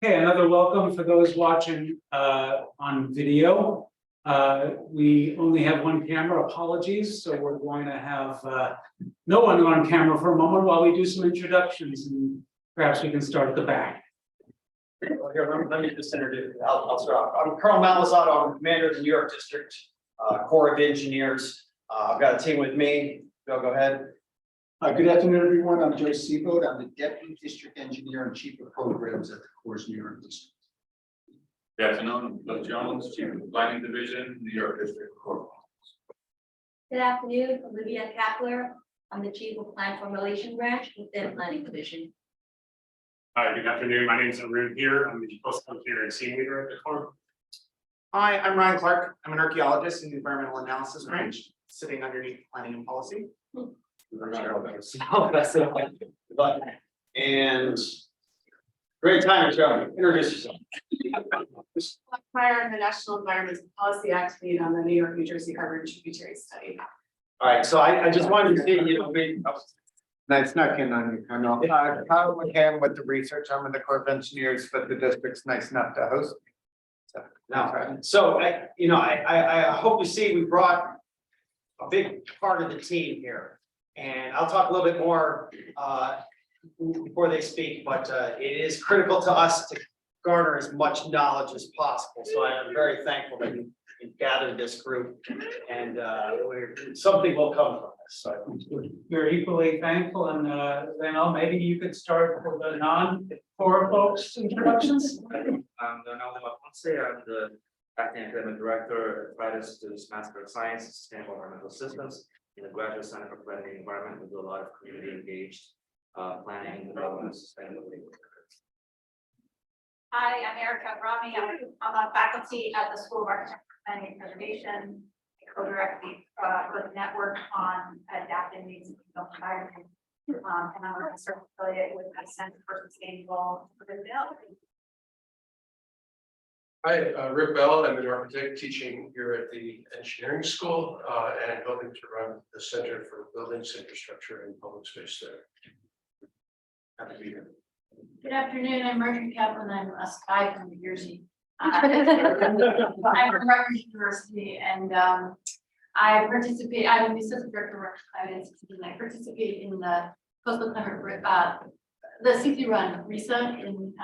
Okay, another welcome for those watching on video. We only have one camera, apologies, so we're going to have no one on camera for a moment while we do some introductions, and perhaps we can start at the back. Well, here, let me just introduce. I'll start off. I'm Colonel Malizato. I'm commander of the New York District Corps of Engineers. I've got a team with me. Go ahead. Good afternoon, everyone. I'm Joe Seaboat. I'm the Deputy District Engineer and Chief of Programs at the Corps' New York District. Good afternoon, I'm Bill Jones, Chief of Planning Division, New York District Court. Good afternoon, Olivia Kapler. I'm the Chief of Plan Formulation Branch within Planning Division. Hi, good afternoon. My name is Arun here. I'm the Coastal Engineer and Scene Leader at the Corps. Hi, I'm Ryan Clark. I'm an archaeologist in the Environmental Analysis Branch, sitting underneath Planning and Policy. And great time, Joe. Introduce yourself. Prior to the National Environmental Policy Act lead on the New York, New Jersey Harbor Tributary study. All right, so I just wanted to see, Nice knocking on you, Colonel. Kyle McCann with the research. I'm in the Corps of Engineers, but the district's nice enough to host me. So I hope you see we brought a big part of the team here. And I'll talk a little bit more before they speak, but it is critical to us to garner as much knowledge as possible. So I am very thankful that you gathered this group, and something will come from this. So We're equally thankful, and then maybe you could start with the non-Corps folks introductions. I'm Donaldo Ponce. I'm the acting academic director at Tributaries Master of Science, Sustainable Environmental Systems in the Graduate Center for Planning and Environment. We do a lot of community engaged planning, development, and sustainability. Hi, I'm Erica Brami. I'm a faculty at the School of Architecture, Planning and Preservation. I co-direct the network on adapting these environments. And I'm a research affiliate with the Center for Sustainable Development. Hi, Rick Bell. I'm an architect teaching here at the engineering school and helping to run the Center for Buildings, Infrastructure, and Public Space there. Happy to be here. Good afternoon. I'm Marjorie Kaplan. I'm a spy from New Jersey. I'm from Rutgers University, and I participate. I'm the assistant director of Rutgers Climate Institute, and I participate in the coastal climate, the CC Run RISA in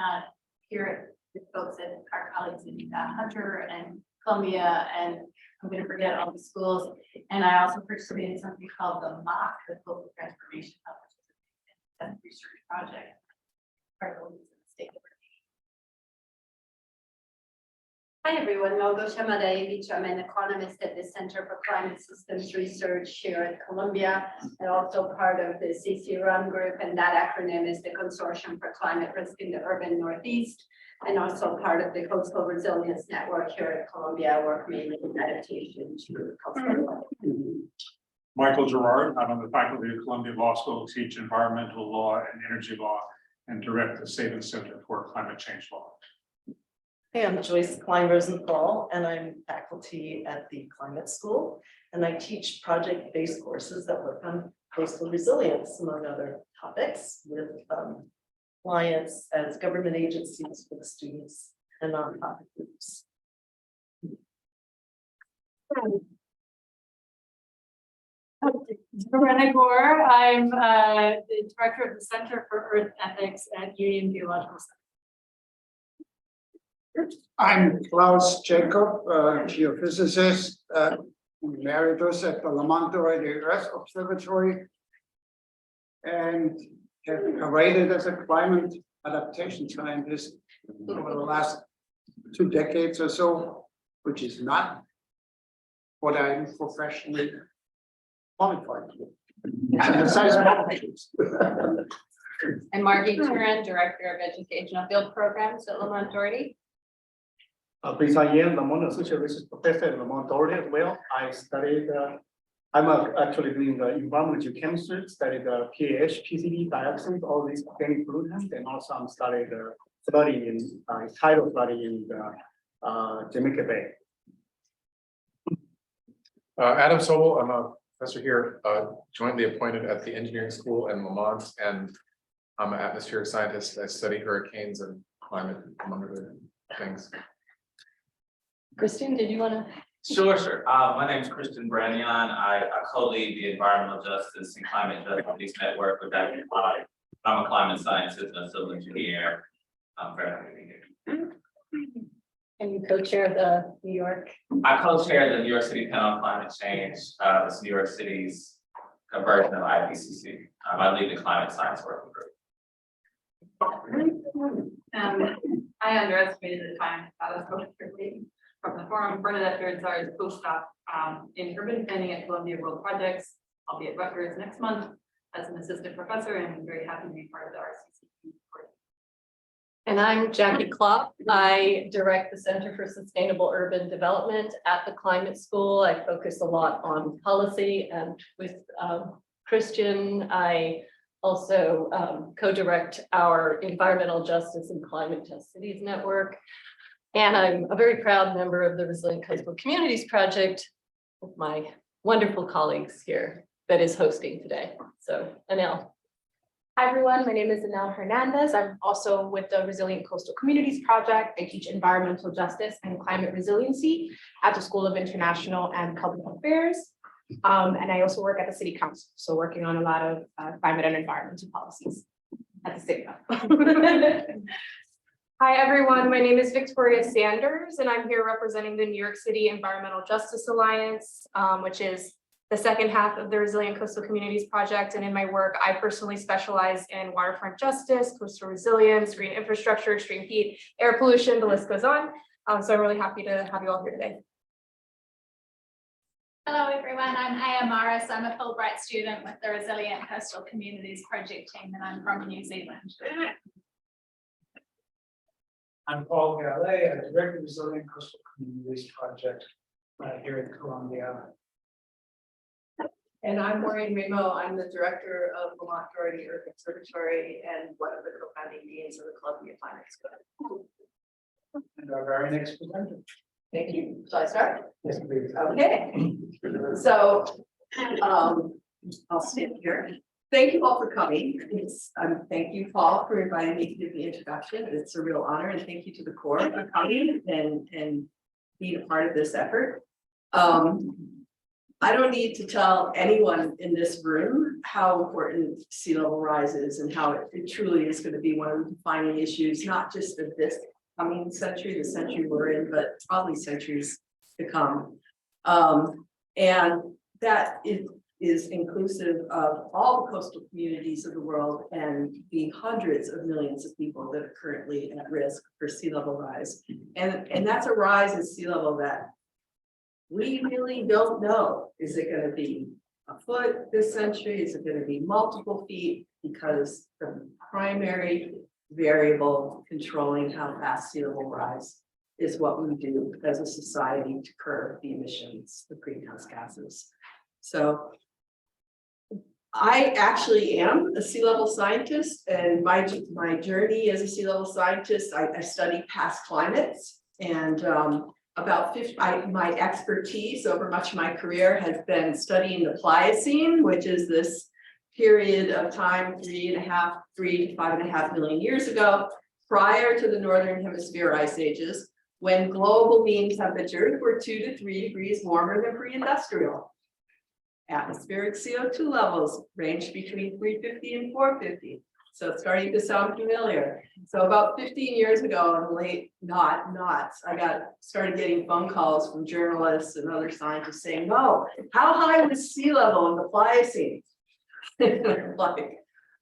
here at the folks at our colleagues in Hunter and Columbia, and I'm going to forget all the schools. And I also participated in something called the MOC, the Coastal Transformation Hub, which is a research project. Hi everyone, Małgosia Madejewicz. I'm an economist at the Center for Climate Systems Research here at Columbia, and also part of the CC Run group, and that acronym is the Consortium for Climate Risk in the Urban Northeast, and also part of the Coastal Resilience Network here at Columbia. I work mainly in adaptation to coastal. Michael Gerard. I'm on the faculty of Columbia Law School, teach environmental law and energy law, and direct the Sabin Center for Climate Change Law. Hey, I'm Joyce Klein-Rosenthal, and I'm faculty at the Climate School, and I teach project-based courses that work on coastal resilience, among other topics, with clients as government agencies for the students and nonprofit groups. Renee Gore. I'm the director of the Center for Earth Ethics at Union Geological Center. I'm Klaus Jacob, geophysicist, emeritus at the Lamont-Doherty Earth Observatory, and have rated as a climate adaptation scientist over the last 2 decades or so, which is not what I'm professionally qualified to. I'm Margie Turan, Director of Educational Field Programs at Lamont-Doherty. Brisayen Lamont, Associate Research Professor at Lamont-Doherty as well. I studied, I'm actually doing the environmental chemistry, studied the PAH, PCB, dioxins, all these organic pollutants, and also I'm studying tidal flooding in the Jamaica Bay. Adam Sobel, I'm a professor here, jointly appointed at the engineering school in Lamont, and I'm an atmospheric scientist. I study hurricanes and climate, among other things. Christian, did you want to? Sure. My name is Christian Branyan. I co-lead the Environmental Justice and Climate Justice Network with Dr. Clyde. I'm a climate scientist and a civil engineer. I'm very happy to be here. And you co-chair the New York. I co-chair the New York City Panel on Climate Change. It's New York City's version of IPCC. I lead the climate science working group. I underestimated the time I was supposed to be from the forum. Bernadette Beardsar's postdoc in urban planning at Columbia World Projects. I'll be at Rutgers next month as an assistant professor, and I'm very happy to be part of the RCCP. And I'm Jackie Klopp. I direct the Center for Sustainable Urban Development at the Climate School. I focus a lot on policy, and with Christian, I also co-direct our Environmental Justice and Climate Just Cities Network. And I'm a very proud member of the Resilient Coastal Communities Project with my wonderful colleagues here that is hosting today. So, Anel. Hi, everyone. My name is Anel Hernandez. I'm also with the Resilient Coastal Communities Project. I teach environmental justice and climate resiliency at the School of International and Public Affairs. And I also work at the City Council, so working on a lot of climate and environmental policies at the same time. Hi, everyone. My name is Victoria Sanders, and I'm here representing the New York City Environmental Justice Alliance, which is the second half of the Resilient Coastal Communities Project. And in my work, I personally specialize in waterfront justice, coastal resilience, green infrastructure, extreme heat, air pollution, the list goes on. So I'm really happy to have you all here today. Hello, everyone. I'm Aya Morris. I'm a Fulbright student with the Resilient Coastal Communities Project team, and I'm from New Zealand. I'm Paul Gallet. I direct the Resilient Coastal Communities Project here in Columbia. And I'm Maureen Remo. I'm the director of Vermont Doherty Earth Observatory and one of the co-founding deans of the Columbia Climate School. And our very next presenter. Thank you. Shall I start? Yes, please. Okay. So I'll stand here. Thank you all for coming. Thank you, Paul, for inviting me to give the introduction. It's a real honor, and thank you to the Corps for coming and being a part of this effort. I don't need to tell anyone in this room how important sea level rise is and how it truly is going to be one of the defining issues, not just of this coming century, the century we're in, but probably centuries to come. And that is inclusive of all the coastal communities of the world and the hundreds of millions of people that are currently at risk for sea level rise. And that's a rise in sea level that we really don't know. Is it going to be a foot this century? Is it going to be multiple feet? Because the primary variable controlling how fast sea level rise is what we do as a society to curb the emissions of greenhouse gases. So I actually am a sea level scientist, and my journey as a sea level scientist, I study past climates, and about 50, my expertise over much of my career has been studying the Pliocene, which is this period of time, 3 to 5.5 million years ago, prior to the Northern Hemisphere ice ages, when global mean temperatures were 2 to 3 degrees warmer than pre-industrial. Atmospheric CO2 levels ranged between 350 and 450. So it's starting to sound familiar. So about 15 years ago, in the late knots, I started getting phone calls from journalists and other scientists saying, "No, how high was sea level in the Pliocene?" Like,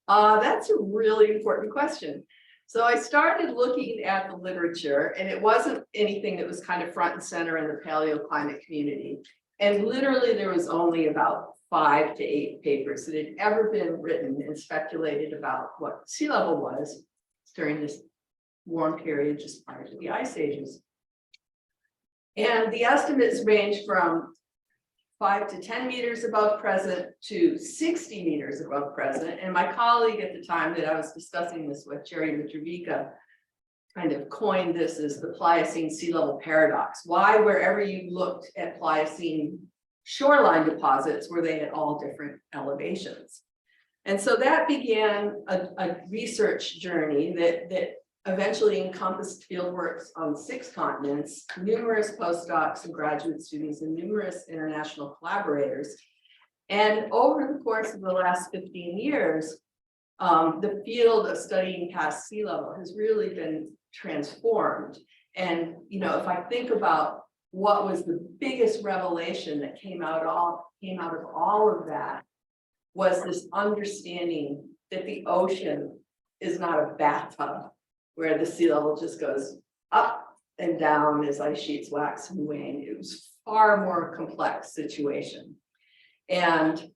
that's a really important question. So I started looking at the literature, and it wasn't anything that was kind of front and center in the paleoclimate community. And literally there was only about 5 to 8 papers that had ever been written and speculated about what sea level was during this warm period just prior to the ice ages. And the estimates range from 5 to 10 meters above present to 60 meters above present. And my colleague at the time that I was discussing this with, Jerry Mitrovica, kind of coined this as the Pliocene sea level paradox. Why, wherever you looked at Pliocene shoreline deposits, were they at all different elevations? And so that began a research journey that eventually encompassed fieldworks on 6 continents, numerous postdocs and graduate students, and numerous international collaborators. And over the course of the last 15 years, the field of studying past sea level has really been transformed. And, you know, if I think about what was the biggest revelation that came out of all of that, was this understanding that the ocean is not a bathtub where the sea level just goes up and down as ice sheets wax and wane. It was far more complex situation. And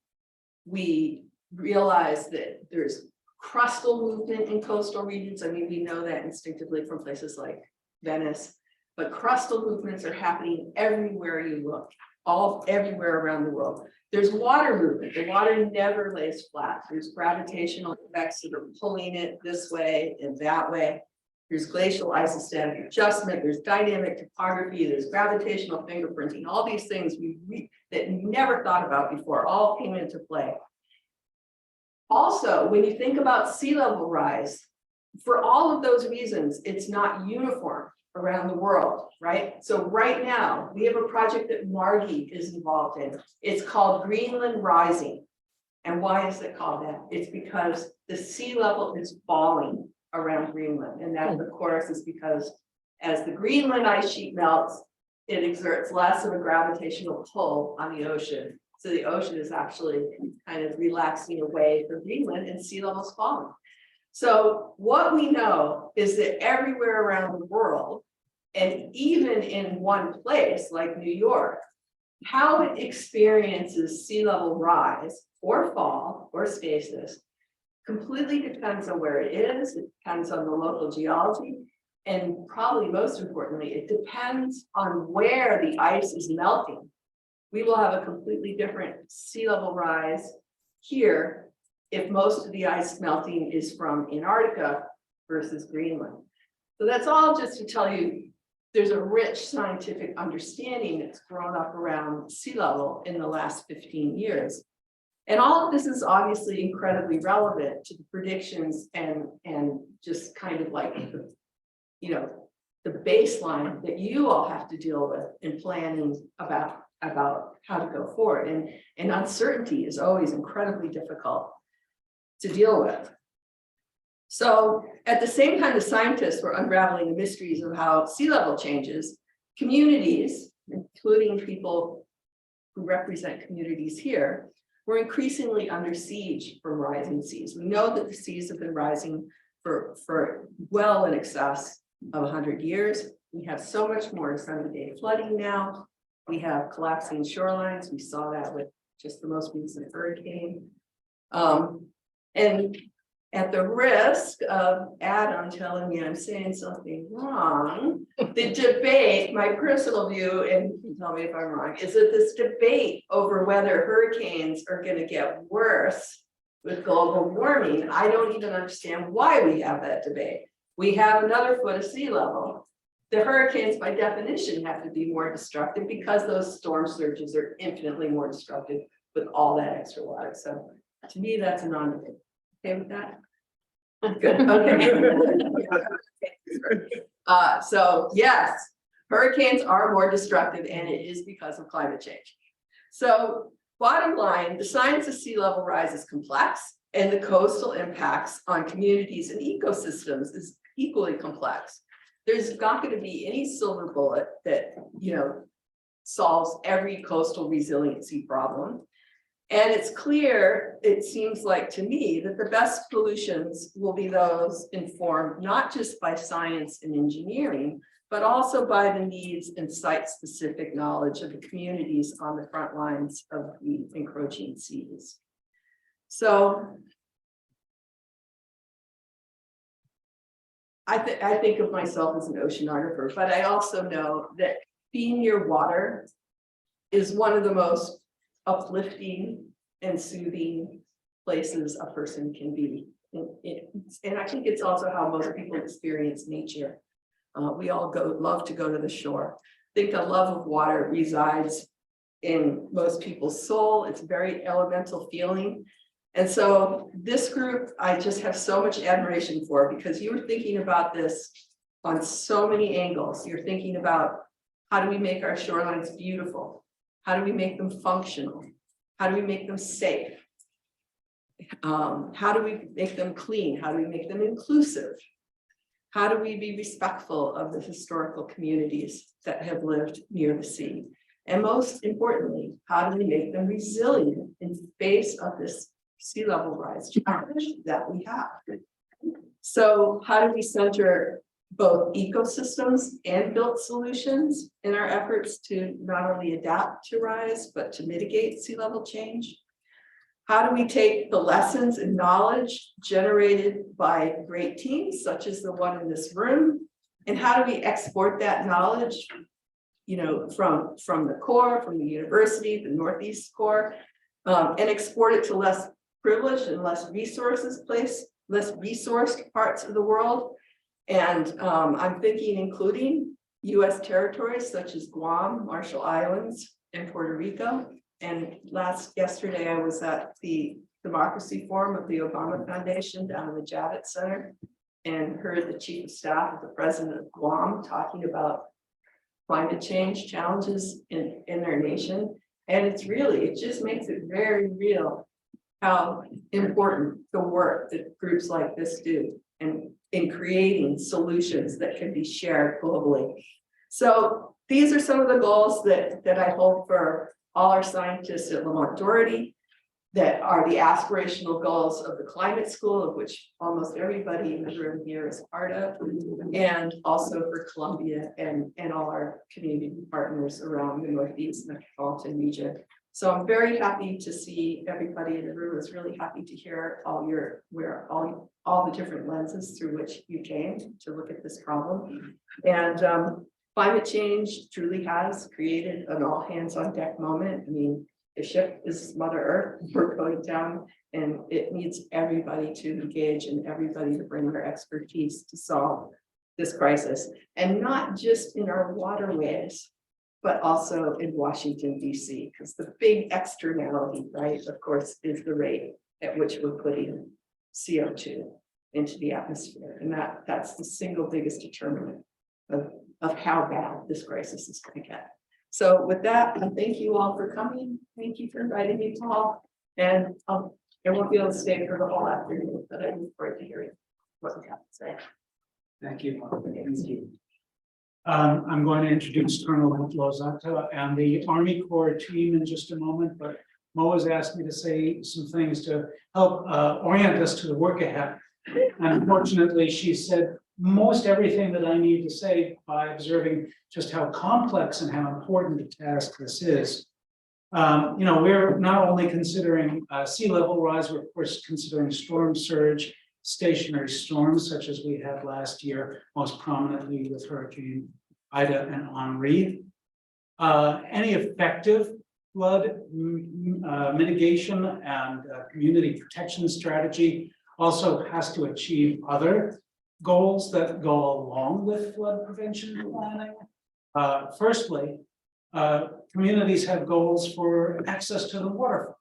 we realized that there's crustal movement in coastal regions. I mean, we know that instinctively from places like Venice, but crustal movements are happening everywhere you look, everywhere around the world. There's water movement. The water never lays flat. There's gravitational effects that are pulling it this way and that way. There's glacial isostatic adjustment. There's dynamic topography. There's gravitational fingerprinting. All these things that we never thought about before all came into play. Also, when you think about sea level rise, for all of those reasons, it's not uniform around the world, right? So right now, we have a project that Margie is involved in. It's called Greenland Rising. And why is it called that? It's because the sea level is falling around Greenland. And that, of course, is because as the Greenland ice sheet melts, it exerts less of a gravitational pull on the ocean. So the ocean is actually kind of relaxing away from Greenland and sea levels falling. So what we know is that everywhere around the world, and even in one place like New York, how it experiences sea level rise or fall or stasis completely depends on where it is. It depends on the local geology. And probably most importantly, it depends on where the ice is melting. We will have a completely different sea level rise here if most of the ice melting is from Antarctica versus Greenland. So that's all just to tell you there's a rich scientific understanding that's grown up around sea level in the last 15 years. And all of this is obviously incredibly relevant to the predictions and just kind of like, you know, the baseline that you all have to deal with in planning about how to go forward. And uncertainty is always incredibly difficult to deal with. So at the same time, the scientists were unraveling the mysteries of how sea level changes, communities, including people who represent communities here, were increasingly under siege from rising seas. We know that the seas have been rising for well in excess of 100 years. We have so much more sudden-day flooding now. We have collapsing shorelines. We saw that with just the most recent hurricane. And at the risk of Adam telling me I'm saying something wrong, the debate, my personal view, and you can tell me if I'm wrong, is that this debate over whether hurricanes are going to get worse with global warming, I don't even understand why we have that debate. We have another foot of sea level. The hurricanes, by definition, have to be more destructive because those storm surges are infinitely more destructive with all that extra water. So to me, that's a non-debate. Okay with that? Good, okay. So yes, hurricanes are more destructive and it is because of climate change. So bottom line, the science of sea level rise is complex and the coastal impacts on communities and ecosystems is equally complex. There's not going to be any silver bullet that, you know, solves every coastal resiliency problem. And it's clear, it seems like to me, that the best solutions will be those informed not just by science and engineering, but also by the needs and site-specific knowledge of the communities on the front lines of the encroaching seas. So I think of myself as an oceanographer, but I also know that being near water is one of the most uplifting and soothing places a person can be. And I think it's also how most people experience nature. We all love to go to the shore. I think the love of water resides in most people's soul. It's a very elemental feeling. And so this group, I just have so much admiration for, because you were thinking about this on so many angles. You're thinking about, how do we make our shorelines beautiful? How do we make them functional? How do we make them safe? How do we make them clean? How do we make them inclusive? How do we be respectful of the historical communities that have lived near the sea? And most importantly, how do we make them resilient in the face of this sea level rise challenge that we have? So how do we center both ecosystems and built solutions in our efforts to not only adapt to rise, but to mitigate sea level change? How do we take the lessons and knowledge generated by great teams, such as the one in this room? And how do we export that knowledge, you know, from the core, from the university, the Northeast core, and export it to less privileged and less resourced parts of the world? And I'm thinking including US territories such as Guam, Marshall Islands, and Puerto Rico. And yesterday I was at the Democracy Forum of the Obama Foundation down in the Javits Center and heard the chief of staff of the president of Guam talking about climate change challenges in their nation. And it just makes it very real how important the work that groups like this do and in creating solutions that can be shared globally. So these are some of the goals that I hold for all our scientists at Lamont Doherty, that are the aspirational goals of the climate school, of which almost everybody in the room here is part of, and also for Columbia and all our community partners around the Northeast metropolitan region. So I'm very happy to see everybody in the room. Is really happy to hear all the different lenses through which you came to look at this problem. And climate change truly has created an all hands on deck moment. I mean, the ship is Mother Earth, we're going down, and it needs everybody to engage and everybody to bring their expertise to solve this crisis. And not just in our waterways, but also in Washington, DC, because the big externality, right, of course, is the rate at which we're putting CO2 into the atmosphere. And that's the single biggest determinant of how bad this crisis is going to get. So with that, I thank you all for coming. Thank you for inviting me to talk. And I won't be able to stay for the whole afternoon, but I look forward to hearing what we have to say. Thank you, Mark. Thank you. I'm going to introduce Colonel Lozata and the Army Corps team in just a moment, but Mo has asked me to say some things to help orient us to the work ahead. And unfortunately, she said most everything that I need to say by observing just how complex and how important a task this is. You know, we're not only considering sea level rise, we're of course considering storm surge, stationary storms such as we had last year, most prominently with Hurricane Ida and Henri. Any effective flood mitigation and community protection strategy also has to achieve other goals that go along with flood prevention planning. Firstly, communities have goals for access to the waterfront.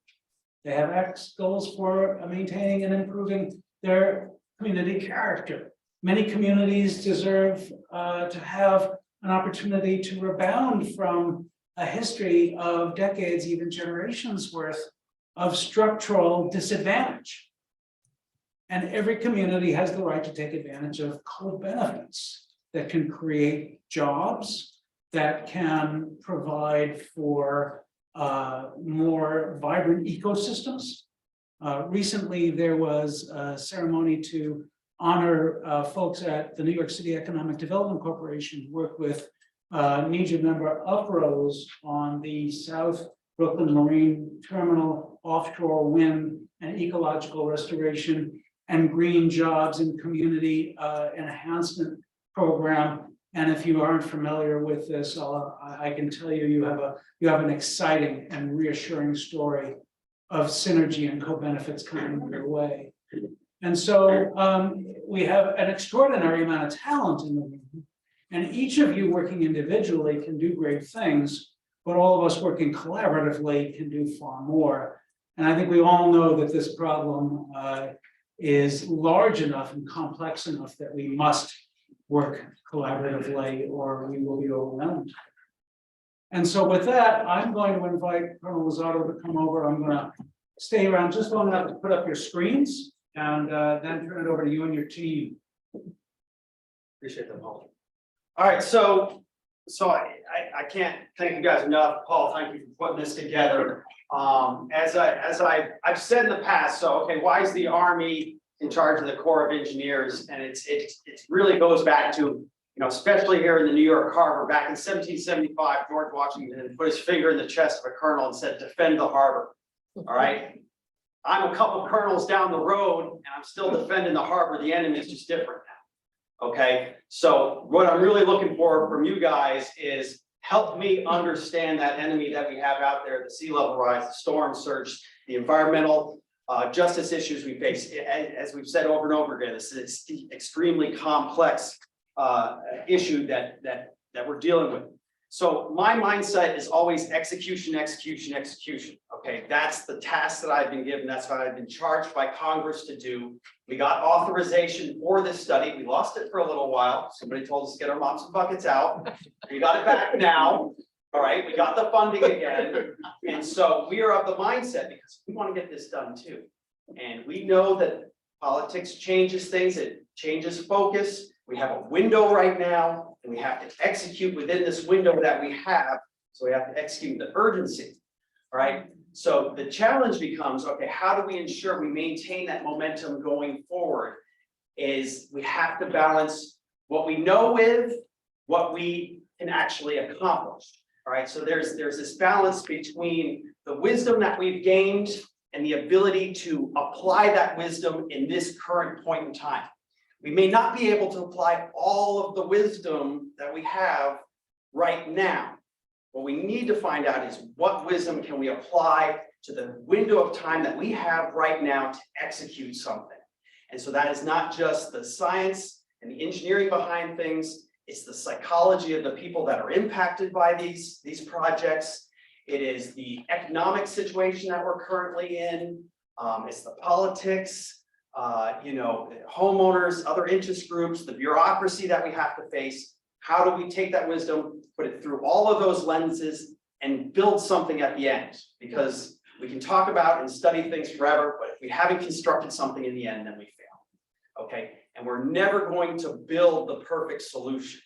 They have goals for maintaining and improving their community character. Many communities deserve to have an opportunity to rebound from a history of decades, even generations worth of structural disadvantage. And every community has the right to take advantage of co-benefits that can create jobs, that can provide for more vibrant ecosystems. Recently, there was a ceremony to honor folks at the New York City Economic Development Corporation who work with NEJA member Uprose on the South Brooklyn Marine Terminal offshore wind and ecological restoration and green jobs and community enhancement program. And if you aren't familiar with this, I can tell you, you have an exciting and reassuring story of synergy and co-benefits coming your way. And so we have an extraordinary amount of talent in the room, and each of you working individually can do great things, but all of us working collaboratively can do far more. And I think we all know that this problem is large enough and complex enough that we must work collaboratively or we will be overwhelmed. And so with that, I'm going to invite Colonel Lozado to come over. I'm going to stay around just long enough to put up your screens and then turn it over to you and your team. Appreciate that, Paul. All right, so I can't thank you guys enough. Paul, thank you for putting this together. As I've said in the past, so okay, why is the Army in charge of the Corps of Engineers? And it really goes back to, you know, especially here in the New York Harbor, back in 1775, George Washington put his finger in the chest of a colonel and said, defend the harbor. All right. I'm a couple colonels down the road and I'm still defending the harbor. The enemy is just different now. Okay. So what I'm really looking for from you guys is help me understand that enemy that we have out there, the sea level rise, the storm surge, the environmental justice issues we face. As we've said over and over again, this is an extremely complex issue that we're dealing with. So my mindset is always execution, execution, execution. Okay, that's the task that I've been given. That's what I've been charged by Congress to do. We got authorization for this study. We lost it for a little while. Somebody told us to get our mops and buckets out. We got it back now. All right, we got the funding again. And so we are of the mindset because we want to get this done too. And we know that politics changes things. It changes focus. We have a window right now and we have to execute within this window that we have. So we have to execute the urgency. All right. So the challenge becomes, okay, how do we ensure we maintain that momentum going forward? Is we have to balance what we know with what we can actually accomplish. All right. So there's this balance between the wisdom that we've gained and the ability to apply that wisdom in this current point in time. We may not be able to apply all of the wisdom that we have right now. What we need to find out is what wisdom can we apply to the window of time that we have right now to execute something. And so that is not just the science and the engineering behind things, it's the psychology of the people that are impacted by these projects. It is the economic situation that we're currently in. It's the politics, you know, homeowners, other interest groups, the bureaucracy that we have to face. How do we take that wisdom, put it through all of those lenses and build something at the end? Because we can talk about and study things forever, but if we haven't constructed something in the end, then we fail. Okay, and we're never going to build the perfect solution.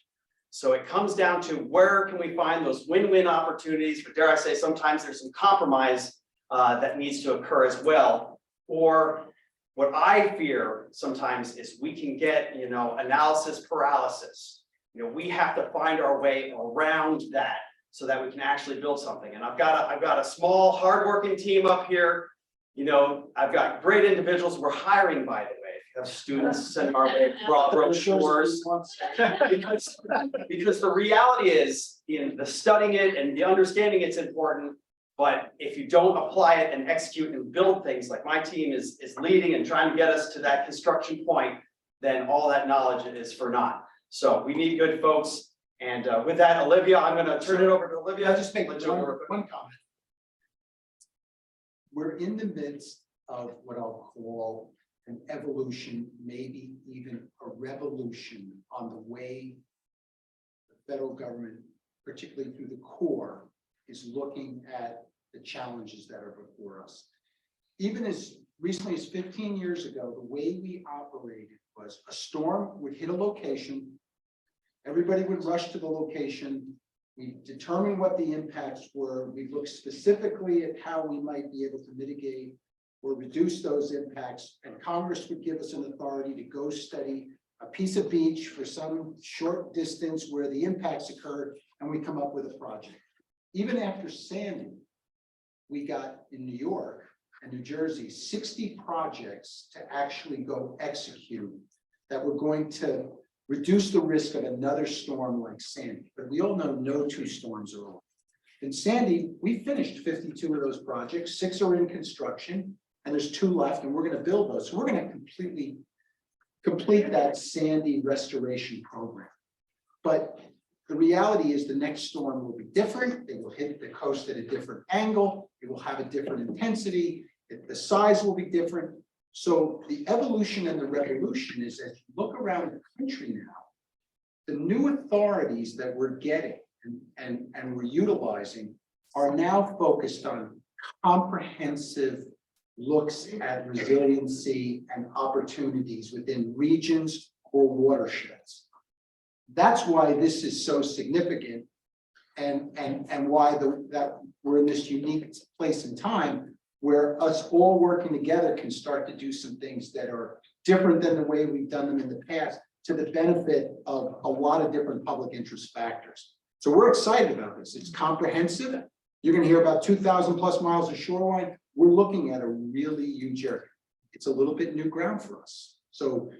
So it comes down to where can we find those win-win opportunities, but dare I say, sometimes there's some compromise that needs to occur as well. Or what I fear sometimes is we can get, you know, analysis paralysis. You know, we have to find our way around that so that we can actually build something. And I've got a small, hardworking team up here. You know, I've got great individuals. We're hiring, by the way. If you have students send our way, brochures. Because the reality is, in the studying it and the understanding it's important. But if you don't apply it and execute and build things like my team is leading and trying to get us to that construction point, then all that knowledge is for naught. So we need good folks. And with that, Olivia, I'm going to turn it over to Olivia. I'll just make one comment. We're in the midst of what I'll call an evolution, maybe even a revolution on the way the federal government, particularly through the Corps, is looking at the challenges that are before us. Even as recently as 15 years ago, the way we operated was a storm would hit a location, everybody would rush to the location, we determine what the impacts were, we look specifically at how we might be able to mitigate or reduce those impacts, and Congress would give us an authority to go study a piece of beach for some short distance where the impacts occurred, and we come up with a project. Even after Sandy, we got in New York and New Jersey 60 projects to actually go execute that were going to reduce the risk of another storm like Sandy. But we all know no two storms are alike. In Sandy, we finished 52 of those projects, 6 are in construction, and there's 2 left, and we're going to build those. So we're going to completely complete that Sandy restoration program. But the reality is the next storm will be different. It will hit the coast at a different angle. It will have a different intensity. The size will be different. So the evolution and the revolution is, as you look around the country now, the new authorities that we're getting and we're utilizing are now focused on comprehensive looks at resiliency and opportunities within regions or watersheds. That's why this is so significant and why that we're in this unique place in time where us all working together can start to do some things that are different than the way we've done them in the past to the benefit of a lot of different public interest factors. So we're excited about this. It's comprehensive. You're going to hear about 2,000 plus miles of shoreline. We're looking at a really huge area. It's a little bit new ground for us. So,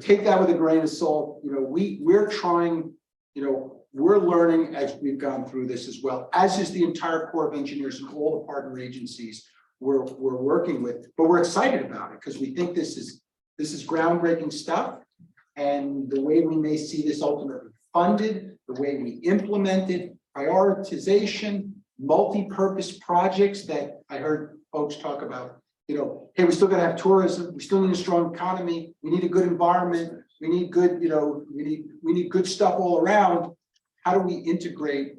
take that with a grain of salt. We're trying, we're learning as we've gone through this as well, as is the entire Corps of Engineers and all the partner agencies we're working with, but we're excited about it because we think this is groundbreaking stuff. And the way we may see this ultimately funded, the way we implement it, prioritization, multi-purpose projects that I heard folks talk about, hey, we still gotta have tourism, we still need a strong economy, we need a good environment, we need good, we need good stuff all around. How do we integrate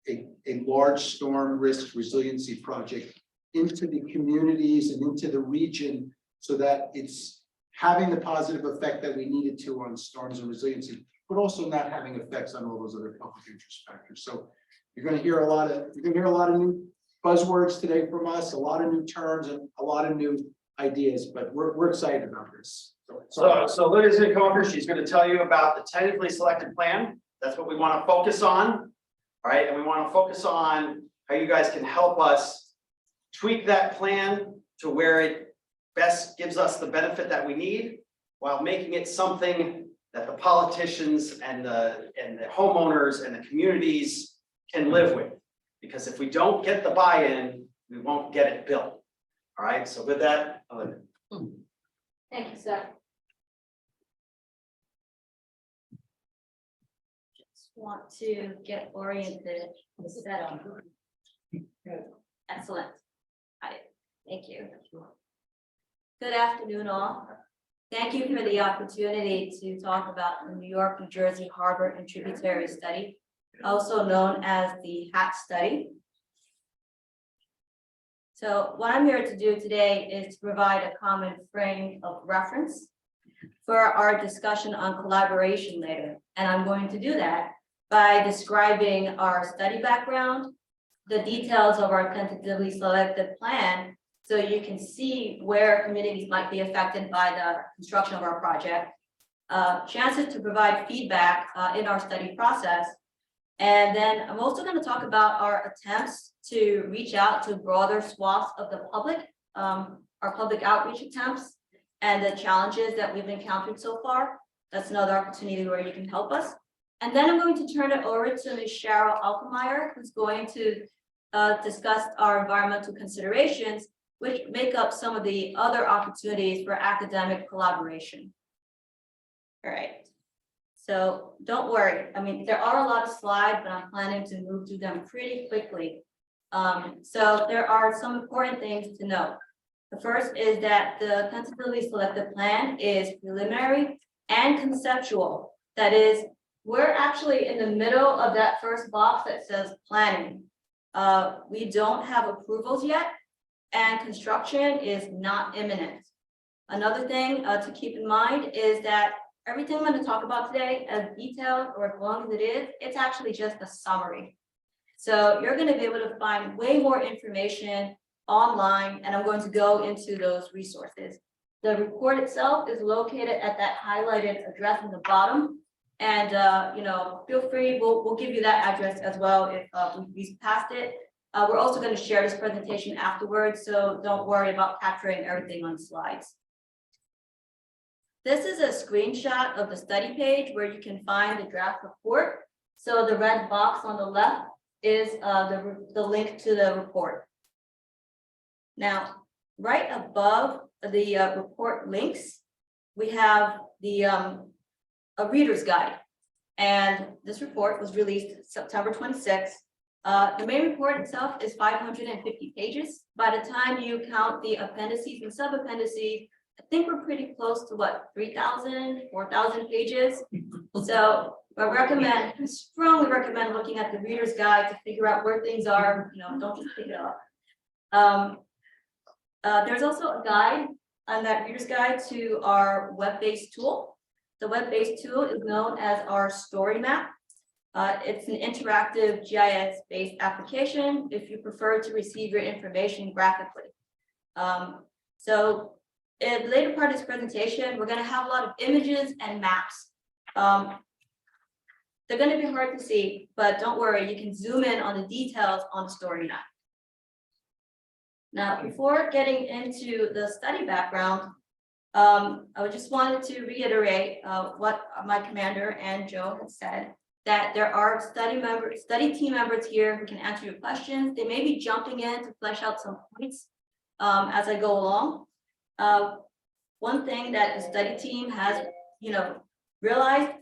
a large storm risk resiliency project into the communities and into the region so that it's having the positive effect that we needed to on storms and resiliency, but also not having effects on all those other public interest factors. So you're going to hear a lot of new buzzwords today from us, a lot of new terms and a lot of new ideas, but we're excited about this. So Lydia's gonna come over, she's gonna tell you about the tentatively selected plan. That's what we want to focus on. All right, and we want to focus on how you guys can help us tweak that plan to where it best gives us the benefit that we need while making it something that the politicians and the homeowners and the communities can live with. Because if we don't get the buy-in, we won't get it built. All right, so with that, Thank you, sir. Just want to get oriented and set up. Excellent. Hi, thank you. Good afternoon, all. Thank you for the opportunity to talk about the New York, New Jersey Harbor and Tributary Study, also known as the HAT study. So what I'm here to do today is to provide a common frame of reference for our discussion on collaboration later. And I'm going to do that by describing our study background, the details of our tentatively selected plan, so you can see where communities might be affected by the construction of our project, chances to provide feedback in our study process. And then I'm also going to talk about our attempts to reach out to broader swaths of the public, our public outreach attempts, and the challenges that we've encountered so far. That's another opportunity where you can help us. And then I'm going to turn it over to Ms. Cheryl Alkemeyer, who's going to discuss our environmental considerations, which make up some of the other opportunities for academic collaboration. All right. So don't worry. I mean, there are a lot of slides, but I'm planning to move through them pretty quickly. So there are some important things to note. The first is that the tentatively selected plan is preliminary and conceptual. That is, we're actually in the middle of that first box that says planning. We don't have approvals yet, and construction is not imminent. Another thing to keep in mind is that everything I'm going to talk about today, as detailed or as long as it is, it's actually just a summary. So you're going to be able to find way more information online, and I'm going to go into those resources. The report itself is located at that highlighted address in the bottom. And feel free, we'll give you that address as well if we've passed it. We're also going to share this presentation afterwards, so don't worry about capturing everything on slides. This is a screenshot of the study page where you can find the draft report. So the red box on the left is the link to the report. Now, right above the report links, we have the a reader's guide. And this report was released September 26th The main report itself is 550 pages. By the time you count the appendices and sub-appendices, I think we're pretty close to what, 3,000, 4,000 pages. So I strongly recommend looking at the reader's guide to figure out where things are, don't just pick it up. There's also a guide on that reader's guide to our web-based tool. The web-based tool is known as our story map. It's an interactive GIS-based application if you prefer to receive your information graphically. So in the later part of this presentation, we're going to have a lot of images and maps. They're going to be hard to see, but don't worry, you can zoom in on the details on the story map. Now, before getting into the study background, I just wanted to reiterate what my commander and Joe had said, that there are study team members here who can answer your questions. They may be jumping in to flesh out some points as I go along. One thing that the study team has, realized,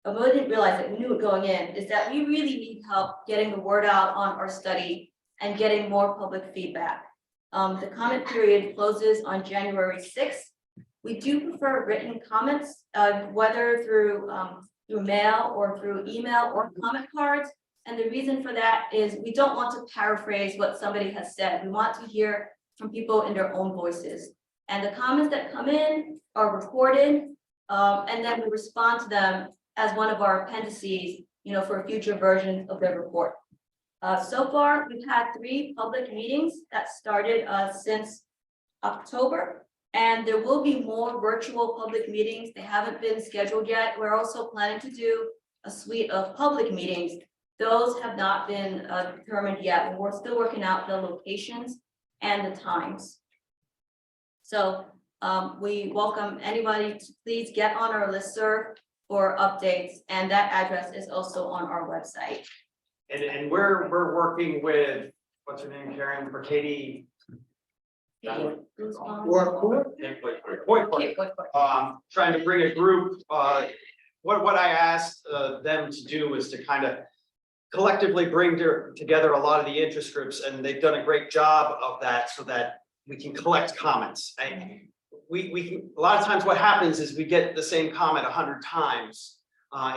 but we didn't realize it, we knew it going in, is that we really need help getting the word out on our study and getting more public feedback. The comment period closes on January 6th. We do prefer written comments, whether through mail or through email or comment cards. And the reason for that is we don't want to paraphrase what somebody has said. We want to hear from people in their own voices. And the comments that come in are recorded, and then we respond to them as one of our appendices, for a future version of the report. So far, we've had 3 public meetings that started since October, and there will be more virtual public meetings. They haven't been scheduled yet. We're also planning to do a suite of public meetings. Those have not been determined yet. We're still working out the locations and the times. So we welcome anybody to please get on our listserv for updates, and that address is also on our website. And we're working with, what's her name, Karen, for Katie? Trying to bring a group, what I asked them to do was to kind of collectively bring together a lot of the interest groups, and they've done a great job of that so that we can collect comments. We can, a lot of times what happens is we get the same comment 100 times.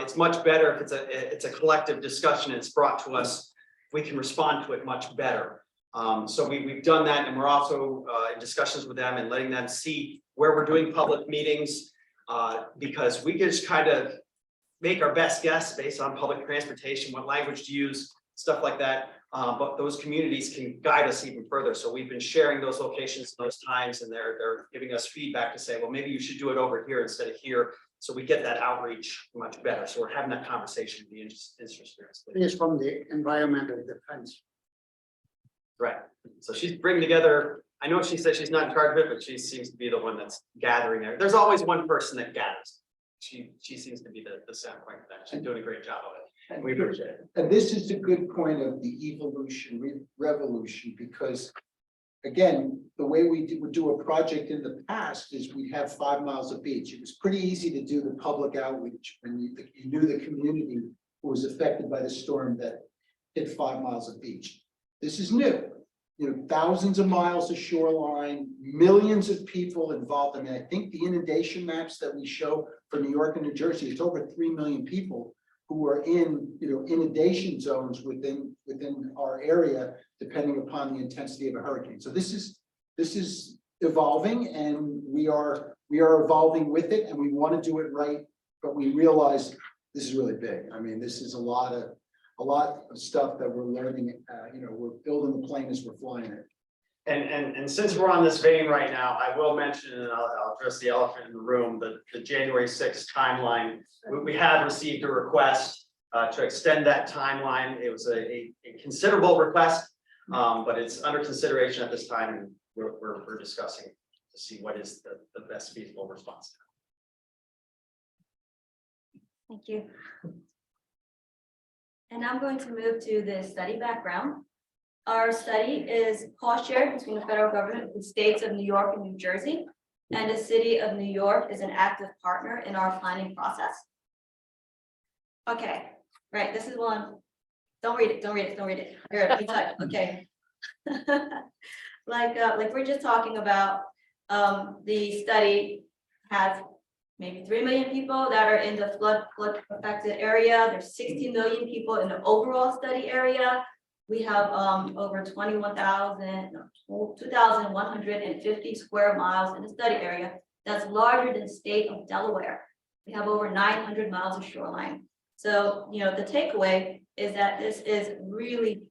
It's much better if it's a collective discussion and it's brought to us, we can respond to it much better. So we've done that, and we're also in discussions with them and letting them see where we're doing public meetings, because we can just kind of make our best guess based on public transportation, what language to use, stuff like that. But those communities can guide us even further. So we've been sharing those locations those times, and they're giving us feedback to say, well, maybe you should do it over here instead of here. So we get that outreach much better. So we're having that conversation with the interest groups. It's from the environmental defense. Right. So she's bringing together, I know she says she's not in charge of it, but she seems to be the one that's gathering there. There's always one person that gathers. She seems to be the center point of that. She's doing a great job of it. And we appreciate it. And this is a good point of the evolution, revolution, because again, the way we would do a project in the past is we'd have 5 miles of beach. It was pretty easy to do the public outreach when you knew the community who was affected by the storm that hit 5 miles of beach. This is new. Thousands of miles of shoreline, millions of people involved. I mean, I think the inundation maps that we show for New York and New Jersey, it's over 3 million people who are in, inundation zones within our area, depending upon the intensity of a hurricane. So this is evolving, and we are evolving with it, and we want to do it right, but we realize this is really big. I mean, this is a lot of stuff that we're learning. We're building the plane as we're flying it. And since we're on this vein right now, I will mention, and I'll address the elephant in the room, the January 6th timeline. We have received a request to extend that timeline. It was a considerable request, but it's under consideration at this time, and we're discussing to see what is the best feasible response. Thank you. And I'm going to move to the study background. Our study is cost shared between the federal government, the states of New York and New Jersey, and the city of New York is an active partner in our planning process. Okay, right, this is one Don't read it, don't read it, don't read it. Here, let me type, okay. Like we're just talking about, the study has maybe 3 million people that are in the flood affected area. There's 60 million people in the overall study area. We have over 2,150 square miles in the study area. That's larger than the state of Delaware. We have over 900 miles of shoreline. So, you know, the takeaway is that this is really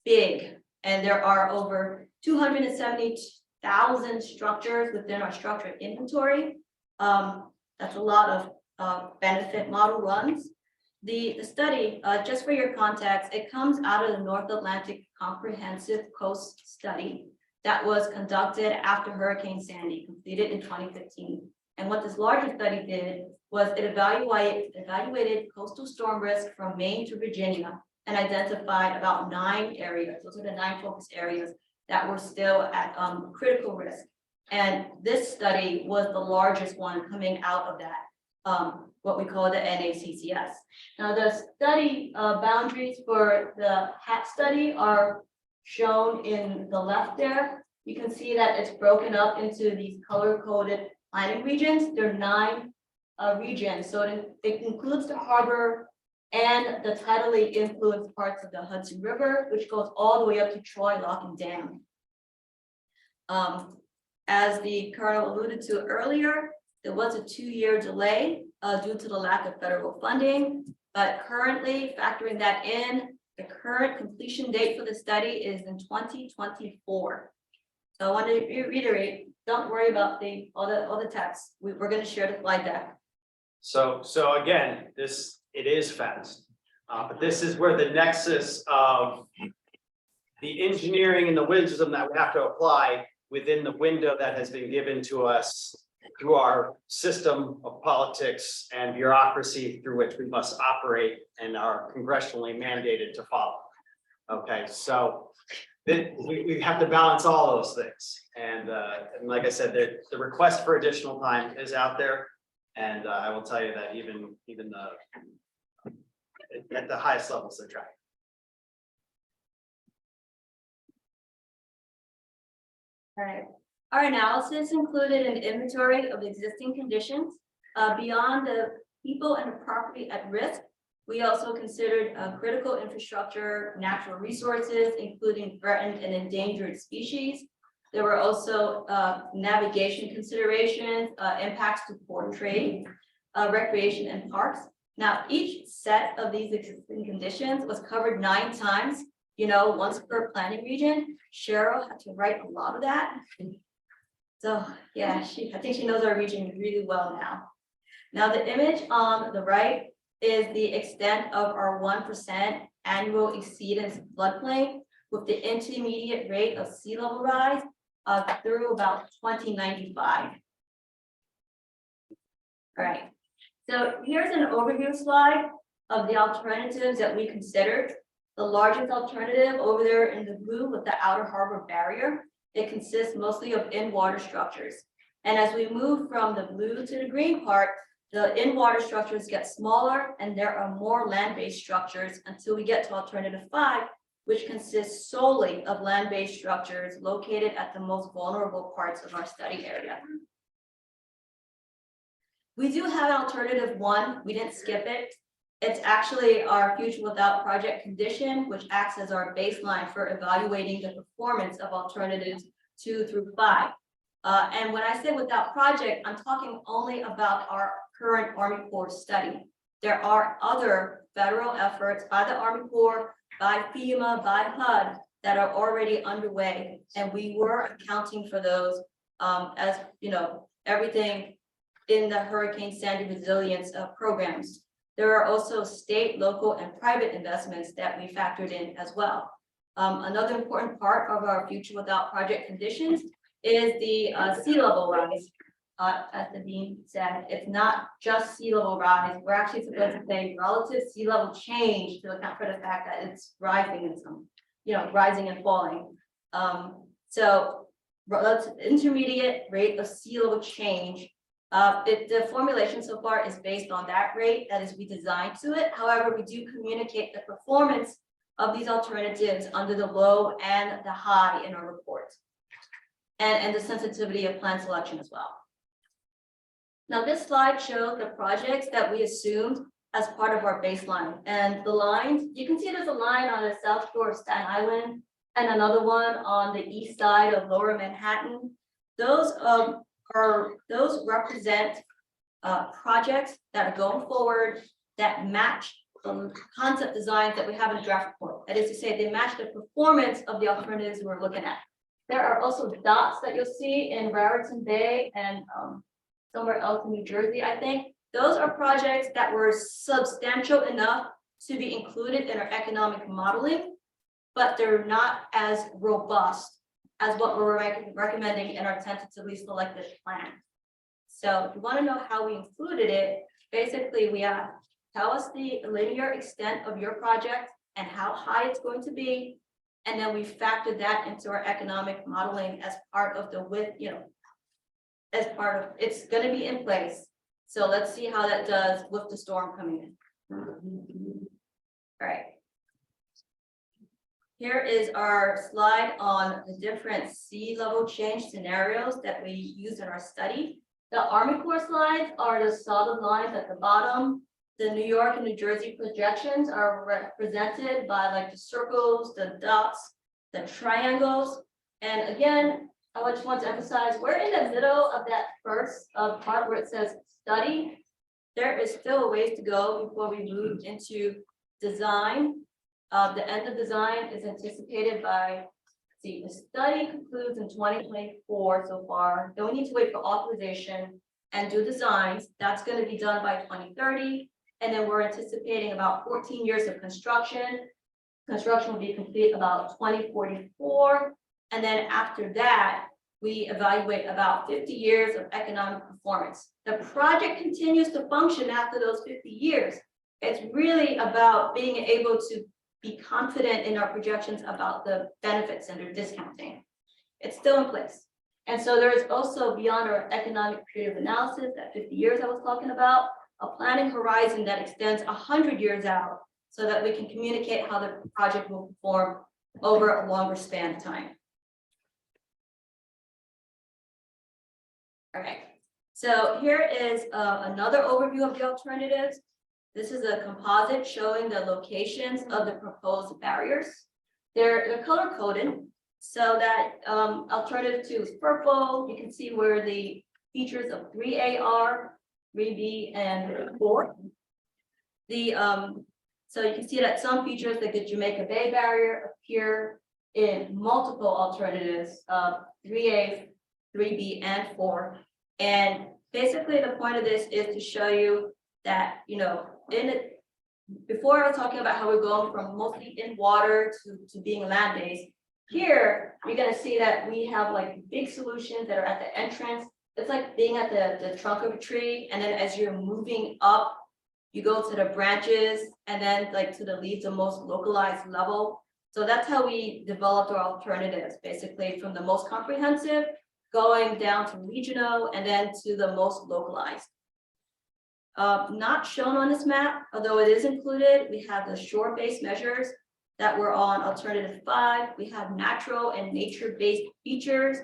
big, and there are over 270,000 structures within our structure inventory. That's a lot of benefit model runs. The study, just for your context, it comes out of the North Atlantic Comprehensive Coast Study that was conducted after Hurricane Sandy, completed in 2015. And what this larger study did was it evaluated coastal storm risk from Maine to Virginia and identified about 9 areas. Those are the 9 focus areas that were still at critical risk. And this study was the largest one coming out of that, what we call the NACCS. Now the study boundaries for the HAT study are shown in the left there. You can see that it's broken up into these color-coded planning regions. There are 9 regions, so it includes the harbor and the tidally influenced parts of the Hudson River, which goes all the way up to Troy Lock and Dam. As the Colonel alluded to earlier, there was a 2-year delay due to the lack of federal funding, but currently factoring that in, the current completion date for the study is in 2024. So I want to reiterate, don't worry about all the text. We're going to share the slide deck. So again, it is fast, but this is where the nexus of the engineering and the wisdom that we have to apply within the window that has been given to us through our system of politics and bureaucracy through which we must operate and are congressionally mandated to follow. Okay, so we have to balance all those things. And like I said, the request for additional time is out there. And I will tell you that even at the highest levels, they're trying. All right. Our analysis included an inventory of existing conditions beyond the people and the property at risk. We also considered critical infrastructure, natural resources, including threatened and endangered species. There were also navigation considerations, impacts to port trade, recreation and parks. Now, each set of these existing conditions was covered 9 times, you know, once per planning region. Cheryl had to write a lot of that. So yeah, I think she knows our region really well now. Now, the image on the right is the extent of our 1% annual exceedance floodplain with the intermediate rate of sea level rise through about 2095. All right, so here's an overview slide of the alternatives that we considered. The largest alternative over there in the blue with the outer harbor barrier, it consists mostly of in-water structures. And as we move from the blue to the green part, the in-water structures get smaller and there are more land-based structures until we get to alternative 5, which consists solely of land-based structures located at the most vulnerable parts of our study area. We do have an alternative 1, we didn't skip it. It's actually our Future Without project condition, which acts as our baseline for evaluating the performance of alternatives 2 through 5. And when I say without project, I'm talking only about our current Army Corps study. There are other federal efforts by the Army Corps, by FEMA, by HUD that are already underway. And we were accounting for those as, you know, everything in the Hurricane Sandy resilience programs. There are also state, local, and private investments that we factored in as well. Another important part of our Future Without project conditions is the sea level rise. As the dean said, it's not just sea level rise. We're actually supposed to say relative sea level change to account for the fact that it's rising in some, you know, rising and falling. So relative intermediate rate of sea level change. The formulation so far is based on that rate that is we designed to it. However, we do communicate the performance of these alternatives under the low and the high in our report. And the sensitivity of plan selection as well. Now this slide shows the projects that we assumed as part of our baseline. And the lines, you can see there's a line on the south shore of Staten Island and another one on the east side of Lower Manhattan. Those represent projects that are going forward that match the concept designs that we have in the draft report. That is to say, they match the performance of the alternatives we're looking at. There are also dots that you'll see in Raritan Bay and somewhere else in New Jersey, I think. Those are projects that were substantial enough to be included in our economic modeling, but they're not as robust as what we're recommending in our tentatively selected plan. So if you want to know how we included it, basically we have tell us the linear extent of your project and how high it's going to be. And then we factor that into our economic modeling as part of the as part of, it's going to be in place. So let's see how that does with the storm coming in. All right. Here is our slide on the different sea level change scenarios that we use in our study. The Army Corps slides are the solid lines at the bottom. The New York and New Jersey projections are represented by like the circles, the dots, the triangles. And again, I just want to emphasize, we're in the middle of that first part where it says study. There is still a ways to go before we move into design. The end of design is anticipated by, the study concludes in 2024 so far. Then we need to wait for authorization and do designs. That's going to be done by 2030. And then we're anticipating about 14 years of construction. Construction will be complete about 2044. And then after that, we evaluate about 50 years of economic performance. The project continues to function after those 50 years. It's really about being able to be confident in our projections about the benefits and their discounting. It's still in place. And so there is also, beyond our economic period of analysis, that 50 years I was talking about, a planning horizon that extends 100 years out so that we can communicate how the project will perform over a longer span of time. All right, so here is another overview of the alternatives. This is a composite showing the locations of the proposed barriers. They're color coded so that alternative 2 is purple. You can see where the features of 3A are, 3B, and 4. So you can see that some features like the Jamaica Bay barrier appear in multiple alternatives of 3A, 3B, and 4. And basically the point of this is to show you that, before I was talking about how we're going from mostly in water to being land-based, here you're gonna see that we have like big solutions that are at the entrance. It's like being at the trunk of a tree, and then as you're moving up, you go to the branches and then like to the leaves, the most localized level. So that's how we developed our alternatives, basically from the most comprehensive, going down to regional, and then to the most localized. Not shown on this map, although it is included, we have the shore-based measures that were on alternative 5. We have natural and nature-based features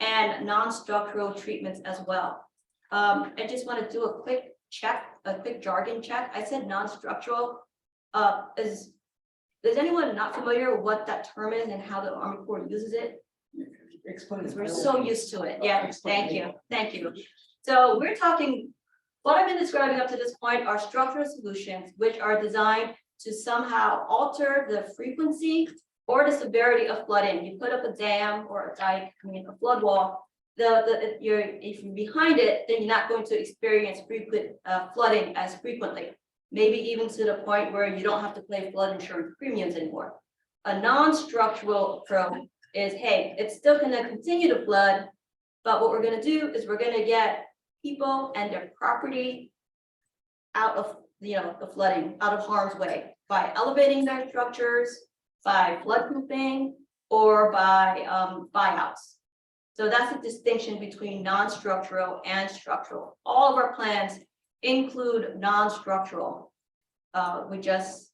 and non-structural treatments as well. I just want to do a quick check, a quick jargon check. I said non-structural. Is anyone not familiar with what that term is and how the Army Corps uses it? Explain. We're so used to it. Yeah, thank you. Thank you. So we're talking, what I've been describing up to this point are structural solutions which are designed to somehow alter the frequency or the severity of flooding. You put up a dam or a dike, a flood wall, if you're behind it, then you're not going to experience frequent flooding as frequently. Maybe even to the point where you don't have to pay flood insurance premiums anymore. A non-structural approach is, hey, it's still going to continue to flood, but what we're going to do is we're going to get people and their property out of the flooding, out of harm's way by elevating their structures, by floodproofing, or by buyouts. So that's the distinction between non-structural and structural. All of our plans include non-structural. We just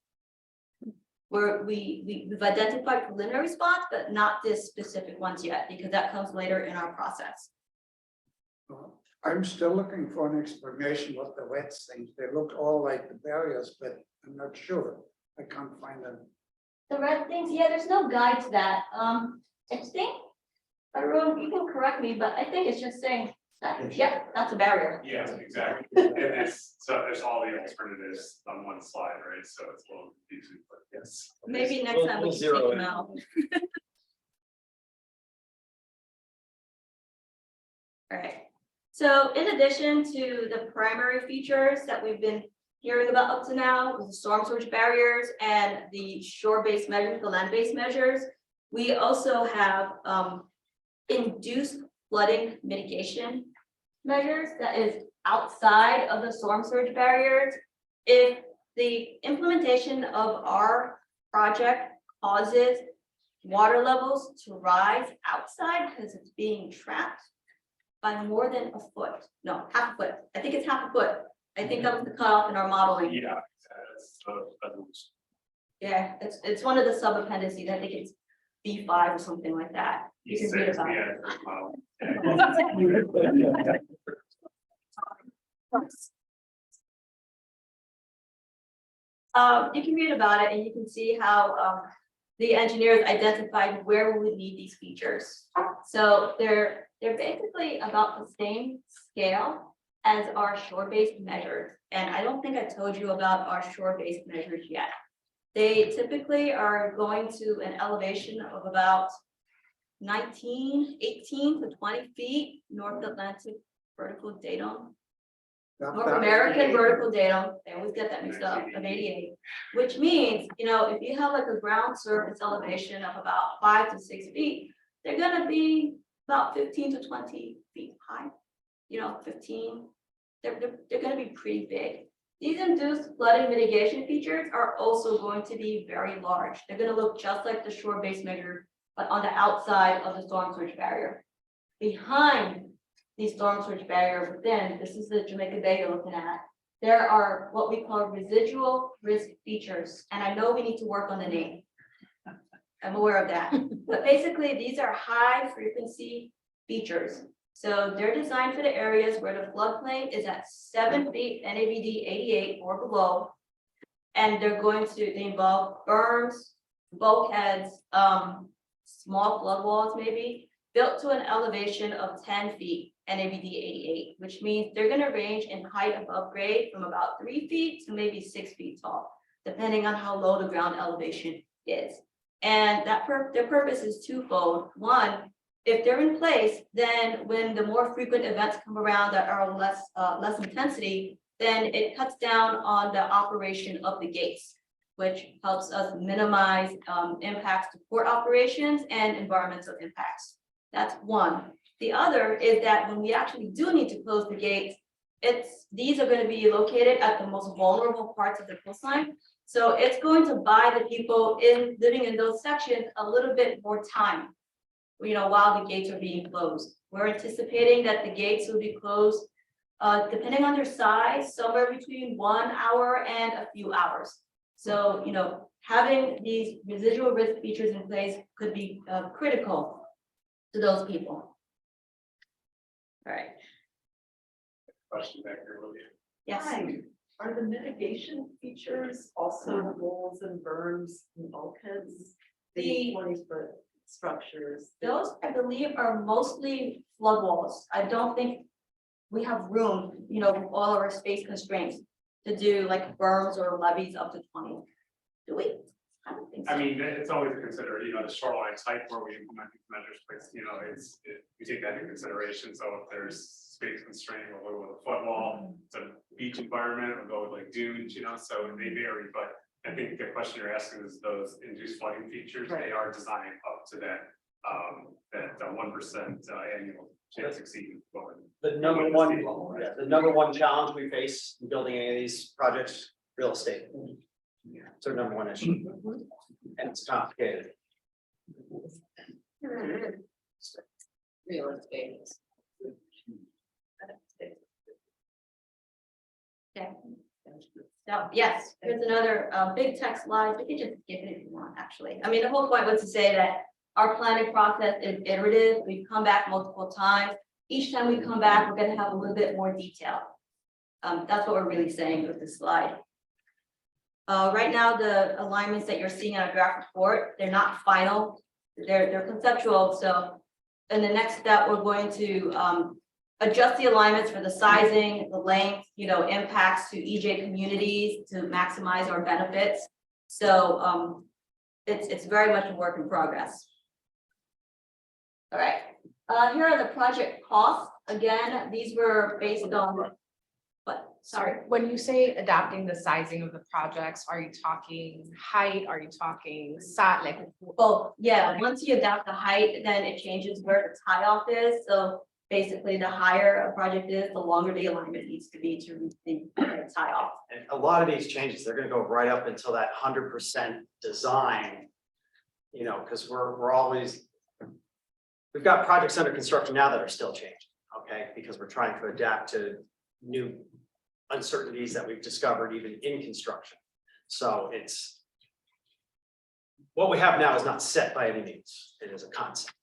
we've identified preliminary spots, but not this specific ones yet, because that comes later in our process. I'm still looking for an explanation what the red things, they look all like the barriers, but I'm not sure. I can't find them. The red things, yeah, there's no guide to that. I think, Arun, you can correct me, but I think it's just saying that, yeah, that's a barrier. Yeah, exactly. And it's, so there's all the alternatives on one slide, right? So it's a little confusing, but yes. Maybe next time we We'll can zero take them in. out. All right, so in addition to the primary features that we've been hearing about up to now, with the storm surge barriers and the shore-based measures, the land-based measures, we also have induced flooding mitigation measures that is outside of the storm surge barriers. If the implementation of our project causes water levels to rise outside because it's being trapped by more than a foot, no, half a foot. I think it's half a foot. I think that was the cutoff in our modeling. Yeah. Yeah, it's one of the sub appendices. I think it's B5 or something like that. You can read about it. You can read about it and you can see how the engineers identified where we would need these features. So they're basically about the same scale as our shore-based measures. And I don't think I told you about our shore-based measures yet. They typically are going to an elevation of about 18 to 20 feet North Atlantic vertical datum. North American vertical datum, they always get that mixed up, of 88, which means, you know, if you have like a ground surface elevation of about 5 to 6 feet, they're gonna be about 15 to 20 feet high. You know, 15, they're gonna be pretty big. These induced flooding mitigation features are also going to be very large. They're gonna look just like the shore-based measure, but on the outside of the storm surge barrier. Behind the storm surge barrier within, this is the Jamaica Bay you're looking at, there are what we call residual risk features. And I know we need to work on the name. I'm aware of that. But basically, these are high frequency features. So they're designed for the areas where the floodplain is at 7 feet NAVD 88 or below. And they involve berms, bulkheads, small flood walls maybe, built to an elevation of 10 feet NAVD 88, which means they're gonna range in height above grade from about 3 feet to maybe 6 feet tall, depending on how low the ground elevation is. And their purpose is twofold. One, if they're in place, then when the more frequent events come around that are less intensity, then it cuts down on the operation of the gates, which helps us minimize impacts to port operations and environmental impacts. That's one. The other is that when we actually do need to close the gates, these are going to be located at the most vulnerable parts of the coastline. So it's going to buy the people living in those sections a little bit more time, you know, while the gates are being closed. We're anticipating that the gates will be closed, depending on their size, somewhere between 1 hour and a few hours. So, you know, having these residual risk features in place could be critical to those people. All right. Question back here, Olivia. Yes. Hi. Are the mitigation features also walls and berms and bulkheads? The 20-foot structures? Those, I believe, are mostly flood walls. I don't think we have room, you know, with all of our space constraints to do like berms or levees up to 20. Do we? I don't think so. I mean, it's always considered, you know, the shoreline type where we implement these measures, but you know, we take that into consideration. So if there's space constraint, we'll go with a foot wall. It's a beach environment, we'll go with like dunes, you know, so they vary. But I think the question you're asking is those induced flooding features, they are designed up to that 1% annual chance exceeding. The number one challenge we face in building any of these projects, real estate. It's our number one issue. And it's complicated. Real estate. Yeah. So yes, here's another big text slide. We can just skip it if you want, actually. I mean, the whole point was to say that our planning process is iterative. We've come back multiple times. Each time we come back, we're gonna have a little bit more detail. That's what we're really saying with this slide. Right now, the alignments that you're seeing in our draft report, they're not final. They're conceptual. So in the next step, we're going to adjust the alignments for the sizing, the length, impacts to EJ communities to maximize our benefits. So it's very much a work in progress. All right, here are the project costs. Again, these were based on what? Sorry. When you say adapting the sizing of the projects, are you talking height? Are you talking size? Like, Well, yeah, once you adapt the height, then it changes where the tie off is. So basically, the higher a project is, the longer the alignment needs to be to reach the tie off. And a lot of these changes, they're gonna go right up until that 100% design. Because we're always, we've got projects under construction now that are still changing, okay? Because we're trying to adapt to new uncertainties that we've discovered even in construction. So it's, what we have now is not set by any means. It is a concept.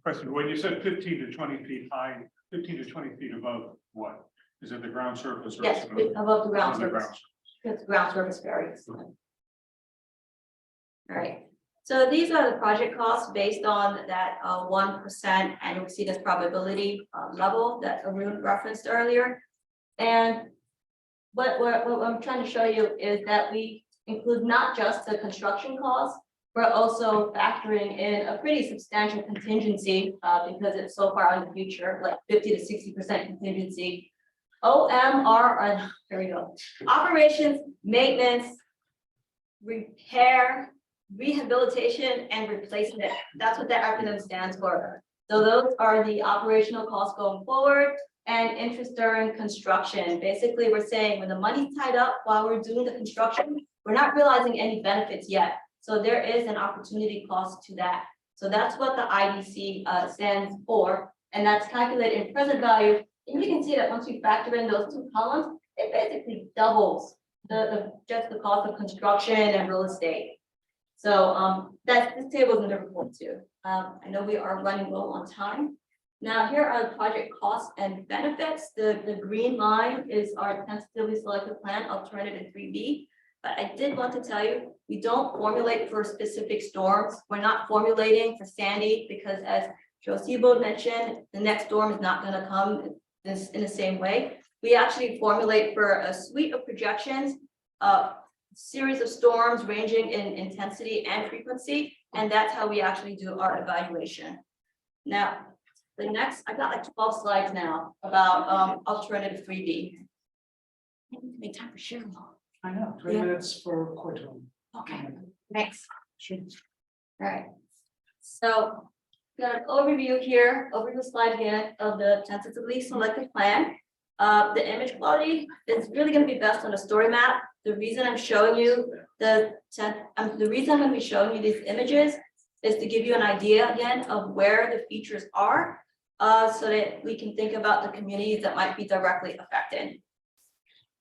Question, when you said 15 to 20 feet high, 15 to 20 feet above what? Is it the ground surface? Or Yes, above the ground surface. surface? Because ground surface varies. All right, so these are the project costs based on that 1% annual exceedance probability level that Arun referenced earlier. And what I'm trying to show you is that we include not just the construction costs, we're also factoring in a pretty substantial contingency because it's so far in the future, like 50 to 60% contingency. OMR, here we go. Operations, maintenance, repair, rehabilitation, and replacement. That's what that acronym stands for. So those are the operational costs going forward and interest during construction. Basically, we're saying when the money's tied up while we're doing the construction, we're not realizing any benefits yet. So there is an opportunity cost to that. So that's what the IDC stands for. And that's calculated in present value. And you can see that once we factor in those two columns, it basically doubles just the cost of construction and real estate. So this table is in the report too. I know we are running low on time. Now here are the project costs and benefits. The green line is our tentatively selected plan, alternative 3B. But I did want to tell you, we don't formulate for specific storms. We're not formulating for Sandy because as Joe Siebold mentioned, the next storm is not going to come in the same way. We actually formulate for a suite of projections, series of storms ranging in intensity and frequency, and that's how we actually do our evaluation. Now, the next, I've got like 12 slides now about alternative 3B. Make time for sharing. I know, 3 minutes for courtroom. Okay, thanks. Sure. All right. So, got an overview here, overview slide again of the tentatively selected plan. The image quality is really going to be best on a story map. The reason I'm showing you the reason I'm going to be showing you these images is to give you an idea again of where the features are, so that we can think about the communities that might be directly affected.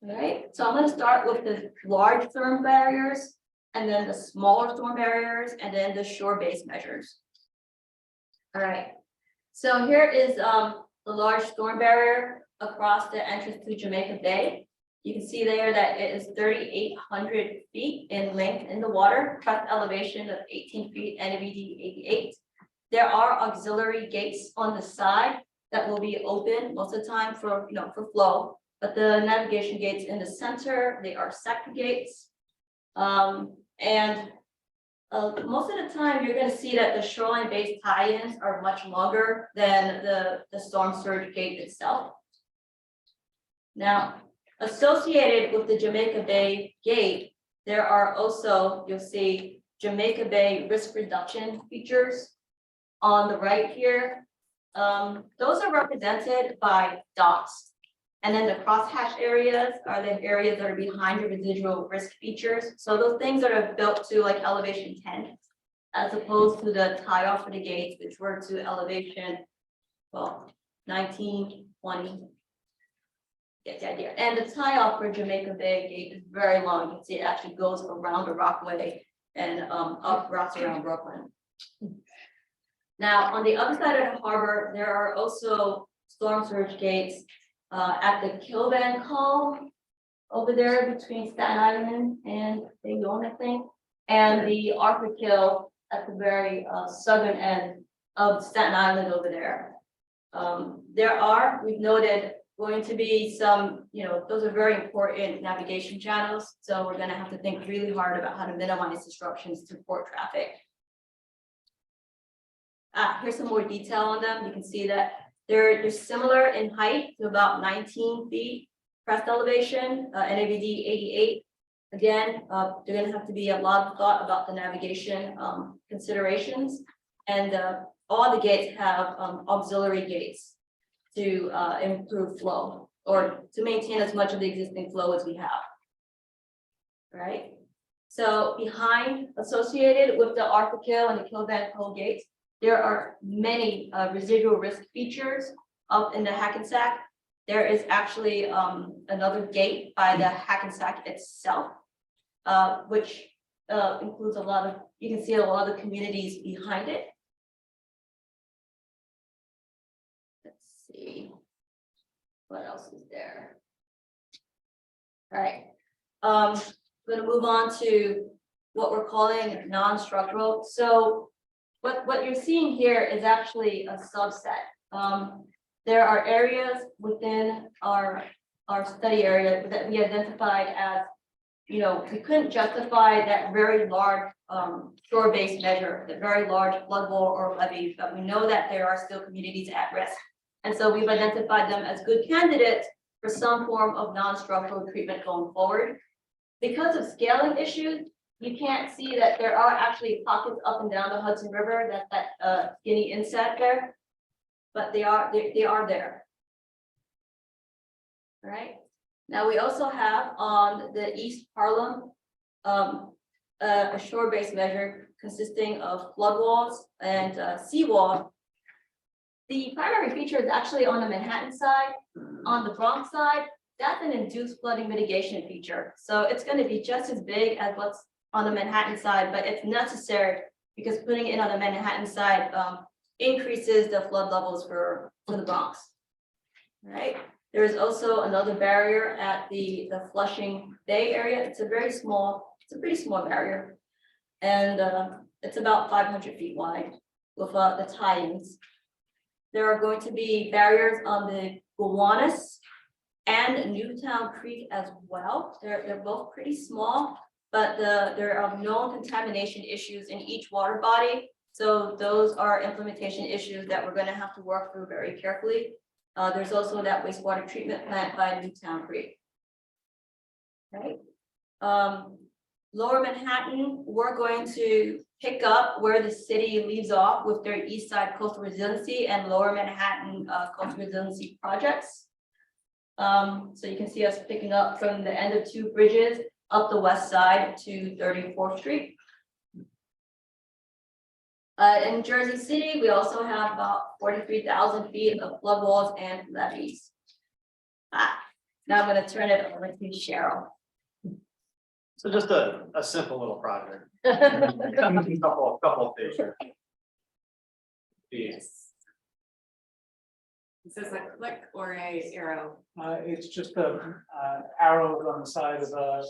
All right, so I'm going to start with the large storm barriers, and then the smaller storm barriers, and then the shore-based measures. All right, so here is the large storm barrier across the entrance to Jamaica Bay. You can see there that it is 3,800 feet in length in the water, crest elevation of 18 feet, NOV 88. There are auxiliary gates on the side that will be open most of the time for flow. But the navigation gates in the center, they are sector gates. Most of the time, you're going to see that the shoreline-based tie-ins are much longer than the storm surge gate itself. Now, associated with the Jamaica Bay gate, there are also, you'll see Jamaica Bay risk reduction features on the right here. Those are represented by dots. And then the crosshatch areas are the areas that are behind the residual risk features. So those things that are built to like elevation 10, as opposed to the tie off for the gates, which were to elevation, well, 19, 20. get the idea. And the tie-off for Jamaica Bay Gate is very long. You can see it actually goes around the Rockaway and up routes around Brooklyn. Now, on the other side of the harbor, there are also storm surge gates at the Kilban Call over there between Staten Island and Bayonne, I think, and the Arthur Kill at the very southern end of Staten Island over there. We've noted, going to be some, those are very important navigation channels. So we're going to have to think really hard about how to minimize disruptions to port traffic. Here's some more detail on them. You can see that they're similar in height to about 19 feet crest elevation, NAVD 88. Again, they're going to have to be a lot of thought about the navigation considerations. And all the gates have auxiliary gates to improve flow or to maintain as much of the existing flow as we have. Right? So behind, associated with the Arthur Kill and the Kilban Cove gates, there are many residual risk features up in the Hackensack. There is actually another gate by the Hackensack itself, which includes a lot of, you can see a lot of the communities behind it. Let's see, what else is there? All right, I'm going to move on to what we're calling non-structural. So what you're seeing here is actually a subset. There are areas within our study area that we identified as, we couldn't justify that very large shore-based measure, the very large flood wall or levee, but we know that there are still communities at risk. And so we've identified them as good candidates for some form of non-structural treatment going forward. Because of scaling issues, you can't see that there are actually pockets up and down the Hudson River, that skinny inset there, but they are there. All right. Now we also have on the East Harlem a shore-based measure consisting of flood walls and seawall. The primary feature is actually on the Manhattan side. On the Bronx side, that's an induced flooding mitigation feature. So it's going to be just as big as what's on the Manhattan side, but it's necessary because putting it on the Manhattan side increases the flood levels for the Bronx. All right. There is also another barrier at the Flushing Bay area. It's a pretty small barrier, and it's about 500 feet wide with the tie-ins. There are going to be barriers on the Gowanus and Newtown Creek as well. They're both pretty small, but there are known contamination issues in each water body. So those are implementation issues that we're going to have to work through very carefully. There's also that wastewater treatment plant by Newtown Creek. Right. Lower Manhattan, we're going to pick up where the city leaves off with their East Side Coastal Resiliency and Lower Manhattan Coastal Resiliency projects. So you can see us picking up from the end of 2 bridges up the west side to 34th Street. In Jersey City, we also have about 43,000 feet of flood walls and levees. Now I'm going to turn it over to Cheryl. So just a simple little project. Couple of things. Is this a click or a arrow? It's just the arrow on the side of the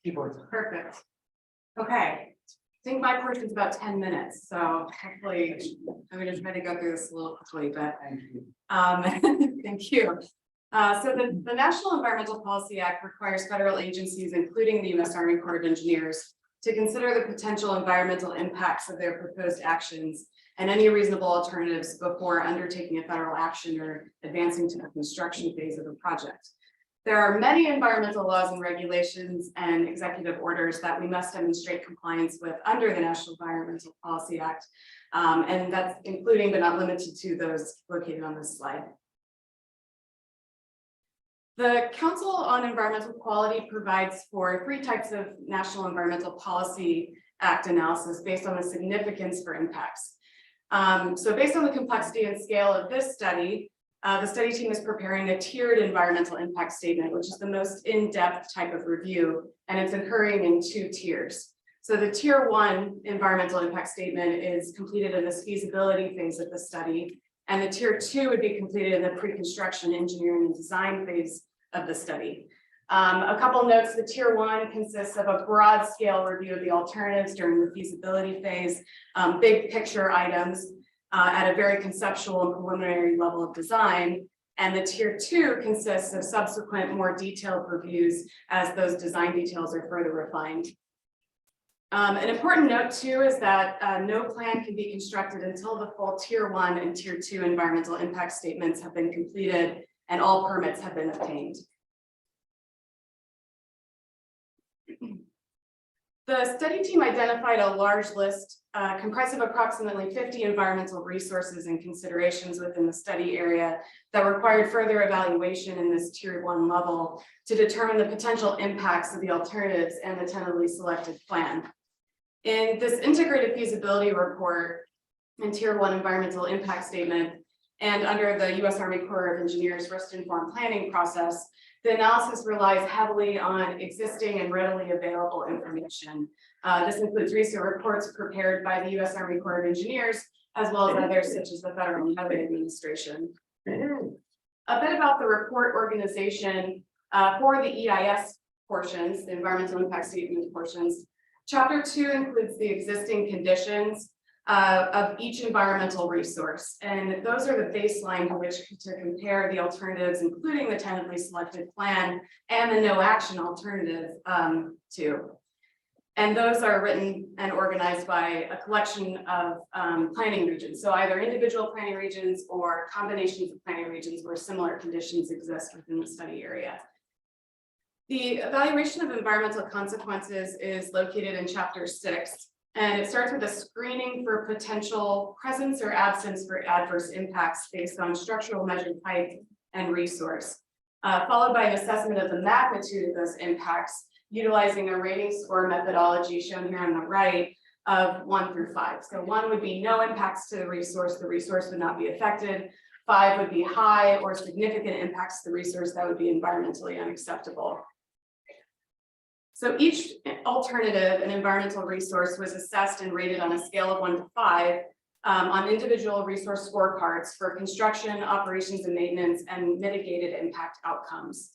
keyboard. Perfect. Okay. I think my portion is about 10 minutes, so hopefully I'm going to try to go through this a little quickly, but thank you. So the National Environmental Policy Act requires federal agencies, including the U.S. Army Corps of Engineers, to consider the potential environmental impacts of their proposed actions and any reasonable alternatives before undertaking a federal action or advancing to the construction phase of the project. There are many environmental laws and regulations and executive orders that we must demonstrate compliance with under the National Environmental Policy Act, and that's including but not limited to those located on this slide. The Council on Environmental Quality provides for 3 types of National Environmental Policy Act analysis based on the significance for impacts. So based on the complexity and scale of this study, The study team is preparing a tiered environmental impact statement, which is the most in-depth type of review, and it's occurring in 2 tiers. So the tier 1 environmental impact statement is completed in this feasibility phase of the study, and the tier 2 would be completed in the pre-construction engineering and design phase of the study. A couple notes, the tier 1 consists of a broad scale review of the alternatives during the feasibility phase, big picture items at a very conceptual and preliminary level of design. And the tier 2 consists of subsequent more detailed reviews as those design details are further refined. An important note too is that no plan can be constructed until the full tier 1 and tier 2 environmental impact statements have been completed and all permits have been obtained. The study team identified a large list comprised of approximately 50 environmental resources and considerations within the study area that required further evaluation in this tier 1 level to determine the potential impacts of the alternatives and the tentatively selected plan. In this integrated feasibility report and tier 1 environmental impact statement, and under the U.S. Army Corps of Engineers risk-informed planning process, the analysis relies heavily on existing and readily available information. This includes recent reports prepared by the U.S. Army Corps of Engineers, as well as others such as the Federal Highway Administration. A bit about the report organization for the EIS portions, the environmental impact statement portions. Chapter 2 includes the existing conditions of each environmental resource, and those are the baseline to which to compare the alternatives, including the tentatively selected plan and the no action alternative to. And those are written and organized by a collection of planning regions. So either individual planning regions or combinations of planning regions where similar conditions exist within the study area. The evaluation of environmental consequences is located in chapter 6. And it starts with a screening for potential presence or absence for adverse impacts based on structural measured type and resource, followed by an assessment of the magnitude of those impacts, utilizing a rating score methodology shown here on the right of 1 through 5. So 1 would be no impacts to the resource would not be affected. 5 would be high or significant impacts to the resource that would be environmentally unacceptable. So each alternative and environmental resource was assessed and rated on a scale of 1 to 5 on individual resource scorecards for construction, operations and maintenance, and mitigated impact outcomes.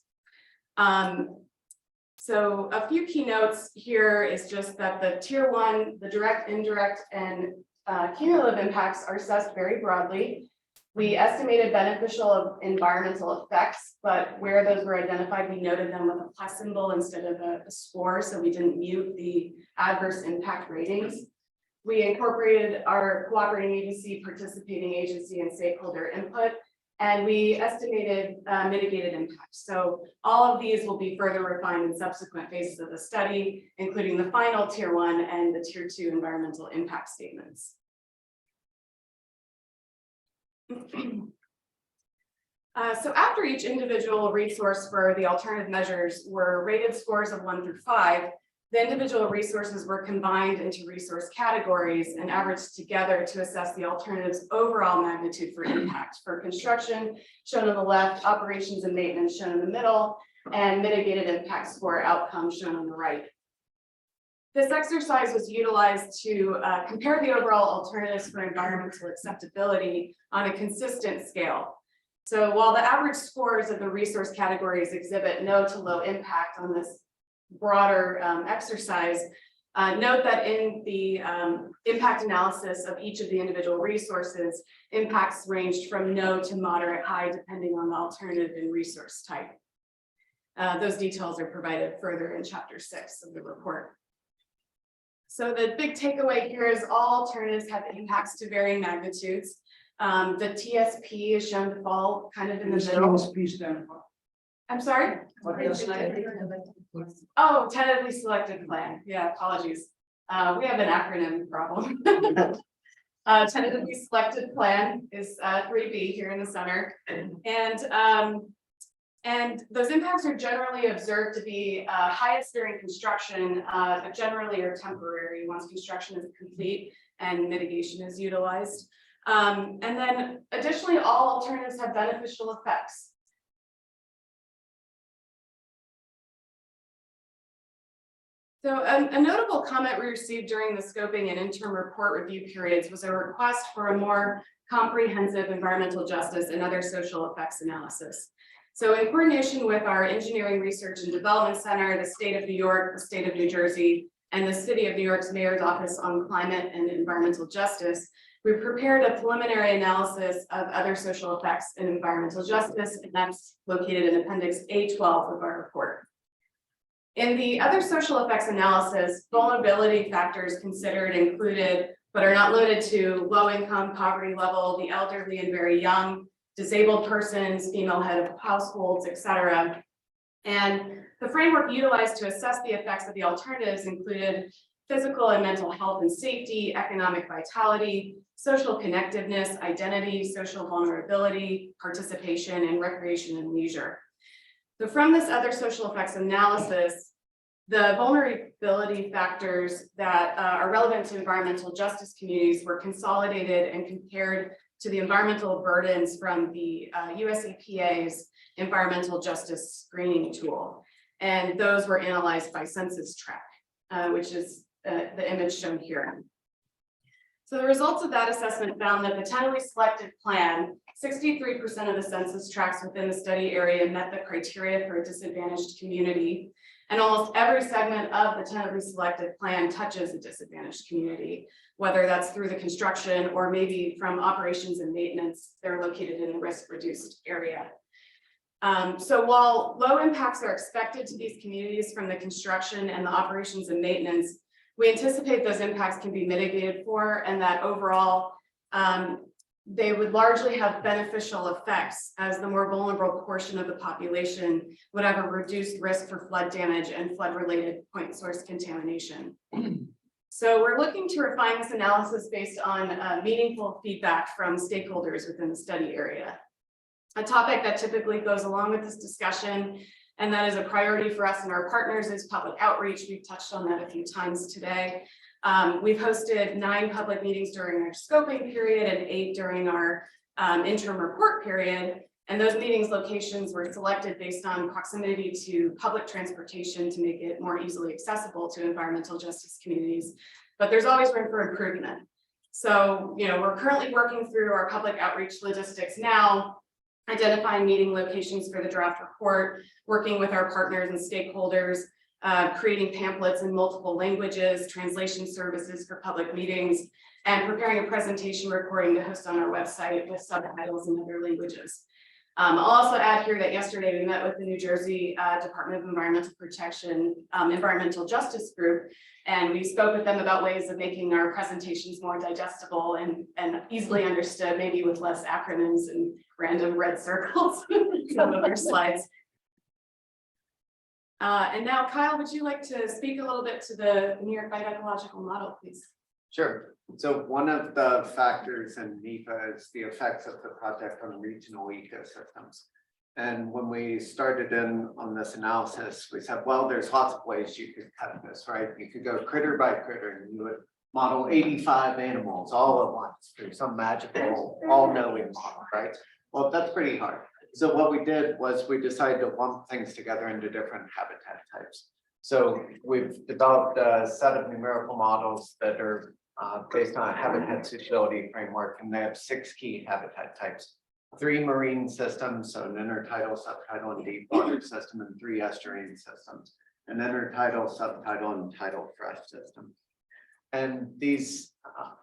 So a few keynotes here is just that the tier 1, the direct, indirect, and cumulative impacts are assessed very broadly. We estimated beneficial environmental effects, but where those were identified, we noted them with a plus symbol instead of a score, so we didn't mute the adverse impact ratings. We incorporated our cooperating agency, participating agency, and stakeholder input, and we estimated mitigated impacts. So all of these will be further refined in subsequent phases of the study, including the final tier 1 and the tier 2 environmental impact statements. So after each individual resource for the alternative measures were rated scores of 1 through 5, the individual resources were combined into resource categories and averaged together to assess the alternative's overall magnitude for impact. For construction, shown on the left, operations and maintenance shown in the middle, and mitigated impact score outcomes shown on the right. This exercise was utilized to compare the overall alternatives for environmental acceptability on a consistent scale. So while the average scores of the resource categories exhibit no to low impact on this broader exercise, note that in the impact analysis of each of the individual resources, impacts ranged from no to moderate high, depending on the alternative and resource type. Those details are provided further in chapter 6 of the report. So the big takeaway here is all alternatives have impacts to varying magnitudes. The TSP is shown to fall kind of in the middle. TSP stand for? I'm sorry? Oh, tentatively selected plan. Yeah, apologies. We have an acronym problem. Tentatively selected plan is 3B here in the center. And those impacts are generally observed to be highest during construction, but generally are temporary once construction is complete and mitigation is utilized. And then additionally, all alternatives have beneficial effects. So a notable comment we received during the scoping and interim report review periods was a request for a more comprehensive environmental justice and other social effects analysis. So in coordination with our Engineering Research and Development Center, the state of New York, the state of New Jersey, and the city of New York's Mayor's Office on Climate and Environmental Justice, we prepared a preliminary analysis of other social effects and environmental justice, and that's located in Appendix A12 of our report. In the other social effects analysis, vulnerability factors considered included, but are not limited to, low income, poverty level, the elderly and very young, disabled persons, female head of households, etc. And the framework utilized to assess the effects of the alternatives included physical and mental health and safety, economic vitality, social connectiveness, identity, social vulnerability, participation, and recreation and leisure. So from this other social effects analysis, the vulnerability factors that are relevant to environmental justice communities were consolidated and compared to the environmental burdens from the US EPA's environmental justice screening tool. And those were analyzed by census track, which is the image shown here. So the results of that assessment found that the tentatively selected plan, 63% of the census tracts within the study area met the criteria for a disadvantaged community. And almost every segment of the tentatively selected plan touches a disadvantaged community, whether that's through the construction or maybe from operations and maintenance, they're located in a risk-reduced area. So while low impacts are expected to these communities from the construction and the operations and maintenance, we anticipate those impacts can be mitigated for, and that overall, they would largely have beneficial effects as the more vulnerable portion of the population would have a reduced risk for flood damage and flood-related point source contamination. So we're looking to refine this analysis based on meaningful feedback from stakeholders within the study area. A topic that typically goes along with this discussion, and that is a priority for us and our partners, is public outreach. We've touched on that a few times today. We've hosted 9 public meetings during our scoping period and 8 during our interim report period. And those meetings locations were selected based on proximity to public transportation to make it more easily accessible to environmental justice communities. But there's always room for improvement. So, we're currently working through our public outreach logistics now, identifying meeting locations for the draft report, working with our partners and stakeholders, creating pamphlets in multiple languages, translation services for public meetings, and preparing a presentation recording to host on our website with subtitles in other languages. I'll also add here that yesterday we met with the New Jersey Department of Environmental Protection, Environmental Justice Group, and we spoke with them about ways of making our presentations more digestible and easily understood, maybe with less acronyms and random red circles in some of our slides. And now, Kyle, would you like to speak a little bit to the New York Biological Model, please? Sure. So one of the factors in NEPA is the effects of the project on regional ecosystems. And when we started in on this analysis, we said, well, there's lots of ways you could cut this, right? You could go critter by critter and you would model 85 animals all at once through some magical all-knowing model, right? Well, that's pretty hard. So what we did was we decided to lump things together into different habitat types. So we've developed a set of numerical models that are based on a habitat suitability framework, and they have 6 key habitat types: 3 marine systems, so an intertidal, subtidal, and deep water system, and 3 estuarine systems, an intertidal, subtidal, and tidal fresh system. And these,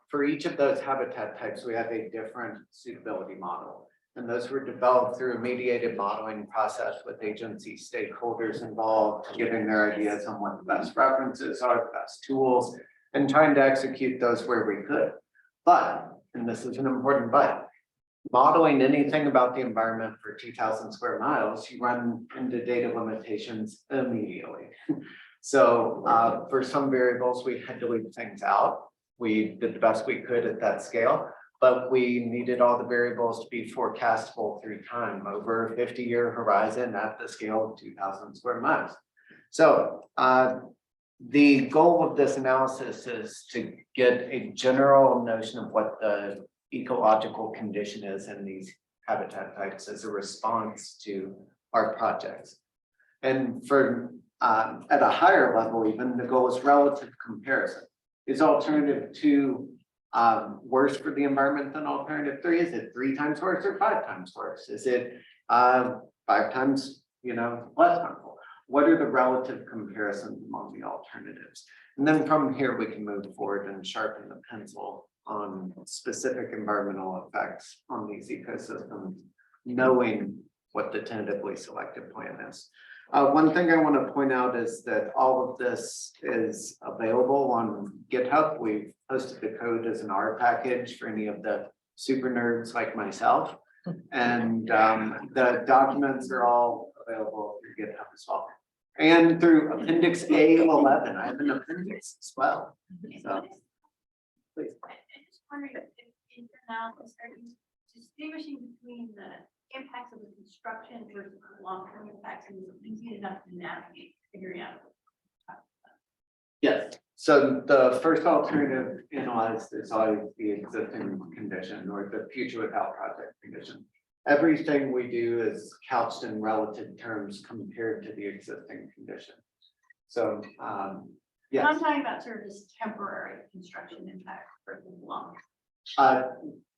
for each of those habitat types, we have a different suitability model. And those were developed through a mediated modeling process with agency stakeholders involved, giving their ideas on what the best references are, the best tools, and trying to execute those where we could. But, and this is an important but, modeling anything about the environment for 2,000 square miles, you run into data limitations immediately. So for some variables, we had to leave things out. We did the best we could at that scale, but we needed all the variables to be forecastable through time over a 50-year horizon at the scale of 2,000 square miles. So the goal of this analysis is to get a general notion of what the ecological condition is in these habitat types as a response to our projects. And for at a higher level, even the goal is relative comparison. Is alternative 2 worse for the environment than alternative 3? Is it 3 times worse or 5 times worse? Is it 5 times, less harmful? What are the relative comparisons among the alternatives? And then from here, we can move forward and sharpen the pencil on specific environmental effects on these ecosystems, knowing what the tentatively selected plan is. One thing I want to point out is that all of this is available on GitHub. We've posted the code as an R package for any of the super nerds like myself. And the documents are all available through GitHub as well. And through Appendix A11, I have an appendix as well. So, please. I'm just wondering if in your analysis, are you distinguishing between the impacts of the construction versus the long-term impacts, and is it easy enough to navigate figuring out? Yes, so the first alternative analyzed is always the existing condition or the future without project condition. Everything we do is couched in relative terms compared to the existing condition. So, yes. I'm talking about sort of this temporary construction impact versus long.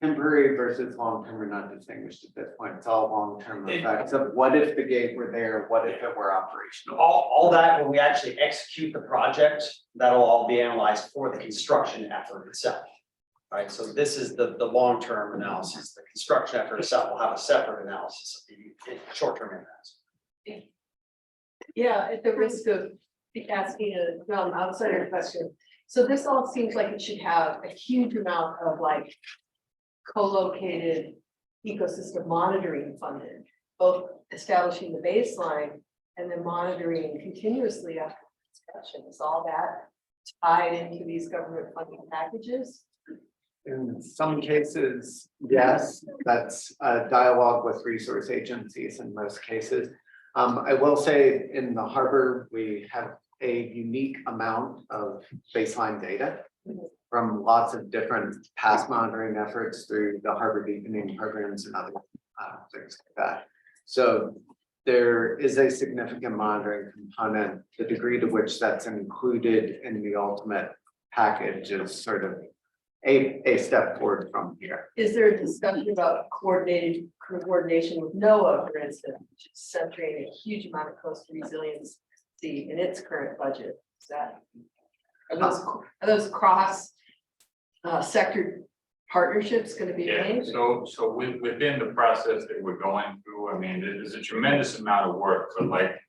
Temporary versus long-term are not distinguished at this point. It's all long-term effects of what if the gate were there, what if it were operational? All that, when we actually execute the project, that'll all be analyzed for the construction effort itself. Right, so this is the long-term analysis. The construction effort itself will have a separate analysis of the short-term impacts. Yeah, at the risk of asking a outsider question. So this all seems like it should have a huge amount of like co-located ecosystem monitoring funded, both establishing the baseline and then monitoring continuously after discussion. Is all that tied into these government funding packages? In some cases, yes, that's a dialogue with resource agencies in most cases. I will say in the harbor, we have a unique amount of baseline data from lots of different past monitoring efforts through the harbor deepening programs and other things like that. So there is a significant monitoring component. The degree to which that's included in the ultimate package is sort of a step forward from here. Is there a discussion about coordination with NOAA, for instance, which is centering a huge amount of coastal resiliency in its current budget? Is that are those cross sector partnerships going to be made? So within the process that we're going through, I mean, there's a tremendous amount of work, but like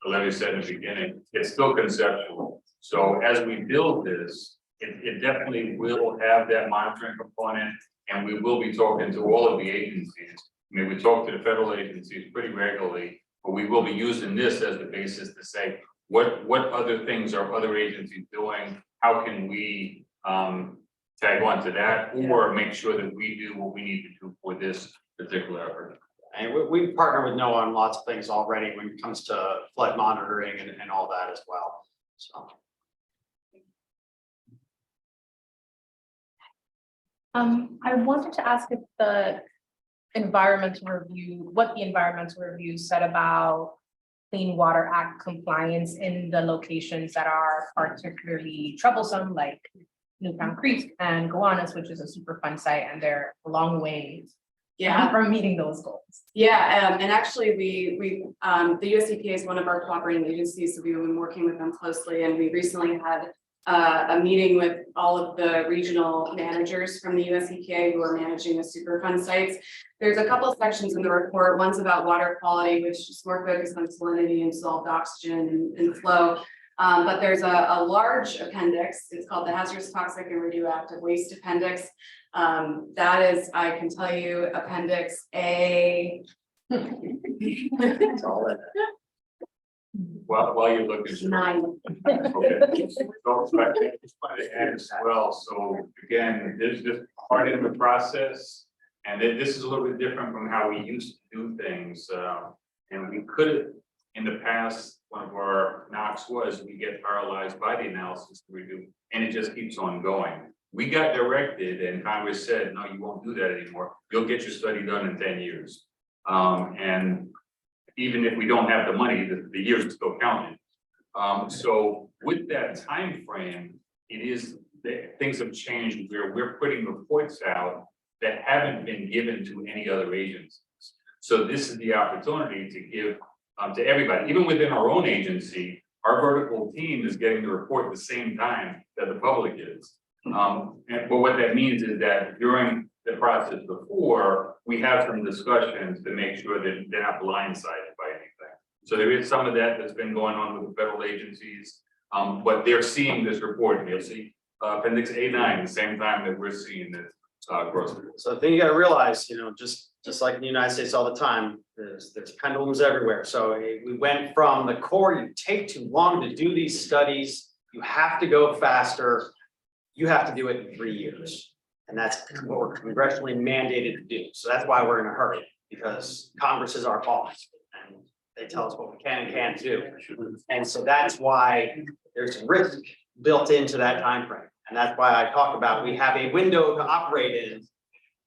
Olivia said in the beginning, it's still conceptual. So as we build this, it definitely will have that monitoring component, and we will be talking to all of the agencies. I mean, we talk to the federal agencies pretty regularly, but we will be using this as the basis to say, what other things are other agencies doing? How can we tag on to that, or make sure that we do what we need to do for this particular effort? And we partner with NOAA on lots of things already when it comes to flood monitoring and all that as well. So. I wanted to ask if the environmental review, what the environmental review said about Clean Water Act compliance in the locations that are particularly troublesome, like Newtown Creek and Gowanus, which is a Superfund site, and they're a long ways from meeting those goals. Yeah, and actually we the US EPA is one of our cooperating agencies, so we've been working with them closely, and we recently had a meeting with all of the regional managers from the US EPA who are managing the Superfund sites. There's a couple of sections in the report. One's about water quality, which is more focused on salinity and dissolved oxygen and flow. But there's a large appendix. It's called the Hazardous, Toxic, and Radioactive Waste Appendix. That is, I can tell you, Appendix A. It's all in it. While you're looking. 9. Okay. So I think just want to add as well. So again, there's this part in the process, and then this is a little bit different from how we used to do things. And we could, in the past, one of our knocks was we get paralyzed by the analysis we do, and it just keeps on going. We got directed and Congress said, no, you won't do that anymore. You'll get your study done in 10 years. And even if we don't have the money, the years are still counting. So with that time frame, it is that things have changed where we're putting reports out that haven't been given to any other agencies. So this is the opportunity to give to everybody, even within our own agency, our vertical team is getting the report at the same time that the public is. But what that means is that during the process before, we have some discussions to make sure that they're not blindsided by anything. So there is some of that that's been going on with the federal agencies, but they're seeing this report, and they'll see appendix A9 the same time that we're seeing this growth. So the thing you gotta realize, just like in the United States all the time, there's pendulums everywhere. So we went from the core, you take too long to do these studies, you have to go faster, you have to do it in 3 years. And that's what we're congressionally mandated to do. So that's why we're in a hurry, because Congress is our boss and they tell us what we can and can't do. And so that's why there's risk built into that time frame. And that's why I talk about we have a window to operate in.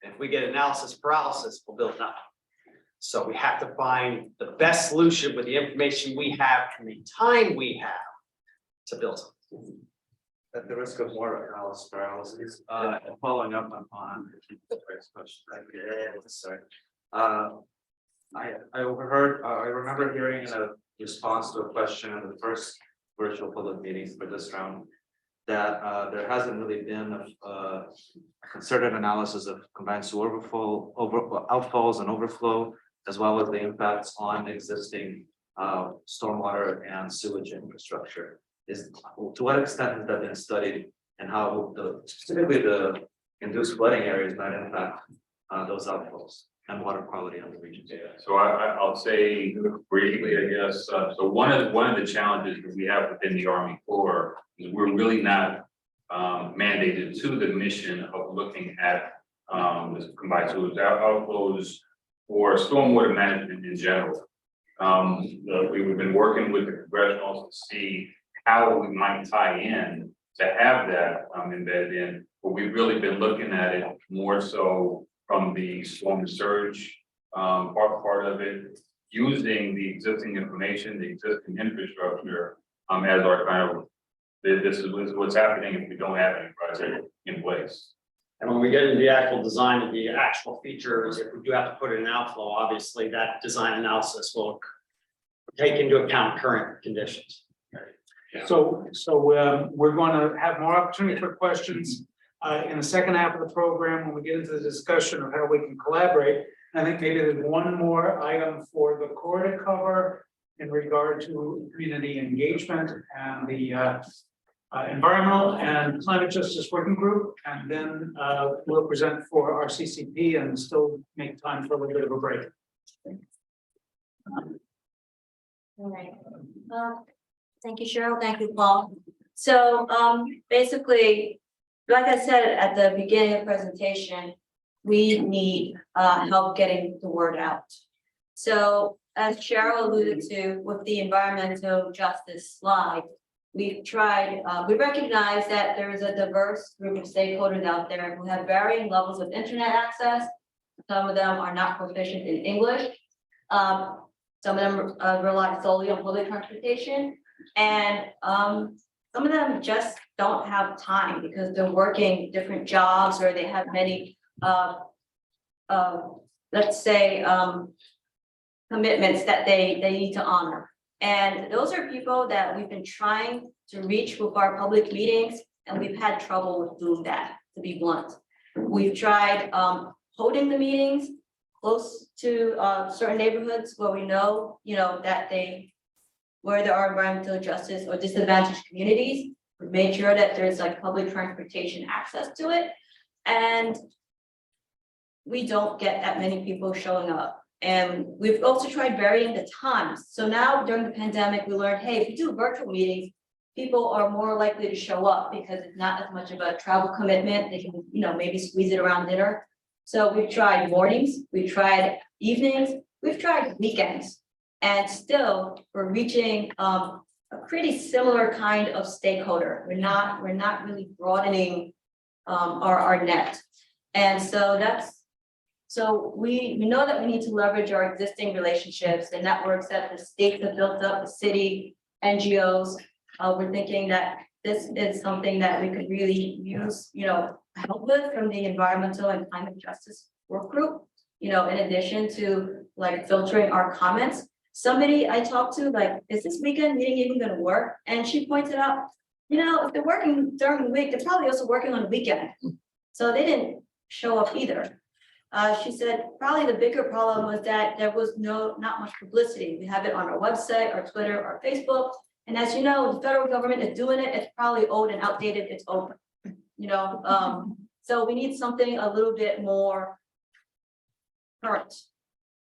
If we get analysis paralysis, we'll build nothing. So we have to find the best solution with the information we have and the time we have to build something. At the risk of more analysis paralysis, and following up on the first question. Sorry. I overheard, I remember hearing in a response to a question in the first virtual public meetings for this round, that there hasn't really been a concerted analysis of combined sewer outfalls and overflow, as well as the impacts on existing stormwater and sewage infrastructure. To what extent has that been studied, and how specifically the induced flooding areas might impact those outflows and water quality on the region? Yeah, so I'll say briefly, I guess. So one of the challenges that we have within the Army Corps is we're really not mandated to the mission of looking at this combined sewage outflows or stormwater management in general. We've been working with the congressionals to see how we might tie in to have that embedded in, but we've really been looking at it more so from the storm surge part of it, using the existing information, the existing infrastructure as our kind of, this is what's happening if we don't have any project in place. And when we get into the actual design of the actual features, if we do have to put in an outflow, obviously that design analysis will take into account current conditions. So we're going to have more opportunity for questions in the second half of the program when we get into the discussion of how we can collaborate. I think maybe there's one more item for the core to cover in regard to community engagement and the environmental and climate justice working group, and then we'll present for our CCP and still make time for a little bit of a break. All right. Thank you, Cheryl. Thank you, Paul. So basically, like I said at the beginning of the presentation, we need help getting the word out. So as Cheryl alluded to with the environmental justice slide, we've tried, we recognize that there is a diverse group of stakeholders out there who have varying levels of internet access. Some of them are not proficient in English. Some of them rely solely on public transportation. And some of them just don't have time because they're working different jobs, or they have many, let's say, commitments that they need to honor. And those are people that we've been trying to reach with our public meetings, and we've had trouble with doing that, to be blunt. We've tried holding the meetings close to certain neighborhoods where we know, that where there are environmental justice or disadvantaged communities. We've made sure that there's like public transportation access to it. And we don't get that many people showing up. And we've also tried varying the times. So now during the pandemic, we learned, hey, if we do virtual meetings, people are more likely to show up because it's not as much of a travel commitment. They can, maybe squeeze it around dinner. So we've tried mornings, we've tried evenings, we've tried weekends. And still, we're reaching a pretty similar kind of stakeholder. We're not really broadening our net. And so so we know that we need to leverage our existing relationships, the networks that the states have built up, the city, NGOs. We're thinking that this is something that we could really use, help with from the environmental and climate justice work group. In addition to like filtering our comments. Somebody I talked to, like, is this weekend meeting even gonna work? And she pointed out, if they're working during the week, they're probably also working on the weekend. So they didn't show up either. She said probably the bigger problem was that there was not much publicity. We have it on our website, our Twitter, our Facebook. And as you know, the federal government is doing it. It's probably old and outdated. It's open, so we need something a little bit more current.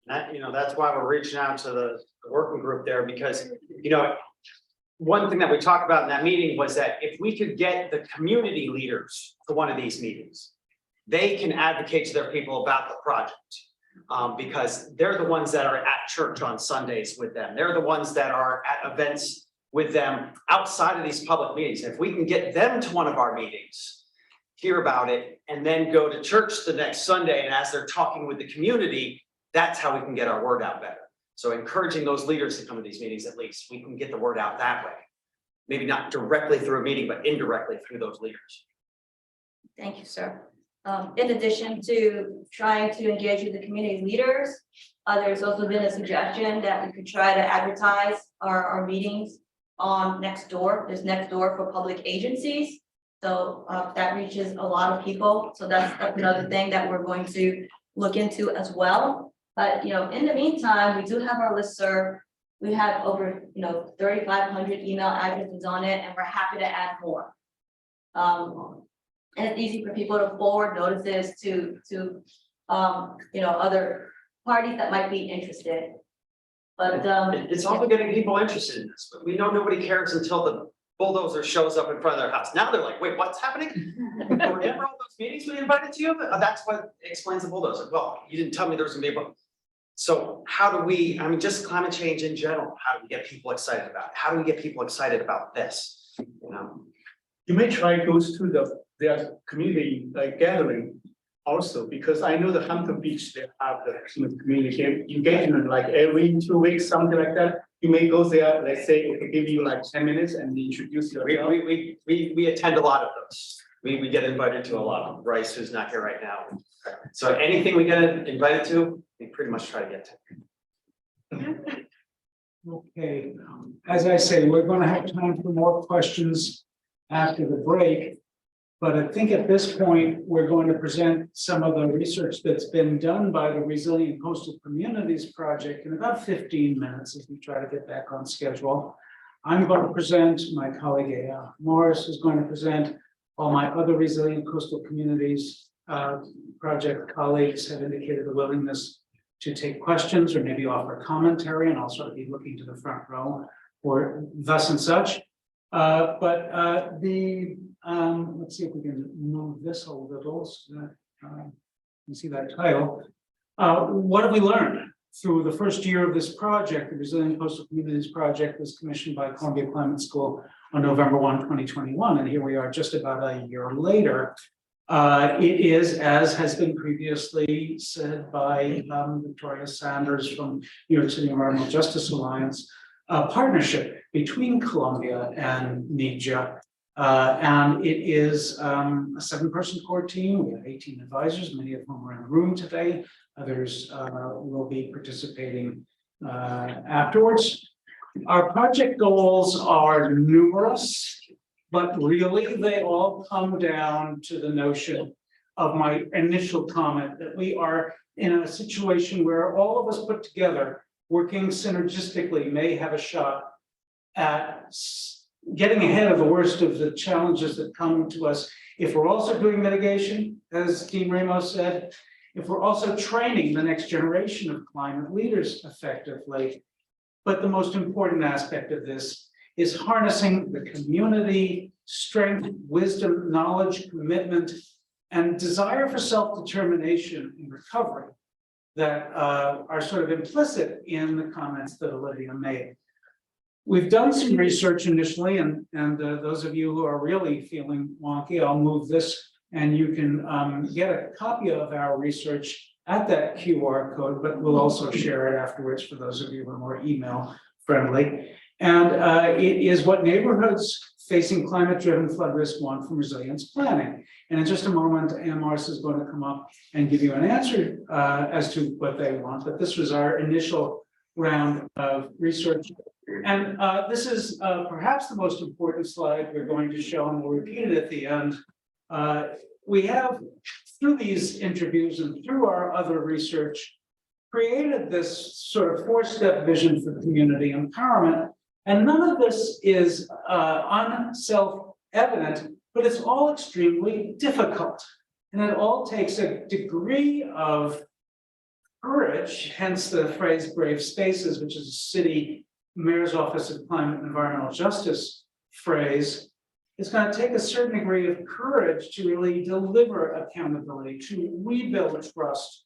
That's why we're reaching out to the working group there, because, one thing that we talked about in that meeting was that if we could get the community leaders to one of these meetings, they can advocate to their people about the project. Because they're the ones that are at church on Sundays with them. They're the ones that are at events with them outside of these public meetings. If we can get them to one of our meetings, hear about it, and then go to church the next Sunday, and as they're talking with the community, that's how we can get our word out better. So encouraging those leaders to come to these meetings, at least we can get the word out that way. Maybe not directly through a meeting, but indirectly through those leaders. Thank you, sir. In addition to trying to engage with the community leaders, there's also been a suggestion that we could try to advertise our meetings on Nextdoor. There's Nextdoor for public agencies. So that reaches a lot of people. So that's another thing that we're going to look into as well. But in the meantime, we do have our listserv. We have over 3,500 email addresses on it, and we're happy to add more. And it's easy for people to forward notices to other parties that might be interested. But it's also getting people interested in this, but we know nobody cares until the bulldozer shows up in front of their house. Now they're like, wait, what's happening? Remember all those meetings we invited to you? That's what explains the bulldozer. Well, you didn't tell me there was gonna be a bulldozer. So how do we, just climate change in general, how do we get people excited about it? How do we get people excited about this? You may try goes to their community gathering also, because I know the Hampton Beach, they have the community engagement like every 2 weeks, something like that. You may go there, let's say, it will give you like 10 minutes and introduce yourself. We attend a lot of those. We get invited to a lot of them. Bryce, who's not here right now. So anything we get invited to, we pretty much try to get to. Okay, as I say, we're going to have time for more questions after the break. But I think at this point, we're going to present some of the research that's been done by the Resilient Coastal Communities Project in about 15 minutes as we try to get back on schedule. I'm going to present, my colleague Morris is going to present, all my other Resilient Coastal Communities Project colleagues have indicated a willingness to take questions or maybe offer commentary, and I'll sort of be looking to the front row for thus and such. Let's see if we can move this a little so that you can see that title. What have we learned through the first year of this project? The Resilient Coastal Communities Project was commissioned by Columbia Climate School on November 1, 2021, and here we are just about a year later. It is, as has been previously said by Victoria Sanders from New York City Environmental Justice Alliance, a partnership between Columbia and NEJA. And it is a 7-person core team. We have 18 advisors, many of whom are in the room today. Others will be participating afterwards. Our project goals are numerous, but really they all come down to the notion of my initial comment that we are in a situation where all of us put together, working synergistically, may have a shot at getting ahead of the worst of the challenges that come to us. If we're also doing mitigation, as Dean Ramos said, if we're also training the next generation of climate leaders effectively. But the most important aspect of this is harnessing the community strength, wisdom, knowledge, commitment, and desire for self-determination and recovery that are sort of implicit in the comments that Olivia made. We've done some research initially, and those of you who are really feeling wonky, I'll move this And you can get a copy of our research at that QR code, but we'll also share it afterwards for those of you who are more email friendly. And it is what neighborhoods facing climate-driven flood risk want from resilience planning. And in just a moment, Mars is going to come up and give you an answer as to what they want. But this was our initial round of research. And this is perhaps the most important slide we're going to show, and we'll repeat it at the end. We have, through these interviews and through our other research, created this sort of four-step vision for community empowerment. And none of this is unself-evident, but it's all extremely difficult. And it all takes a degree of courage, hence the phrase brave spaces, which is a city mayor's office of climate and environmental justice phrase. It's going to take a certain degree of courage to really deliver accountability, to rebuild trust,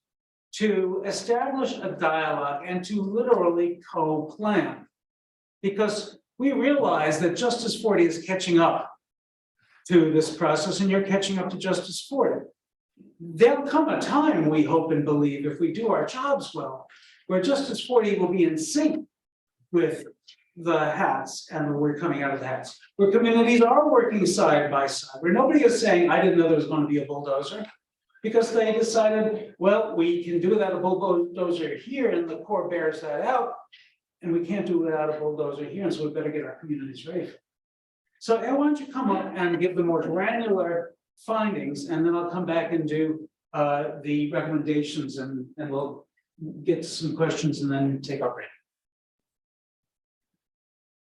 to establish a dialogue, and to literally co-plan. Because we realize that Justice 40 is catching up to this process, and you're catching up to Justice 40. There'll come a time, we hope and believe, if we do our jobs well, where Justice 40 will be in sync with the hats, and we're coming out of the hats, where communities are working side by side, where nobody is saying, I didn't know there was going to be a bulldozer, because they decided, well, we can do without a bulldozer here, and the Corps bears that out, and we can't do without a bulldozer here, and so we better get our communities ready for it. So why don't you come up and give the more granular findings, and then I'll come back and do the recommendations, and we'll get to some questions and then take our break.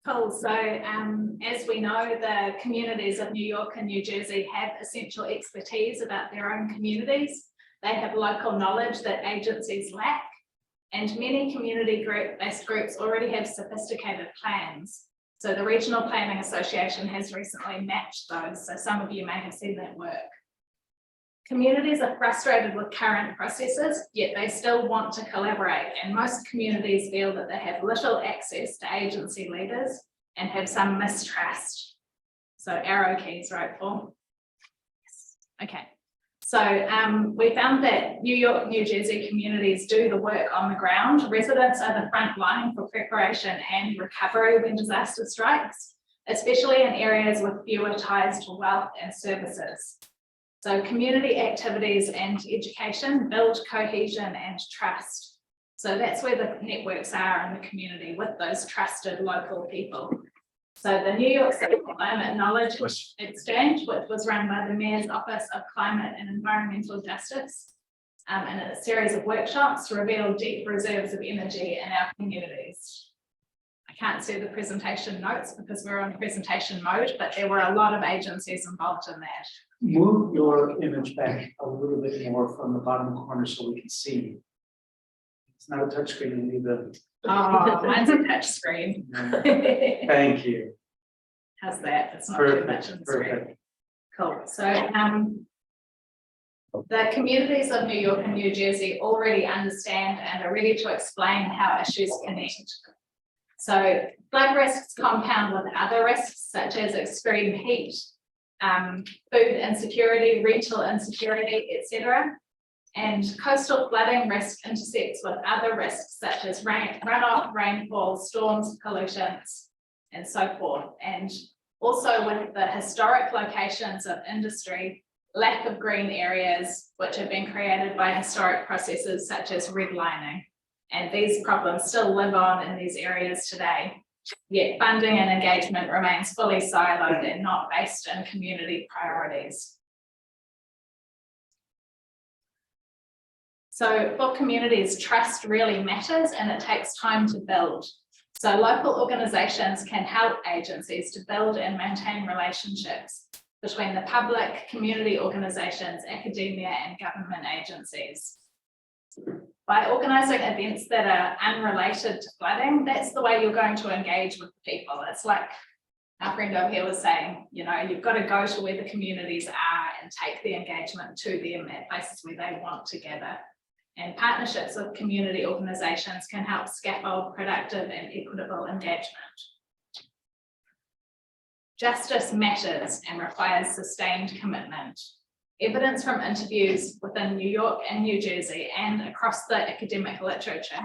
Cool. So as we know, the communities of New York and New Jersey have essential expertise about their own communities. They have local knowledge that agencies lack, and many community-based groups already have sophisticated plans. So the Regional Planning Association has recently matched those, so some of you may have seen that work. Communities are frustrated with current processes, yet they still want to collaborate, and most communities feel that they have little access to agency leaders and have some mistrust. So arrow keys, right, Paul? Yes. Okay. So we found that New York, New Jersey communities do the work on the ground. Residents are the front line for preparation and recovery when disaster strikes, especially in areas with fewer ties to wealth and services. So community activities and education build cohesion and trust. So that's where the networks are in the community, with those trusted local people. So the New York City Climate Knowledge Exchange, which was run by the Mayor's Office of Climate and Environmental Justice, and a series of workshops revealed deep reserves of energy in our communities. I can't see the presentation notes because we're on presentation mode, but there were a lot of agencies involved in that. Move your image back a little bit more from the bottom corner so we can see. It's not a touch screen, you need the. Oh, mine's a touch screen. Thank you. How's that? It's not too much on the screen. Cool. So the communities of New York and New Jersey already understand and are ready to explain how issues connect. So flood risks compound with other risks such as extreme heat, food insecurity, rental insecurity, etc. And coastal flooding risk intersects with other risks such as runoff, rainfall, storms, pollutions, and so forth. And also with the historic locations of industry, lack of green areas, which have been created by historic processes such as redlining. And these problems still live on in these areas today. Yet funding and engagement remains fully siloed and not based in community priorities. So for communities, trust really matters, and it takes time to build. So local organizations can help agencies to build and maintain relationships between the public, community organizations, academia, and government agencies. By organising events that are unrelated to flooding, that's the way you're going to engage with the people. It's like our friend over here was saying, you know, you've got to go to where the communities are and take the engagement to them at places where they want to gather. And partnerships with community organisations can help scaffold productive and equitable engagement. Justice matters and requires sustained commitment. Evidence from interviews within New York and New Jersey and across the academic literature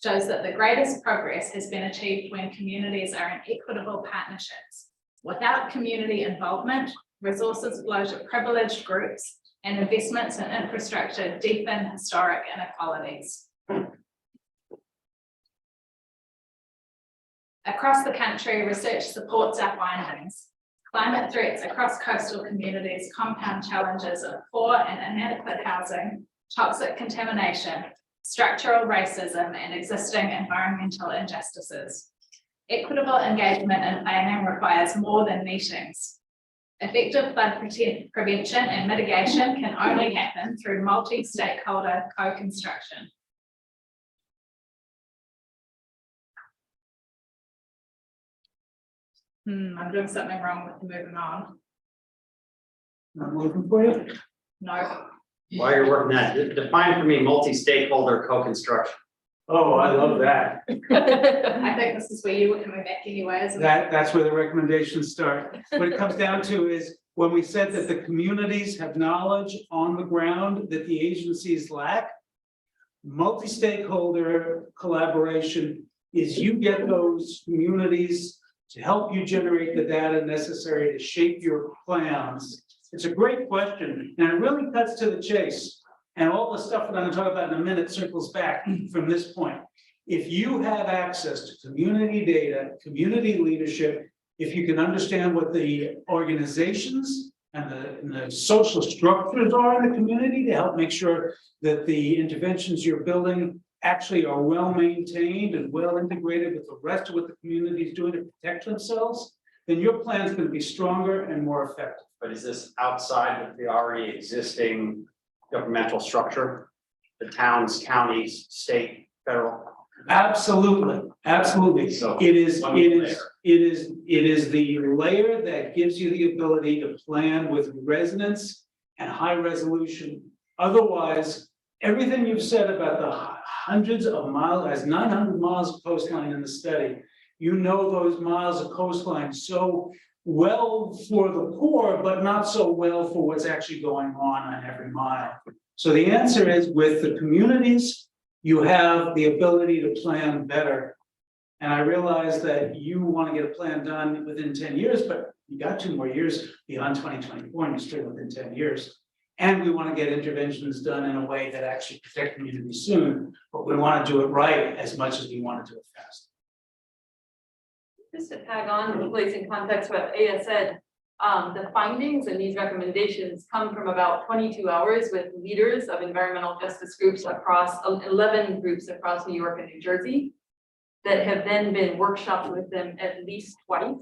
shows that the greatest progress has been achieved when communities are in equitable partnerships. Without community involvement, resources flow to privileged groups and investments in infrastructure deepen historic inequalities. Across the country, research supports our findings. Climate threats across coastal communities compound challenges of poor and inadequate housing, toxic contamination, structural racism, and existing environmental injustices. Equitable engagement in planning requires more than meetings. Effective flood prevention and mitigation can only happen through multi-stakeholder co-construction. I'm doing something wrong with moving on. Not moving for you? No. While you're working that, define for me multi-stakeholder co-construction. Oh, I love that. I think this is where you were coming back anyway, isn't it? That's where the recommendations start. What it comes down to is when we said that the communities have knowledge on the ground that the agencies lack, multi-stakeholder collaboration is you get those communities to help you generate the data necessary to shape your plans. It's a great question, and it really cuts to the chase. And all the stuff that I'm gonna talk about in a minute circles back from this point. If you have access to community data, community leadership, if you can understand what the organizations and the social structures are in the community to help make sure that the interventions you're building actually are well maintained and well integrated with the rest of what the community is doing to protect themselves, then your plan is going to be stronger and more effective. But is this outside of the already existing governmental structure? The towns, counties, state, federal? Absolutely, absolutely. So It is the layer that gives you the ability to plan with resonance and high resolution. Otherwise, everything you've said about the hundreds of miles, as 900 miles of coastline in the study, you know those miles of coastline so well for the poor, but not so well for what's actually going on every mile. So the answer is with the communities, you have the ability to plan better. And I realize that you want to get a plan done within 10 years, but you got 2 more years beyond 2024 and you're still within 10 years. And we want to get interventions done in a way that actually protect communities soon, but we want to do it right as much as we want to do it fast. Just to tag on and place in context what Aya said, the findings and these recommendations come from about 22 hours with leaders of environmental justice groups across 11 groups across New York and New Jersey that have then been workshopped with them at least twice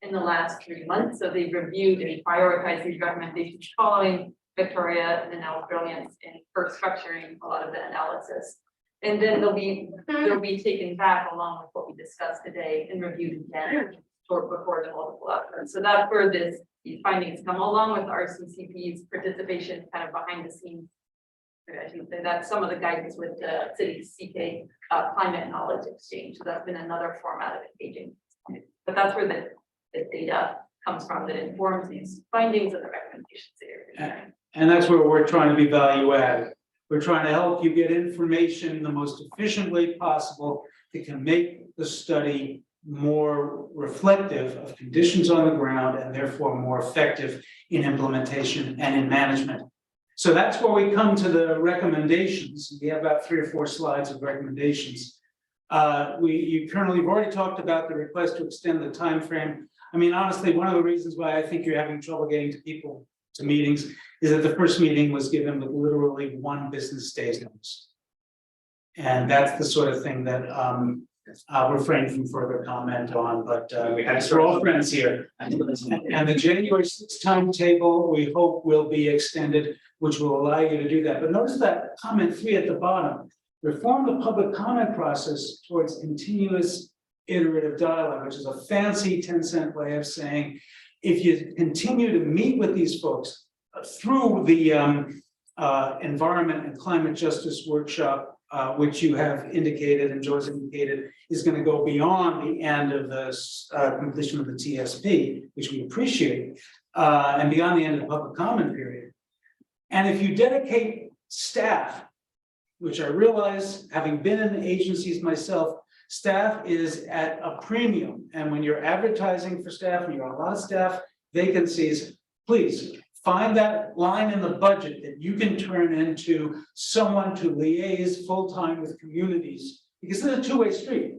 in the last 3 months. So they've reviewed and prioritized these recommendations following Victoria and now brilliance in first structuring a lot of the analysis. And then they'll be taken back along with what we discussed today and reviewed again before the multiple outcomes. So that's where these findings come along with RCCP's participation kind of behind the scenes. I should say that's some of the guidance with the city CK climate knowledge exchange. So that's been another format of engaging. But that's where the data comes from that informs these findings and the recommendations that you're preparing. And that's where we're trying to be value added. We're trying to help you get information the most efficient way possible that can make the study more reflective of conditions on the ground and therefore more effective in implementation and in management. So that's where we come to the recommendations. We have about 3 or 4 slides of recommendations. You've already talked about the request to extend the time frame. I mean, honestly, one of the reasons why I think you're having trouble getting to meetings is that the first meeting was given with literally 1 business day's notice. And that's the sort of thing that I'll refrain from further comment on, but we're all friends here. And the January 6th timetable, we hope will be extended, which will allow you to do that. But notice that comment 3 at the bottom, reform the public comment process towards continuous iterative dialogue, which is a fancy 10-cent way of saying, if you continue to meet with these folks through the environment and climate justice workshop, which you have indicated and Joyce indicated is going to go beyond the end of the completion of the TSP, which we appreciate, and beyond the end of the public comment period. And if you dedicate staff, which I realize, having been in agencies myself, staff is at a premium. And when you're advertising for staff and you have a lot of staff vacancies, please find that line in the budget that you can turn into someone to liaise full-time with communities, because it's a two-way street.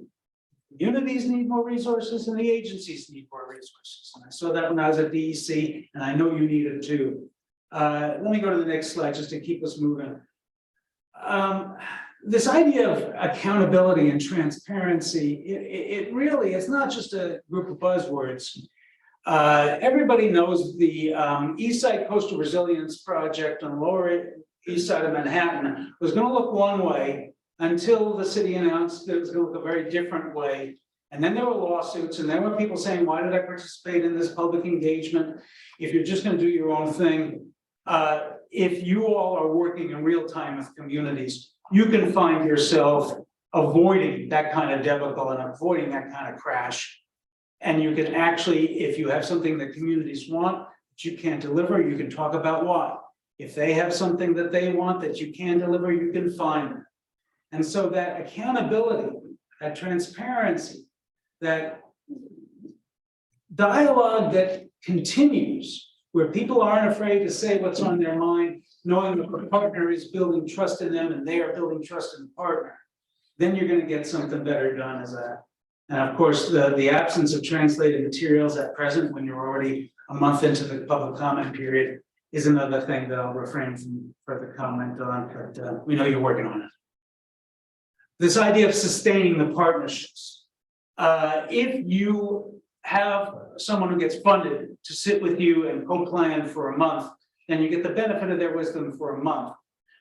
Communities need more resources and the agencies need more resources. And I saw that when I was at DEC, and I know you need it too. Let me go to the next slide just to keep us moving. This idea of accountability and transparency, it really, it's not just a group of buzzwords. Everybody knows the East Side Coastal Resilience Project on the Lower East Side of Manhattan was going to look one way until the city announced that it was going to look a very different way. And then there were lawsuits, and there were people saying, why did I participate in this public engagement if you're just going to do your own thing? If you all are working in real time with communities, you can find yourself avoiding that kind of debacle and avoiding that kind of crash. And you can actually, if you have something that communities want that you can't deliver, you can talk about why. If they have something that they want that you can deliver, you can find them. And so that accountability, that transparency, that dialogue that continues, where people aren't afraid to say what's on their mind, knowing that the partner is building trust in them and they are building trust in the partner, then you're going to get something better done as that. And of course, the absence of translated materials at present, when you're already a month into the public comment period, is another thing that I'll refrain from further comment on, but we know you're working on it. This idea of sustaining the partnerships. If you have someone who gets funded to sit with you and co-plan for a month, then you get the benefit of their wisdom for a month.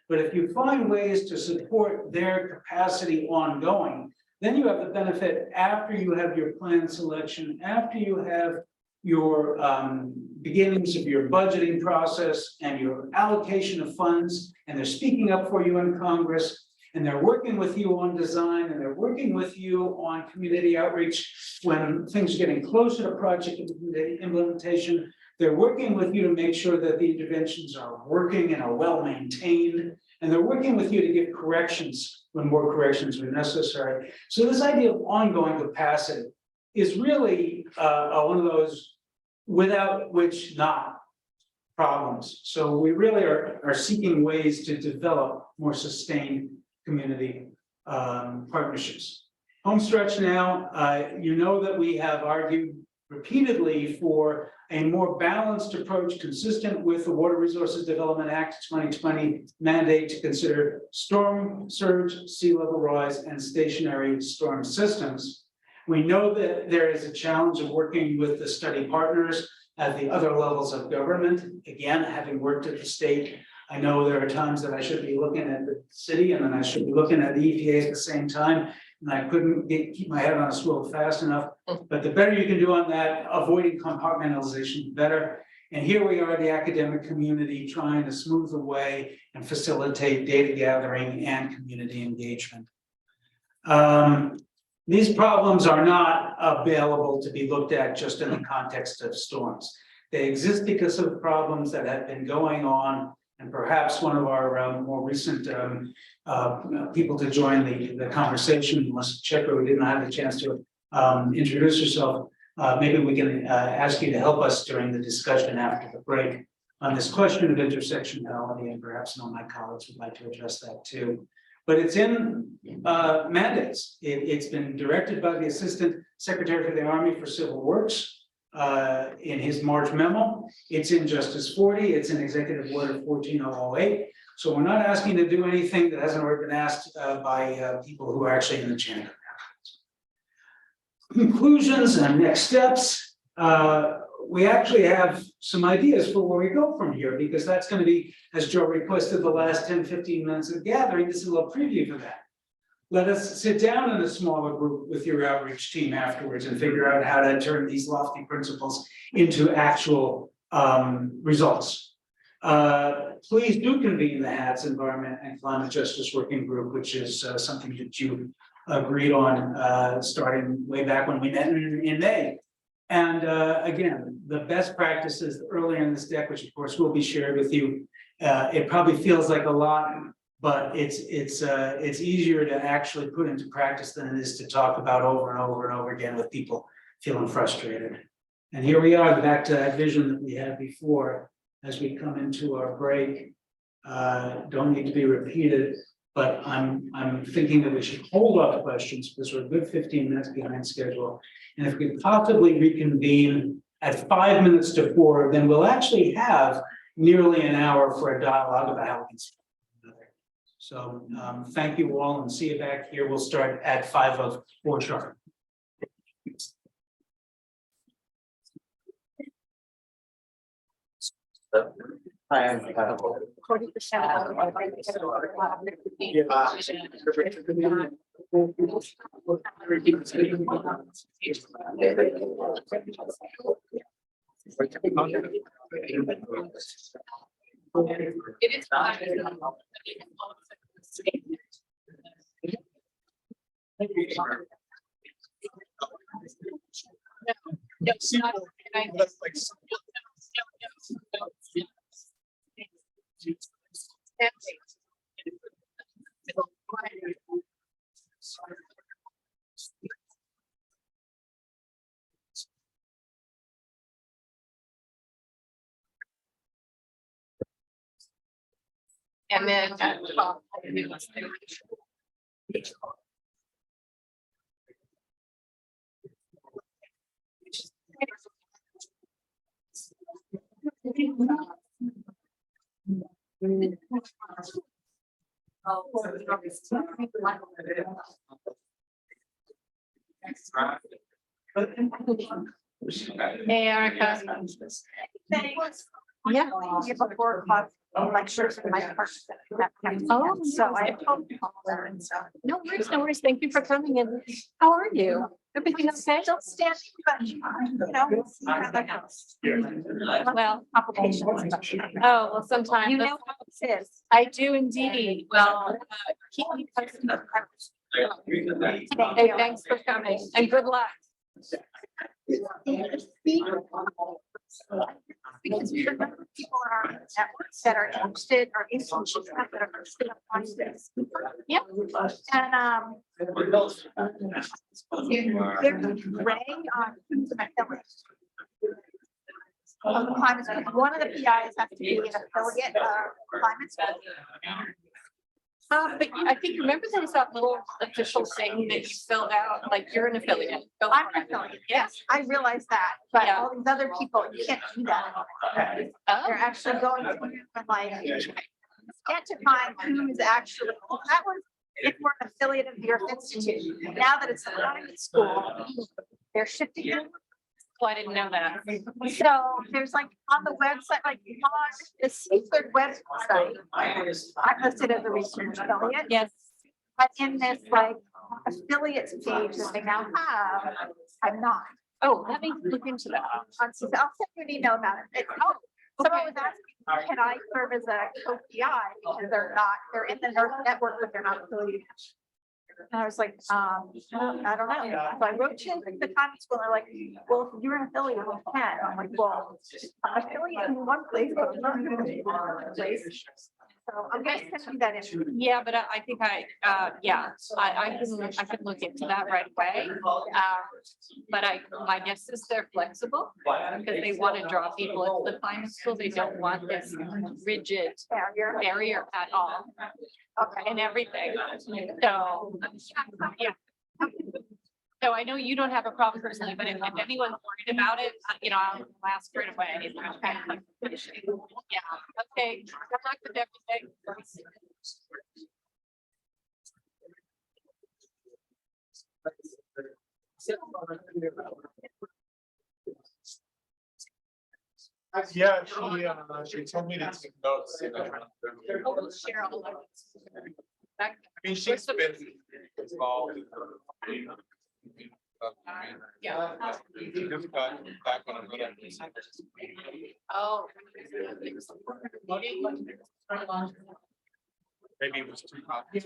But if you find ways to support their capacity ongoing, then you have the benefit after you have your plan selection, after you have your beginnings of your budgeting process and your allocation of funds, and they're speaking up for you in Congress, and they're working with you on design, and they're working with you on community outreach when things are getting closer to project implementation. They're working with you to make sure that the interventions are working and are well maintained. And they're working with you to give corrections when more corrections are necessary. So this idea of ongoing capacity is really one of those without which not problems. So we really are seeking ways to develop more sustained community partnerships. Homestretch now, you know that we have argued repeatedly for a more balanced approach consistent with the Water Resources Development Act 2020 mandate to consider storm surge, sea level rise, and stationary storm systems. We know that there is a challenge of working with the study partners at the other levels of government. Again, having worked at the state, I know there are times that I should be looking at the city and then I should be looking at the EPA at the same time. And I couldn't keep my head on a swivel fast enough, but the better you can do on that, avoiding compartmentalization, the better. And here we are, the academic community, trying to smooth the way and facilitate data gathering and community engagement. These problems are not available to be looked at just in the context of storms. They exist because of problems that have been going on. And perhaps one of our more recent people to join the conversation, Melissa Checker, who didn't have the chance to introduce herself, maybe we can ask you to help us during the discussion after the break on this question of intersectionality, and perhaps some of my colleagues would like to address that too. But it's in mandates. It's been directed by the Assistant Secretary for the Army for Civil Works. In his March memo, it's in Justice 40, it's in Executive Order 14008. So we're not asking to do anything that hasn't already been asked by people who are actually in the chain of command. Conclusions and next steps. We actually have some ideas for where we go from here, because that's going to be, as Joe requested, the last 10-15 minutes of gathering. This is a little preview for that. Let us sit down in a smaller group with your outreach team afterwards and figure out how to turn these lofty principles into actual results. Please do convene the HATS Environment and Climate Justice Working Group, which is something that you agreed on starting way back when we met in May. And again, the best practices earlier in this deck, which of course will be shared with you, it probably feels like a lot, but it's easier to actually put into practice than it is to talk about over and over and over again with people feeling frustrated. And here we are, back to that vision that we had before, as we come into our break. Don't need to be repeated, but I'm thinking that we should hold off questions because we're a good 15 minutes behind schedule. And if we could possibly reconvene at 5 minutes to 4, then we'll actually have nearly an hour for a dialogue about how we can speak to one another. So thank you all, and see you back here. We'll start at 5:04 sharp. Hi, I'm 40% it is fine. No, it's not. And then at the top, Hey, Erica. Yeah. Before lectures in my person. Oh, so I hope. No worries, no worries. Thank you for coming in. How are you? Everything okay? Still standing, but you know, we'll see how that goes. Well, complications. Oh, well, sometimes. You know how it is. I do indeed. Well, keep me posted. Hey, thanks for coming and good luck. Because we remember people are networks that are interested or institutions that are interested in watching this. Yep. And there's Ray on who's an affiliate of the climate school. One of the PIs has to be an affiliate of climate school. But I think, remember there was that little official thing that you filled out, like you're an affiliate. I'm an affiliate, yes, I realize that, but all these other people, you can't do that. They're actually going through and like, get to find who is actually, that was, if we're an affiliate of the Earth Institute. Now that it's a climate school, they're shifting it. Oh, I didn't know that. So there's like on the website, like on the secret website, I'm listed as a research affiliate. Yes. But in this like affiliates page that they now have, I'm not. Oh, let me look into that. I'll send you an email about it. Someone was asking, can I serve as a co-PI because they're in the network, but they're not affiliated. And I was like, I don't know. So I wrote to the climate school. They're like, well, if you're an affiliate, you can. I'm like, well, I'm affiliate in one place, but I'm not affiliated in another place. So I'm gonna send you that in. Yeah, but I think I can look into that right away. But my guess is they're flexible because they want to draw people into the climate school. They don't want this rigid barrier at all. Okay, and everything. So, yeah. So I know you don't have a problem personally, but if anyone's worried about it, I'll ask right away. Yeah, okay. Good luck with everything. Yeah, she told me to take notes. Share all of it. I mean, she's been involved. Yeah. Just got back on a minute. Oh. Maybe it was too copies.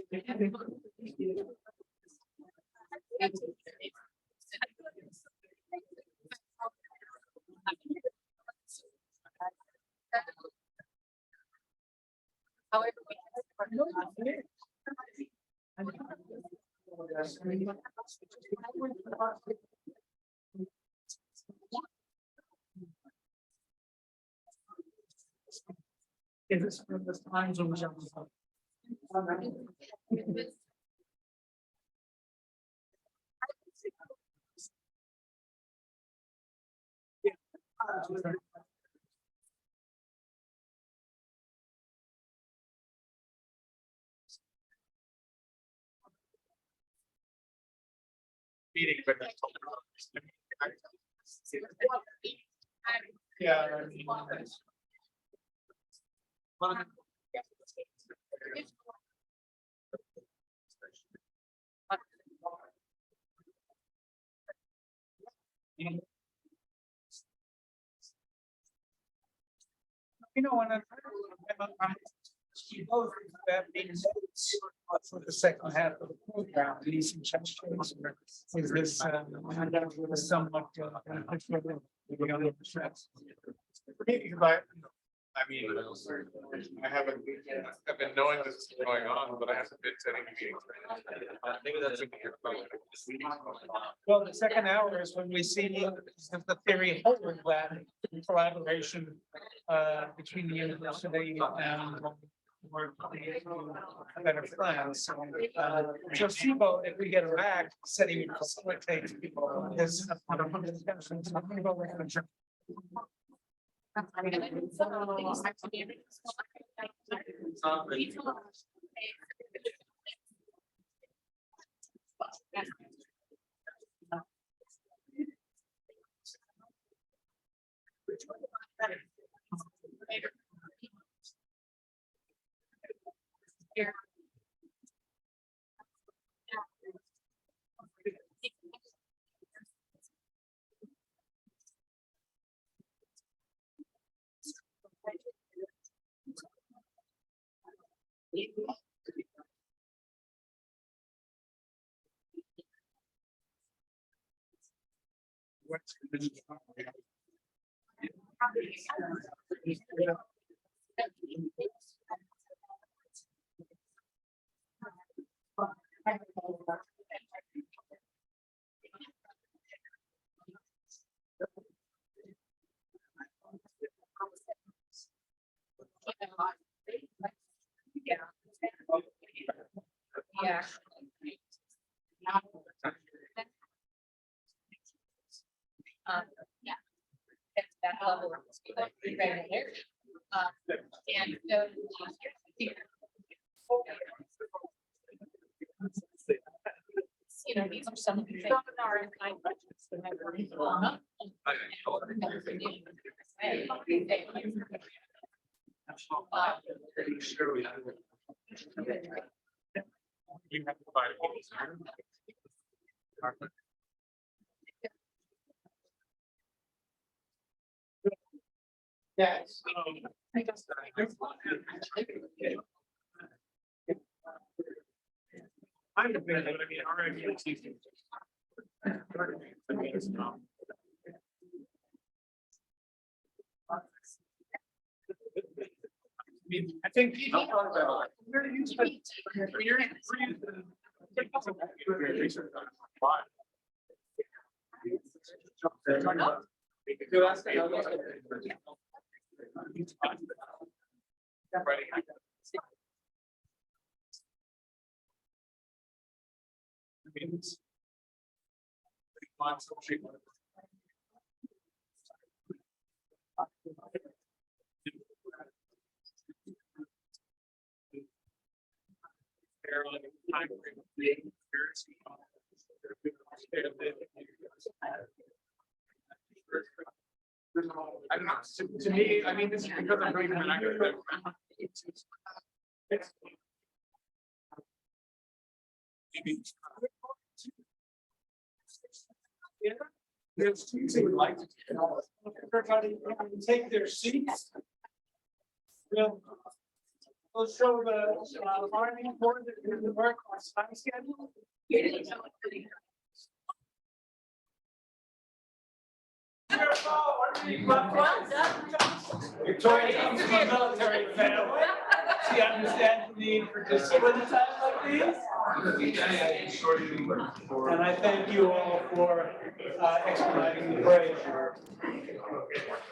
Is this from the times on the Meeting, but. Yeah. You know, when I'm that means for the second half of the program, these suggestions is this somewhat I mean, I haven't, I've been knowing this is going on, but I haven't been to any meetings. Maybe that's a good point. well, the second hour is when we see the theory of that collaboration between the university and work better plans. So SIBO, if we get it back, said he would facilitate people this discussions. Yeah. Yeah. It's that level. And so. You know, these are some of the things. You have to buy Yes. I'm the big, I mean, already. I think people talk about. We're used to. I don't know, to me, I mean, this is because I'm going to an academic. There's two things we'd like to do. Everybody take their seats. We'll show the learning board that we're going to work on time schedule. Victoria comes from a military family. She understands the need for discipline in times like these. And I thank you all for expediting the parade.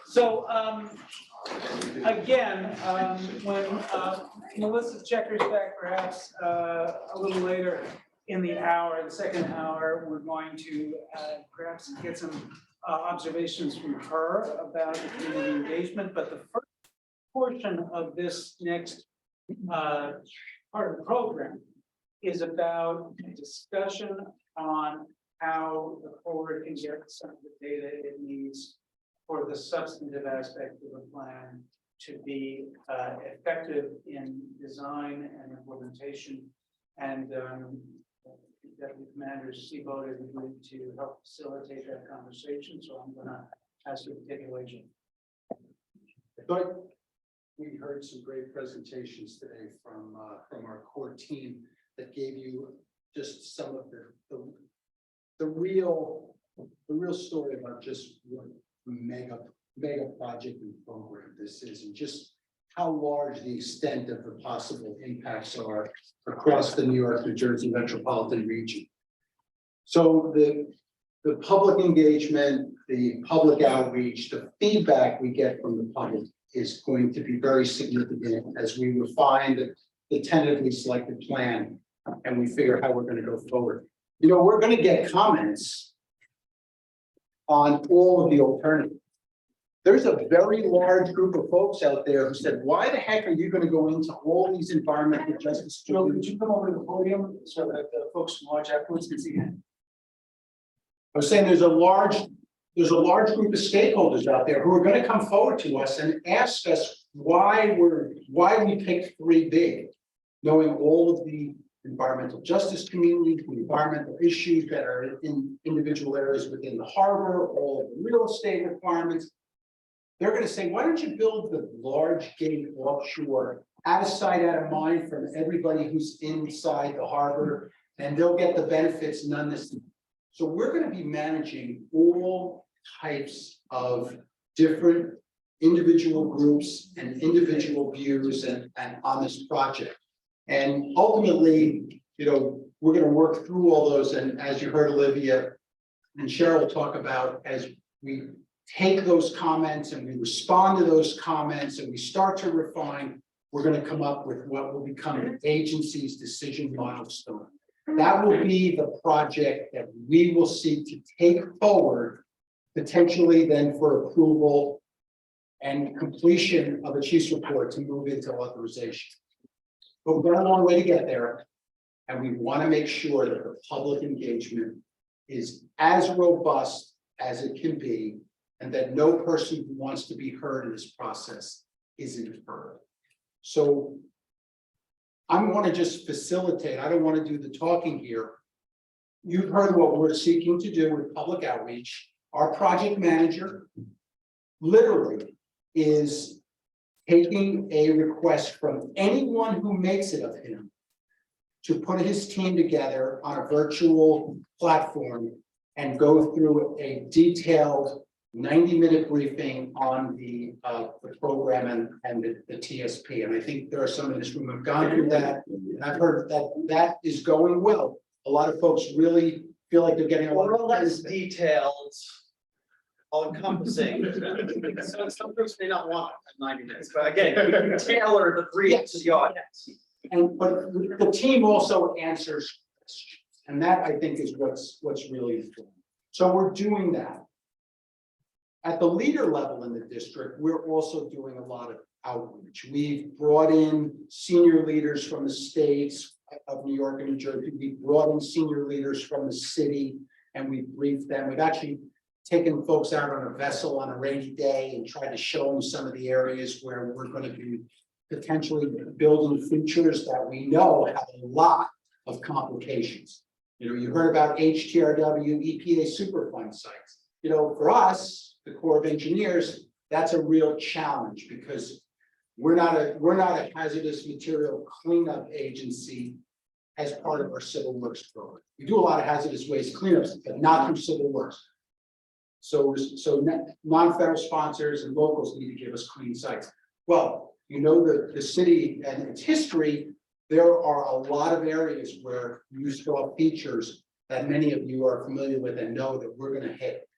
So, again, when Melissa checkers back perhaps a little later in the hour, the second hour, we're going to perhaps get some observations from her about the community engagement. But the first portion of this next part of the program is about a discussion on how the board can get some of the data it needs for the substantive aspect of the plan to be effective in design and implementation. And Deputy Commander Seaboat is going to help facilitate that conversation. So I'm going to ask you to take it away, Jim. I thought we heard some great presentations today from our core team that gave you just some of the real story about just what mega project and program this is, and just how large the extent of the possible impacts are across the New York, New Jersey metropolitan region. So the public engagement, the public outreach, the feedback we get from the public is going to be very significant as we refine the tentatively selected plan and we figure how we're going to go forward. You know, we're going to get comments on all of the alternatives. There's a very large group of folks out there who said, why the heck are you going to go into all these environmental justice? Joe, could you come over to the podium so that the folks can watch afterwards can see it? I was saying there's a large group of stakeholders out there who are going to come forward to us and ask us why we picked 3B, knowing all of the environmental justice community, the environmental issues that are in individual areas within the harbor, all of the real estate requirements. They're going to say, why don't you build the large gate offshore, out of sight, out of mind from everybody who's inside the harbor, and they'll get the benefits, none this. So we're going to be managing all types of different individual groups and individual views and on this project. And ultimately, you know, we're going to work through all those. And as you heard Olivia and Cheryl talk about, as we take those comments and we respond to those comments and we start to refine, we're going to come up with what will become an agency's decision milestone. That will be the project that we will seek to take forward, potentially then for approval and completion of a chief's report to move into authorization. But we've got a long way to get there. And we want to make sure that the public engagement is as robust as it can be, and that no person who wants to be heard in this process isn't heard. So I want to just facilitate. I don't want to do the talking here. You've heard what we're seeking to do with public outreach. Our project manager literally is taking a request from anyone who makes it of him to put his team together on a virtual platform and go through a detailed 90-minute briefing on the program and the TSP. And I think there are some in this room who have gone through that. And I've heard that is going well. A lot of folks really feel like they're getting a lot of less detailed, all encompassing. Some groups may not want 90 minutes, but again, we can tailor the brief to the audience. But the team also answers questions, and that I think is what's really important. So we're doing that. At the leader level in the district, we're also doing a lot of outreach. We've brought in senior leaders from the states of New York and New Jersey. We've brought in senior leaders from the city, and we've briefed them. We've actually taken folks out on a vessel on a rainy day and tried to show them some of the areas where we're going to be potentially building features that we know have a lot of complications. You know, you heard about HTRW, EPA Superfund sites. You know, for us, the Corps of Engineers, that's a real challenge because we're not a hazardous material cleanup agency as part of our civil works program. We do a lot of hazardous waste cleanups, but not through civil works. So non-federal sponsors and locals need to give us clean sites. Well, you know, the city and its history, there are a lot of areas where you saw features that many of you are familiar with and know that we're gonna hit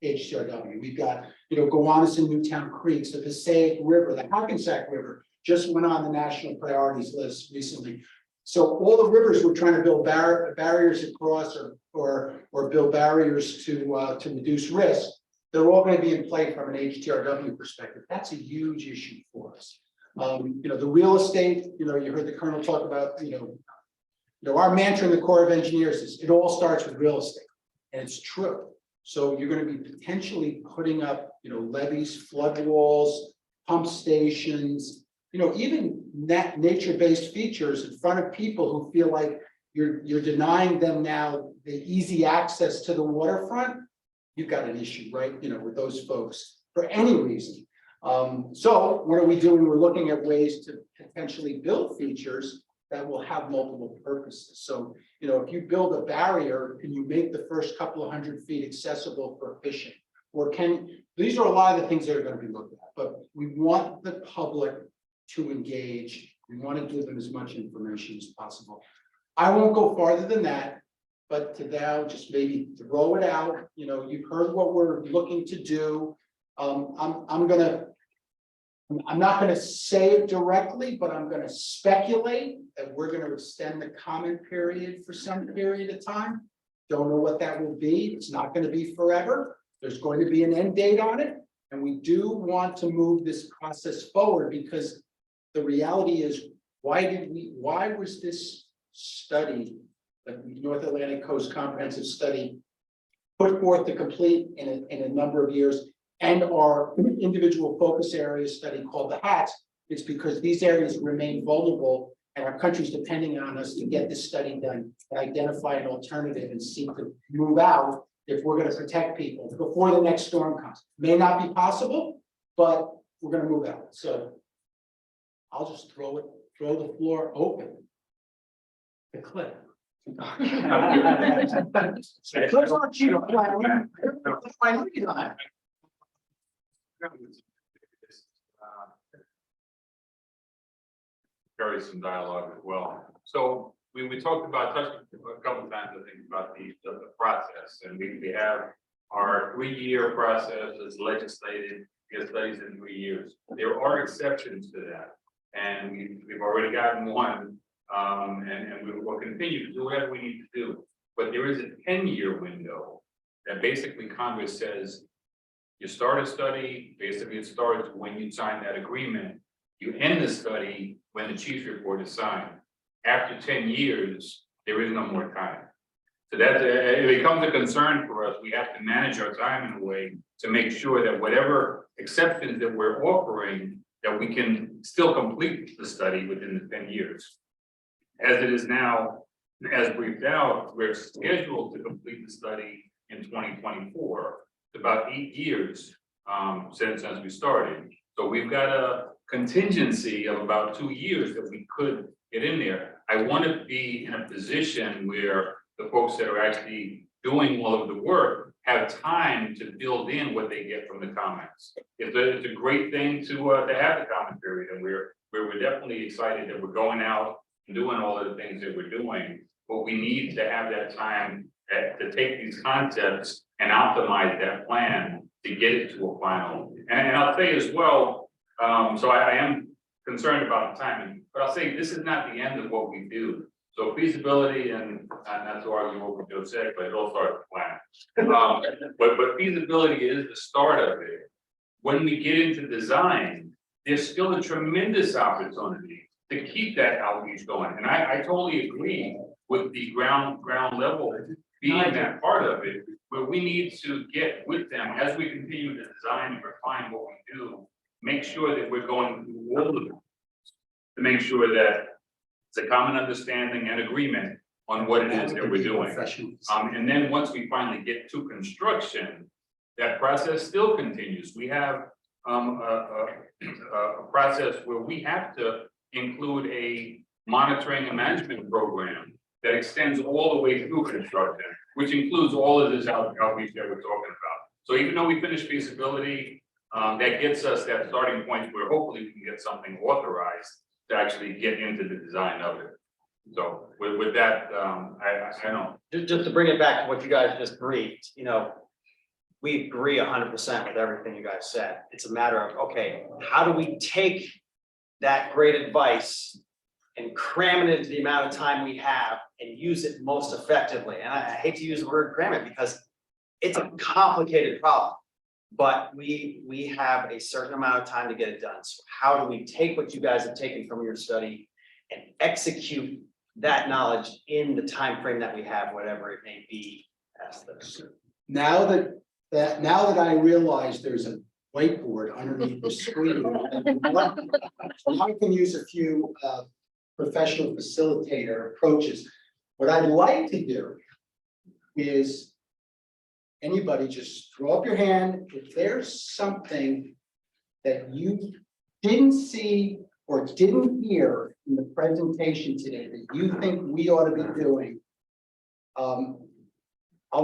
HTRW. We've got, Gowanus and Newtown Creeks, the Passaic River, the Hackensack River just went on the national priorities list recently. So all the rivers we're trying to build barriers across or build barriers to reduce risk, they're all going to be in play from an HTRW perspective. That's a huge issue for us. The real estate, you heard the Colonel talk about, our mantra in the Corps of Engineers is it all starts with real estate, and it's true. So you're going to be potentially putting up, levees, flood walls, pump stations, even nature-based features in front of people who feel like you're denying them now the easy access to the waterfront. You've got an issue, right? With those folks for any reason. So what are we doing? We're looking at ways to potentially build features that will have multiple purposes. So, if you build a barrier, can you make the first couple of 100 feet accessible for fishing? Or these are a lot of the things that are going to be looked at, but we want the public to engage. We want to give them as much information as possible. I won't go farther than that, but to now just maybe throw it out. You've heard what we're looking to do. I'm not going to say it directly, but I'm going to speculate that we're going to extend the comment period for some period of time. Don't know what that will be. It's not going to be forever. There's going to be an end date on it. And we do want to move this process forward because the reality is, why was this study, the North Atlantic Coast Comprehensive Study, put forth to complete in a number of years, and our individual focus area study called the HATS? It's because these areas remain vulnerable and our country's depending on us to get this study done and identify an alternative and seek to move out if we're going to protect people before the next storm comes. May not be possible, but we're going to move out. So I'll just throw the floor open. The clip. Clips aren't cheap. Carry some dialogue as well. So we talked about, touched a couple of times, I think, about the process, and we have our 3-year process as legislated, get studies in 3 years. There are exceptions to that, and we've already gotten one, and we will continue to do whatever we need to do. But there is a 10-year window that basically Congress says, you start a study, basically it starts when you sign that agreement. You end the study when the chief's report is signed. After 10 years, there is no more time. So that it becomes a concern for us. We have to manage our time in a way to make sure that whatever exceptions that we're offering, that we can still complete the study within the 10 years. As it is now, as briefed out, we're scheduled to complete the study in 2024. It's about 8 years since we started. So we've got a contingency of about 2 years that we could get in there. I want to be in a position where the folks that are actually doing all of the work have time to build in what they get from the comments. It's a great thing to have the comment period, and we're definitely excited that we're going out and doing all of the things that we're doing. But we need to have that time to take these concepts and optimize that plan to get it to a final. And I'll say as well, so I am concerned about the timing, but I'll say this is not the end of what we do. So feasibility, and not to argue what Joe said, but it all starts with plan. But feasibility is the start of it. When we get into design, there's still a tremendous opportunity to keep that outreach going. And I totally agree with the ground level being that part of it, but we need to get with them as we continue to design and refine what we do, make sure that we're going through all of it to make sure that it's a common understanding and agreement on what it is that we're doing. And then once we finally get to construction, that process still continues. We have a process where we have to include a monitoring and management program that extends all the way through construction, which includes all of this outreach that we're talking about. So even though we finish feasibility, that gets us that starting point where hopefully we can get something authorized to actually get into the design of it. So with that, I don't, Just to bring it back to what you guys just briefed, you know, we agree 100% with everything you guys said. It's a matter of, okay, how do we take that great advice and cram it into the amount of time we have and use it most effectively? And I hate to use the word cram it because it's a complicated problem. But we have a certain amount of time to get it done. So how do we take what you guys have taken from your study and execute that knowledge in the time frame that we have, whatever it may be? Now that I realize there's a whiteboard underneath the screen, I can use a few professional facilitator approaches. What I'd like to do is anybody just throw up your hand if there's something that you didn't see or didn't hear in the presentation today that you think we ought to be doing. I'll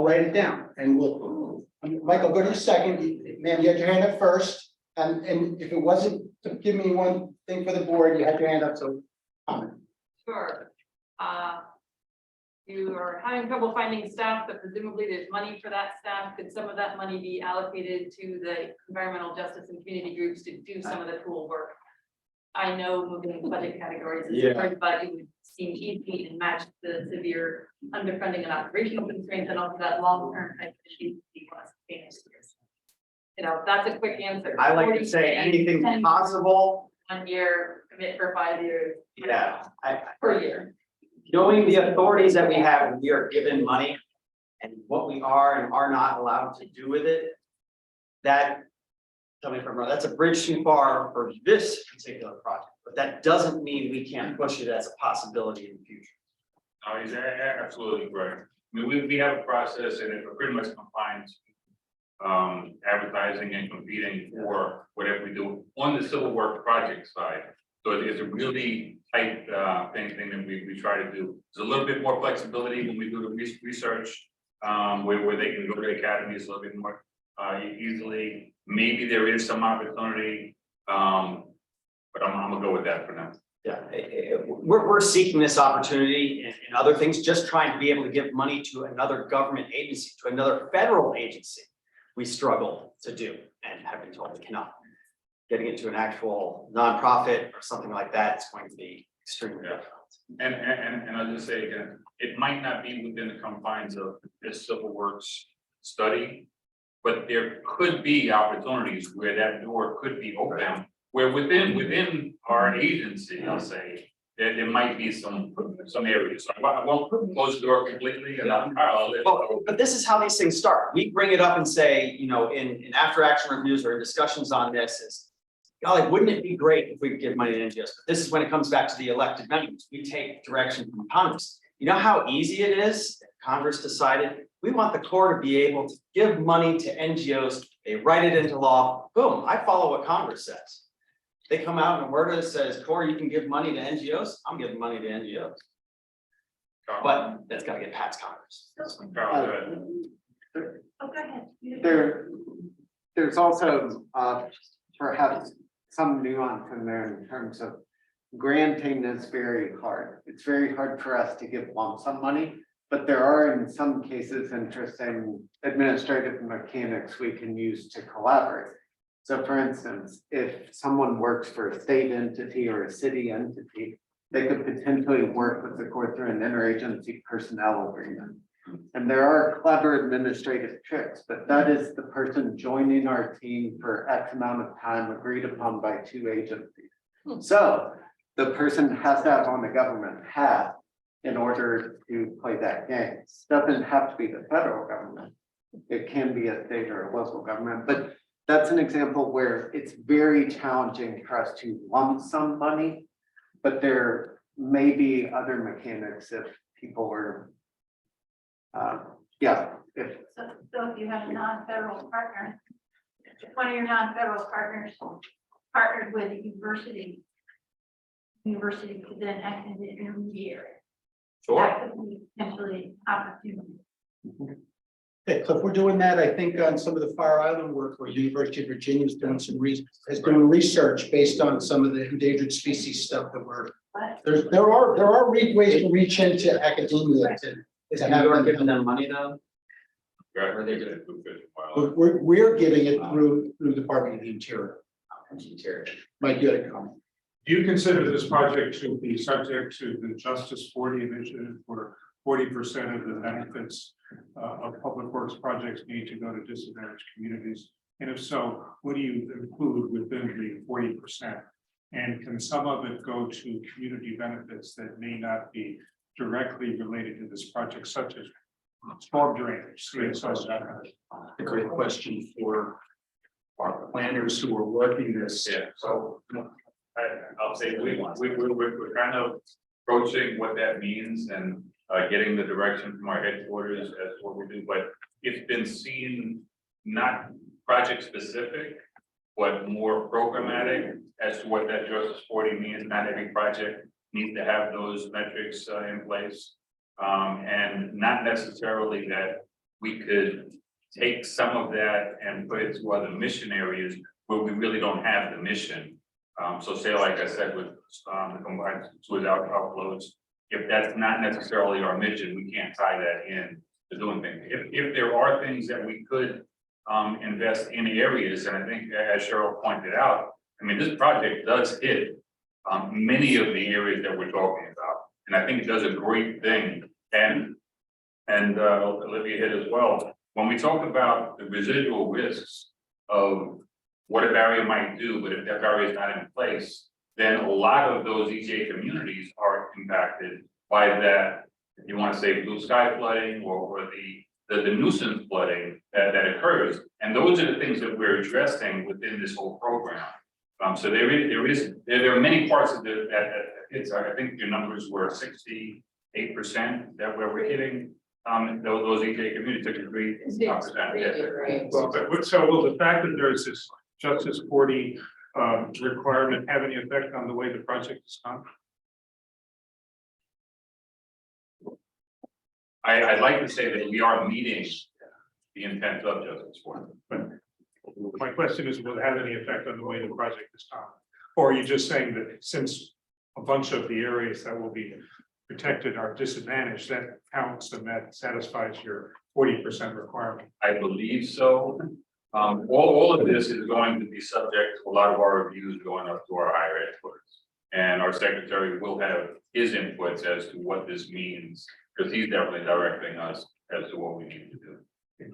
write it down and we'll, Michael, go to you second. Ma'am, you had your hand up first. And if it wasn't to give me one thing for the board, you had your hand up, so comment. Sure. You are having trouble finding staff, but presumably there's money for that staff. Could some of that money be allocated to the environmental justice and community groups to do some of the tool work? I know moving the budget categories is hard, but it would seem easy and match the severe underfunding and operational constraints and also that long-term type of issue. You know, that's a quick answer. I like to say anything 10 possible. 1 year, commit for 5 years. Yeah, Per year. knowing the authorities that we have, when we are given money and what we are and are not allowed to do with it. That, tell me if I'm wrong, that's a bridge too far for this particular project, but that doesn't mean we can't push it as a possibility in the future. no, he's absolutely right. I mean, we have a process and it pretty much combines advertising and competing for whatever we do on the civil work project side. So it's a really tight thing that we try to do. There's a little bit more flexibility when we do the research, where they can go to academies a little bit more easily. Maybe there is some opportunity, but I'm gonna go with that for now. Yeah, we're seeking this opportunity in other things, just trying to be able to give money to another government agency, to another federal agency. We struggle to do and have been told we cannot. Getting into an actual nonprofit or something like that is going to be extremely difficult. And I'll just say again, it might not be within the confines of this civil works study, but there could be opportunities where that door could be open, where within our agency, I'll say, there might be some areas. I won't close the door completely and I'll let it go. But this is how these things start. We bring it up and say, you know, in after action reviews or in discussions on this is, golly, wouldn't it be great if we could give money to NGOs? But this is when it comes back to the elected members. We take direction from Congress. You know how easy it is? Congress decided we want the Corps to be able to give money to NGOs. They write it into law. Boom, I follow what Congress says. They come out and a word that says, Corps, you can give money to NGOs. I'm giving money to NGOs. But that's got to get past Congress. Oh, go ahead. There's also perhaps some nuance in there in terms of granting is very hard. It's very hard for us to give lump sum money, but there are in some cases interesting administrative mechanics we can use to collaborate. So for instance, if someone works for a state entity or a city entity, they could potentially work with the court through an interagency personnel agreement. And there are clever administrative tricks, but that is the person joining our team for X amount of time agreed upon by two agencies. So the person has to have on the government hat in order to play that game. It doesn't have to be the federal government. It can be a state or a local government, but that's an example where it's very challenging for us to lump sum money, but there may be other mechanics if people were So if you have a non-federal partner, if one of your non-federal partners partnered with a university could then act as an intermediary. Sure. That could be potentially opportunity. Okay, Cliff, we're doing that, I think, on some of the Fire Island work where University of Virginia is doing some doing research based on some of the endangered species stuff that we're. There are ways to reach into academia to have. Giving them money though? Right, Or they do it. Food, fish, and wildlife. We're giving it through Department of the Interior. Interior. Mike, you had a comment. Do you consider this project to be subject to the Justice 40 initiative where 40% of the benefits of public works projects need to go to disadvantaged communities? And if so, what do you include within the 40%? And can some of it go to community benefits that may not be directly related to this project, such as storm drainage? A great question for our planners who are working this. Yeah, so I'll say we're kind of approaching what that means and getting the direction from our headquarters as to what we do, but it's been seen not project specific, but more programmatic as to what that Justice 40 means. Not every project needs to have those metrics in place. And not necessarily that we could take some of that and put it to other mission areas where we really don't have the mission. So say, like I said, with the combined sewage outflows, if that's not necessarily our mission, we can't tie that in to doing things. If there are things that we could invest in areas, and I think as Cheryl pointed out, I mean, this project does hit many of the areas that we're talking about. And I think it does a great thing. And Olivia hit as well. When we talk about the residual risks of what a barrier might do, but if that barrier is not in place, then a lot of those EJ communities are impacted by that, if you want to say blue sky flooding or the nuisance flooding that occurs. And those are the things that we're addressing within this whole program. So there are many parts of it that it's, I think your numbers were 68% that where we're hitting those EJ communities, 63%. Well, but so will the fact that there's this Justice 40 requirement have any effect on the way the project is done? I'd like to say that we are meeting the intent of Justice 40. But my question is, will it have any effect on the way the project is done? Or are you just saying that since a bunch of the areas that will be protected are disadvantaged, that counts and that satisfies your 40% requirement? I believe so. All of this is going to be subject to a lot of our reviews going up to our higher ed headquarters. And our secretary will have his inputs as to what this means, because he's definitely directing us as to what we need to do.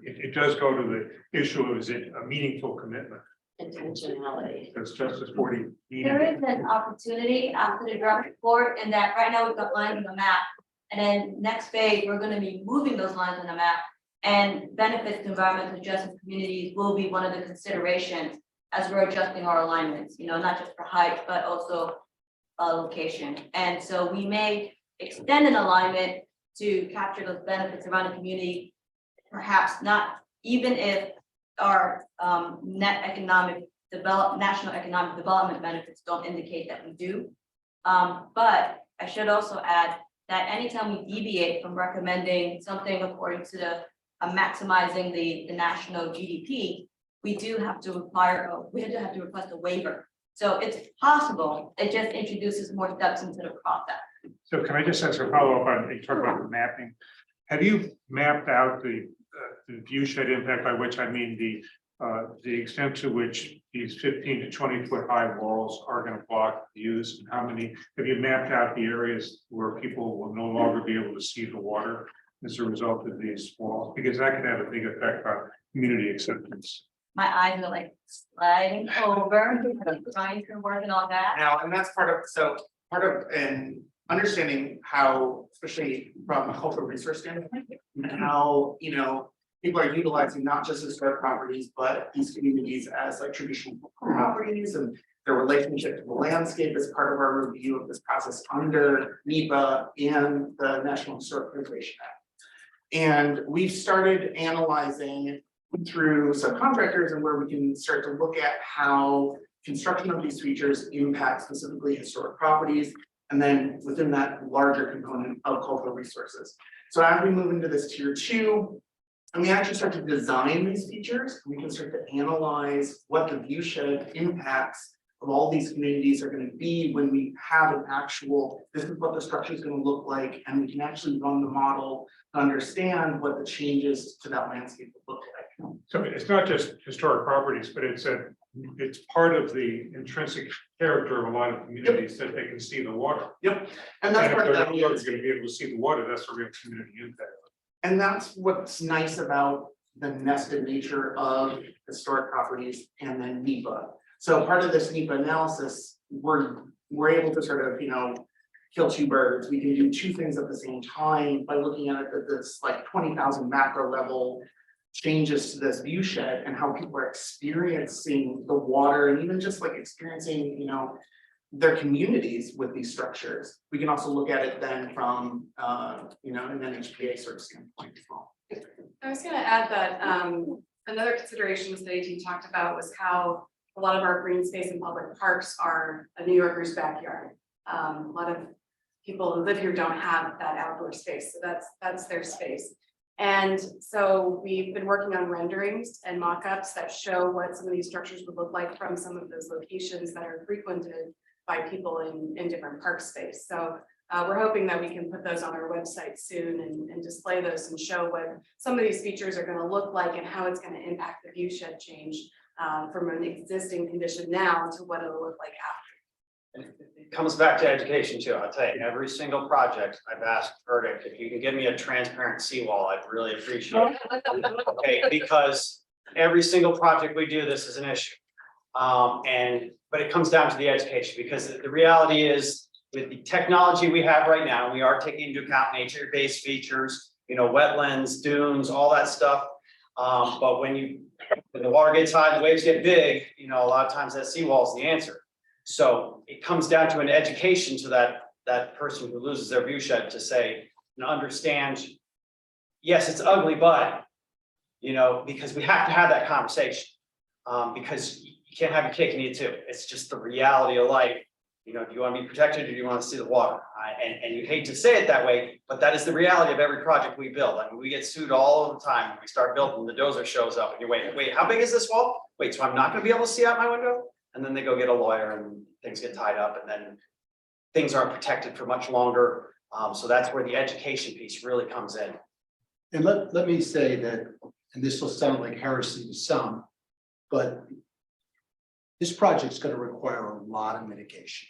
It does go to the issue of, is it a meaningful commitment? Intentionality. That's Justice 40. There is an opportunity after the draft report, and that right now we've got lines on the map. And then next phase, we're gonna be moving those lines on the map. And benefits to environmental justice communities will be one of the considerations as we're adjusting our alignments, you know, not just for height, but also location. And so we may extend an alignment to capture those benefits around the community, perhaps not, even if our national economic development benefits don't indicate that we do. But I should also add that anytime we deviate from recommending something according to the maximizing the national GDP, we do have to request a waiver. So it's possible, it just introduces more steps into the process. So can I just ask a follow-up on, you talk about the mapping. Have you mapped out the view shed impact, by which I mean the extent to which these 15 to 20 foot high walls are going to block views, and how many, have you mapped out the areas where people will no longer be able to see the water as a result of these walls? Because that could have a big effect on community acceptance. My eyes are like sliding over, trying to work on that. Now, and that's part of and understanding how, especially from a cultural resource standpoint, and how, you know, people are utilizing not just historic properties, but these communities as like traditional properties and their relationship to the landscape as part of our review of this process under NEPA and the National Historic Preservation Act. And we've started analyzing through subcontractors and where we can start to look at how construction of these features impact specifically historic properties, and then within that larger component of cultural resources. So as we move into this tier 2, and we actually start to design these features, we can start to analyze what the viewshed impacts of all these communities are going to be when we have an actual, this is what the structure is going to look like, and we can actually run the model to understand what the changes to that landscape will look like. So it's not just historic properties, but it's part of the intrinsic character of a lot of communities that they can see the water. Yep, and that's And if part of they're that. not going to be able to see the water, that's a real community impact. And that's what's nice about the nested nature of historic properties and then NEPA. So part of this NEPA analysis, we're able to sort of, kill two birds. We can do two things at the same time by looking at it at this like 20,000 macro level changes to this view shed and how people are experiencing the water and even just like experiencing, their communities with these structures. We can also look at it then from, an NHPA sort of standpoint as well. I was gonna add that another consideration the study team talked about was how a lot of our green space and public parks are a New Yorker's backyard. A lot of people who live here don't have that outdoor space, so that's their space. And so we've been working on renderings and mock-ups that show what some of these structures would look like from some of those locations that are frequented by people in different park space. So we're hoping that we can put those on our website soon and display those and show what some of these features are going to look like and how it's going to impact the viewshed change from an existing condition now to what it'll look like after. It comes back to education too. I'll tell you, every single project I've asked Verdict, if you can give me a transparent seawall, I'd really appreciate it. Okay, because every single project we do, this is an issue. But it comes down to the education, because the reality is with the technology we have right now, we are taking into account nature-based features, wetlands, dunes, all that stuff. But when the water gets high, the waves get big, a lot of times that seawall is the answer. So it comes down to an education to that person who loses their view shed to say, understand, yes, it's ugly, but, because we have to have that conversation. Because you can't have your cake and eat it too. It's just the reality of life. Do you want to be protected or do you want to see the water? And you hate to say it that way, but that is the reality of every project we build. I mean, we get sued all the time when we start building. The dozer shows up and you're wait, how big is this wall? Wait, so I'm not going to be able to see out my window? And then they go get a lawyer and things get tied up and then things aren't protected for much longer. So that's where the education piece really comes in. And let me say that, and this will sound like heresy to some, but this project's going to require a lot of mitigation.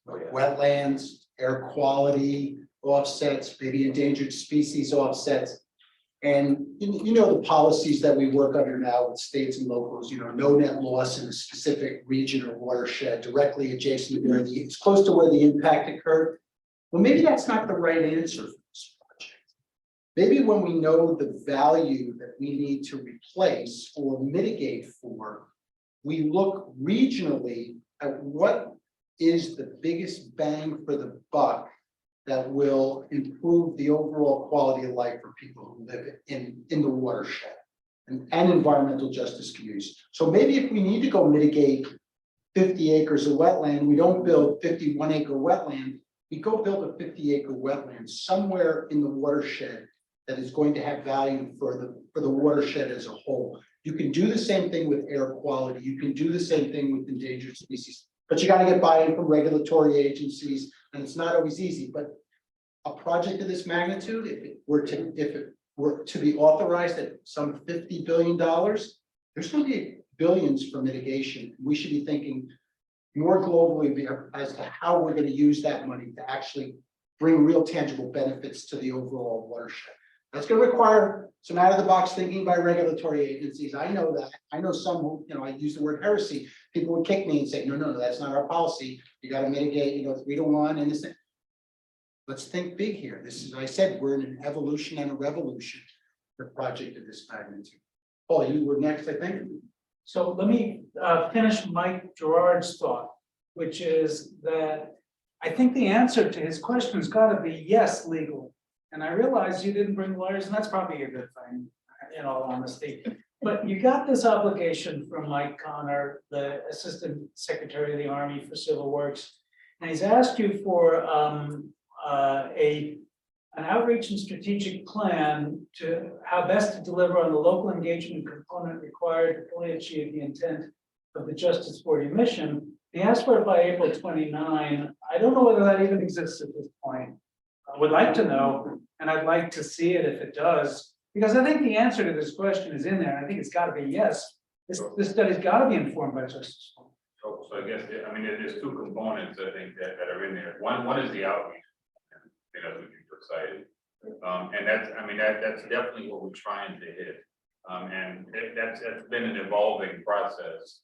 Wetlands, air quality offsets, maybe endangered species offsets. And the policies that we work under now with states and locals, no net loss in a specific region or watershed directly adjacent to where it's close to where the impact occurred. Well, maybe that's not the right answer for this project. Maybe when we know the value that we need to replace or mitigate for, we look regionally at what is the biggest bang for the buck that will improve the overall quality of life for people who live in the watershed and environmental justice communities. So maybe if we need to go mitigate 50 acres of wetland, we don't build 51-acre wetland, we go build a 50-acre wetland somewhere in the watershed that is going to have value for the watershed as a whole. You can do the same thing with air quality. You can do the same thing with endangered species, but you got to get buy-in from regulatory agencies, and it's not always easy. But a project of this magnitude, if it were to be authorized at some $50 billion, there's going to be billions for mitigation. We should be thinking more globally as to how we're going to use that money to actually bring real tangible benefits to the overall watershed. That's going to require some out-of-the-box thinking by regulatory agencies. I know that. I know some who, I use the word heresy. People would kick me and say, no, that's not our policy. You got to mitigate, 3-to-1 and this. Let's think big here. This is, I said, we're in an evolution and a revolution for a project of this magnitude. Paul, you were next, I think. So let me finish Mike Gerard's thought, which is that I think the answer to his question has got to be yes, legal. And I realize you didn't bring lawyers, and that's probably a good thing, in all honesty. But you got this obligation from Mike Connor, the Assistant Secretary of the Army for Civil Works, and he's asked you for an outreach and strategic plan to how best to deliver on the local engagement component required to fully achieve the intent of the Justice 40 mission. They asked for it by April 29. I don't know whether that even exists at this point. I would like to know, and I'd like to see it if it does, because I think the answer to this question is in there. I think it's got to be yes. This study's got to be informed by Justice 40. So I guess, I mean, there's two components, I think, that are in there. One is the outreach. You know, we get excited. And that's, I mean, that's definitely what we're trying to hit. And that's been an evolving process.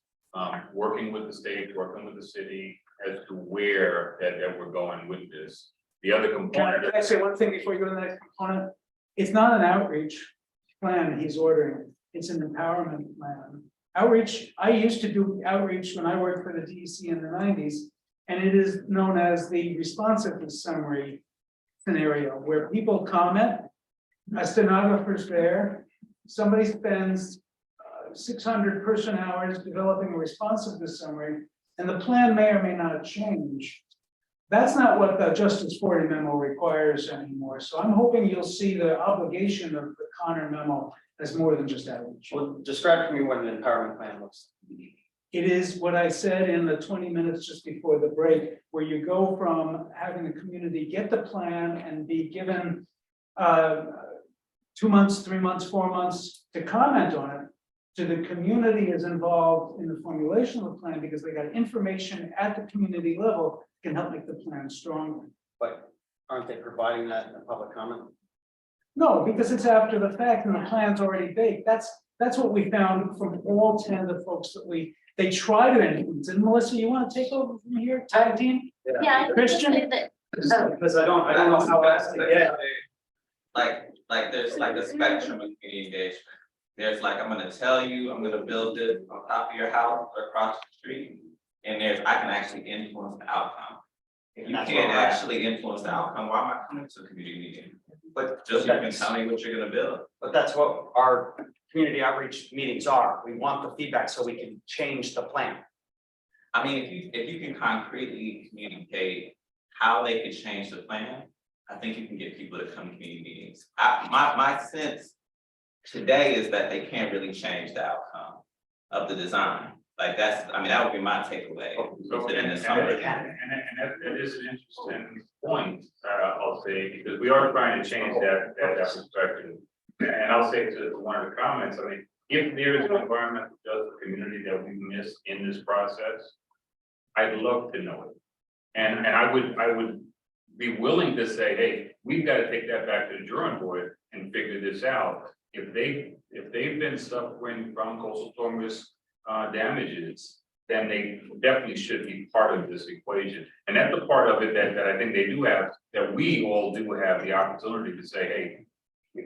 Working with the state, working with the city as to where that we're going with this. The other component. Can I say one thing before you go to the next component? It's not an outreach plan he's ordering. It's an empowerment plan. Outreach, I used to do outreach when I worked for the DEC in the 90s, and it is known as the responsiveness summary scenario where people comment, a stenographer's there, somebody spends 600 person hours developing a responsiveness summary, and the plan may or may not change. That's not what the Justice 40 memo requires anymore. So I'm hoping you'll see the obligation of the Connor memo as more than just outreach. Well, describe to me what an empowerment plan looks like. It is what I said in the 20 minutes just before the break, where you go from having the community get the plan and be given 2 months, 3 months, 4 months to comment on it, to the community is involved in the formulation of the plan because they got information at the community level can help make the plan stronger. But aren't they providing that in the public comment? No, because it's after the fact and the plan's already baked. That's what we found from all 10 of the folks that they try to influence. And Melissa, you want to take over from here, tag team? Yeah. Christian? Because I don't know how else to get. Like there's like a spectrum of community engagement. There's like, I'm gonna tell you, I'm gonna build it on top of your house or across the street. And I can actually influence the outcome. If you can't actually influence the outcome, why am I coming to a community meeting? But just you can tell me what you're gonna build. But that's what our community outreach meetings are. We want the feedback so we can change the plan. I mean, if you can concretely communicate how they can change the plan, I think you can get people to come to community meetings. My sense today is that they can't really change the outcome of the design. Like that would be my takeaway. So, and that is an interesting point, I'll say, because we are trying to change that perspective. And I'll say to one of the comments, I mean, if there is an environmental justice community that we missed in this process, I'd love to know it. And I would be willing to say, hey, we've got to take that back to the drawing board and figure this out. If they've been suffering from coastal storm risk damages, then they definitely should be part of this equation. And that's the part of it that I think they do have, that we all do have the opportunity to say, hey,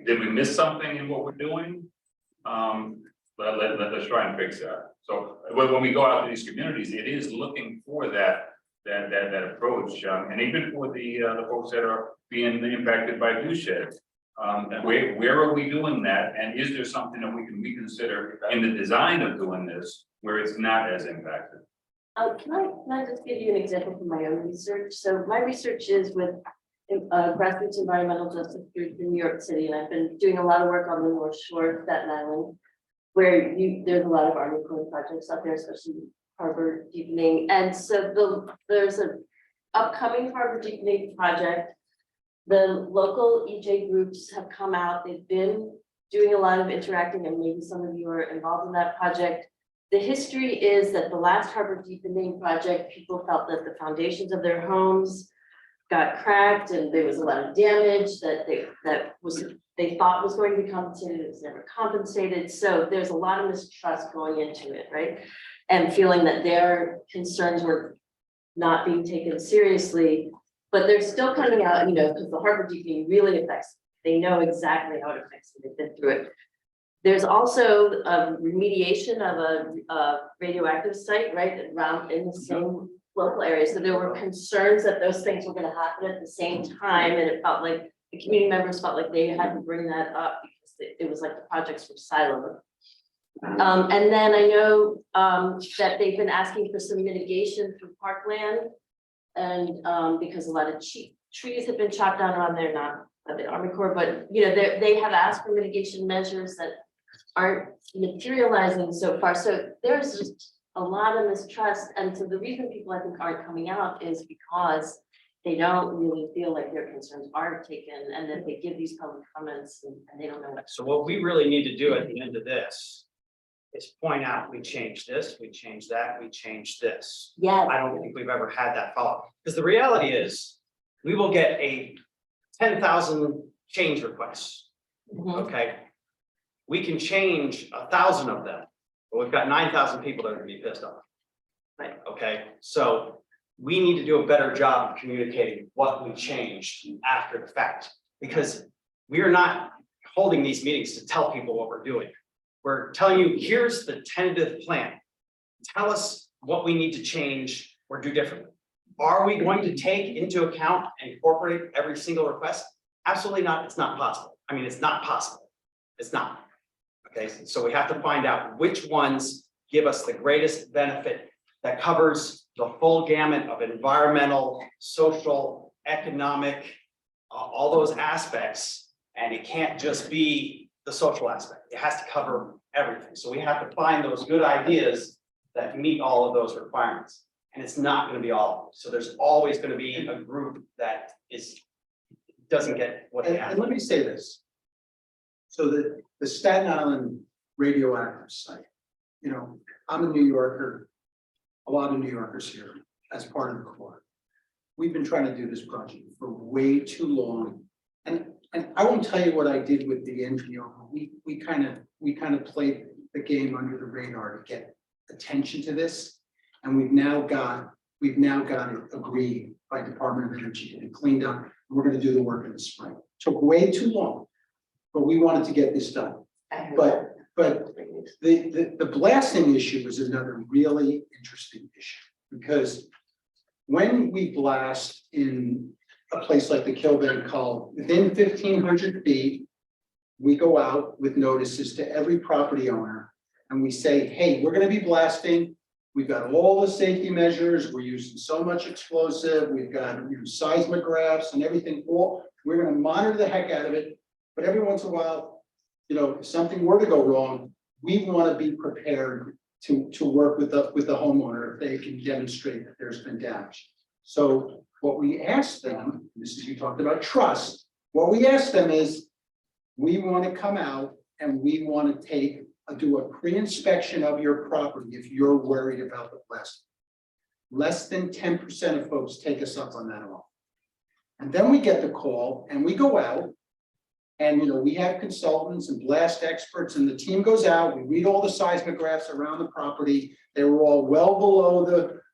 did we miss something in what we're doing? Let's try and fix that. So when we go out to these communities, it is looking for that approach, and even for the folks that are being impacted by viewshed. Where are we doing that? And is there something that we can reconsider in the design of doing this where it's not as impacted? Can I just give you an example from my own research? So my research is with grassroots environmental justice group in New York City, and I've been doing a lot of work on the North Shore of Staten Island, where there's a lot of Army Corps projects up there, especially harbor deepening. And so there's an upcoming harbor deepening project. The local EJ groups have come out. They've been doing a lot of interacting, and maybe some of you are involved in that project. The history is that the last harbor deepening project, people felt that the foundations of their homes got cracked and there was a lot of damage that they thought was going to be compensated. It was never compensated. So there's a lot of mistrust going into it, right? And feeling that their concerns were not being taken seriously. But they're still coming out, because the harbor deepening really affects, they know exactly how it affects them, they've been through it. There's also a remediation of a radioactive site, right, around in the same local area. So there were concerns that those things were going to happen at the same time, and it felt like the community members felt like they had to bring that up because it was like the projects were siloed. And then I know that they've been asking for some mitigation through parkland. And because a lot of trees have been chopped down around there, not the Army Corps, but you know, they have asked for mitigation measures that aren't materializing so far. So there's just a lot of mistrust. And so the reason people I think aren't coming out is because they don't really feel like their concerns are taken and that they give these public comments and they don't know what. So what we really need to do at the end of this is point out, we changed this, we changed that, we changed this. Yeah. I don't think we've ever had that follow, because the reality is, we will get a 10,000 change requests, okay? We can change 1,000 of them, but we've got 9,000 people that are gonna be pissed off. Right, okay, so we need to do a better job of communicating what we changed after the fact, because we are not holding these meetings to tell people what we're doing. We're telling you, here's the tentative plan. Tell us what we need to change or do differently. Are we going to take into account and incorporate every single request? Absolutely not. It's not possible. I mean, it's not possible. It's not. Okay, so we have to find out which ones give us the greatest benefit that covers the full gamut of environmental, social, economic, all those aspects. And it can't just be the social aspect. It has to cover everything. So we have to find those good ideas that meet all of those requirements. And it's not going to be all of them. So there's always going to be a group that doesn't get what they have. And let me say this. So the Staten Island radioactive site, you know, I'm a New Yorker, a lot of New Yorkers here as part of the Corps. We've been trying to do this project for way too long. And I won't tell you what I did with the NGO. We kind of played the game under the radar to get attention to this. And we've now got it agreed by Department of Energy and cleaned up. And we're going to do the work in the spring. Took way too long, but we wanted to get this done. But the blasting issue is another really interesting issue, because when we blast in a place like the Kilbane Col, within 1,500 feet, we go out with notices to every property owner and we say, hey, we're going to be blasting. We've got all the safety measures. We're using so much explosive. We've got seismographs and everything. We're going to monitor the heck out of it. But every once in a while, you know, if something were to go wrong, we want to be prepared to work with the homeowner if they can demonstrate that there's been damage. So what we ask them, this is, you talked about trust. What we ask them is, we want to come out and we want to do a pre-inspection of your property if you're worried about the blasting. Less than 10% of folks take us up on that at all. And then we get the call and we go out and, you know, we have consultants and blast experts and the team goes out, we read all the seismographs around the property. They were all well below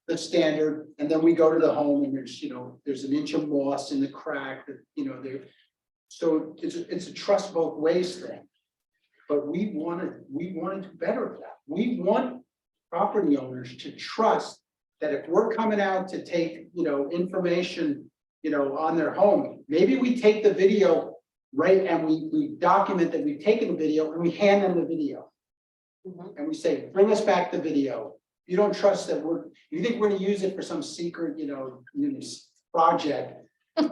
the standard. And then we go to the home and there's, you know, there's an inch of moss in the crack that, you know, so it's a trust both ways thing. But we want to do better at that. We want property owners to trust that if we're coming out to take, you know, information, you know, on their home, maybe we take the video, right, and we document that we've taken the video and we hand them the video. And we say, bring us back the video. You don't trust that you think we're going to use it for some secret, you know, project.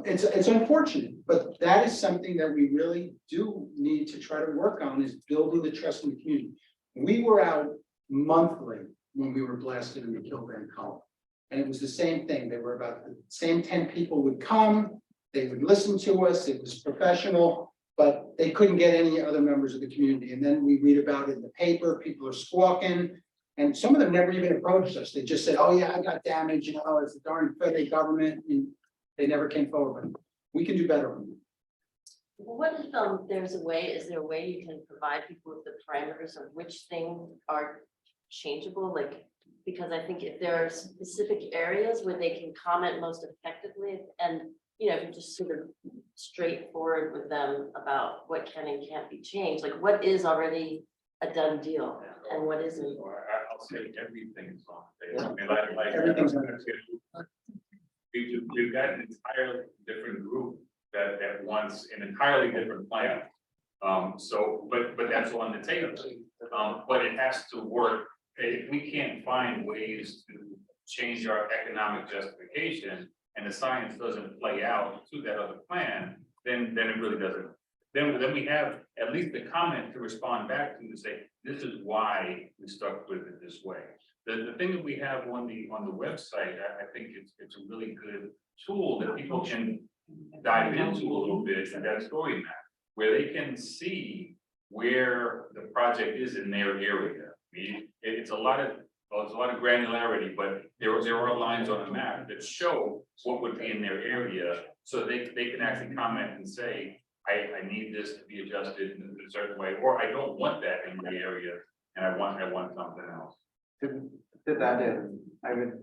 It's unfortunate, but that is something that we really do need to try to work on, is building the trust in the community. We were out monthly when we were blasted in the Kilbane Col. And it was the same thing. They were about the same 10 people would come, they would listen to us, it was professional, but they couldn't get any other members of the community. And then we read about it in the paper, people are squawking, and some of them never even approached us. They just said, oh yeah, I got damage, you know, it's the darn federal government, and they never came forward. But we can do better. What if is there a way you can provide people with the parameters of which things are changeable? Like, because I think if there are specific areas where they can comment most effectively, and you know, just sort of straightforward with them about what can and can't be changed, like what is already a done deal and what isn't. I'll say everything's on the table. I mean, like Everything's on we've got an entirely different group that wants an entirely different plan. But that's on the table. But it has to work. If we can't find ways to change our economic justification and the science doesn't play out to that other plan, then it really doesn't. Then we have at least the comment to respond back to say, this is why we stuck with it this way. The thing that we have on the website, I think it's a really good tool that people can dive into a little bit, and that story map, where they can see where the project is in their area. I mean, it's a lot of granularity, but there are lines on the map that show what would be in their area, so they can actually comment and say, I need this to be adjusted in a certain way, or I don't want that in my area, and I want something else. To that end, I would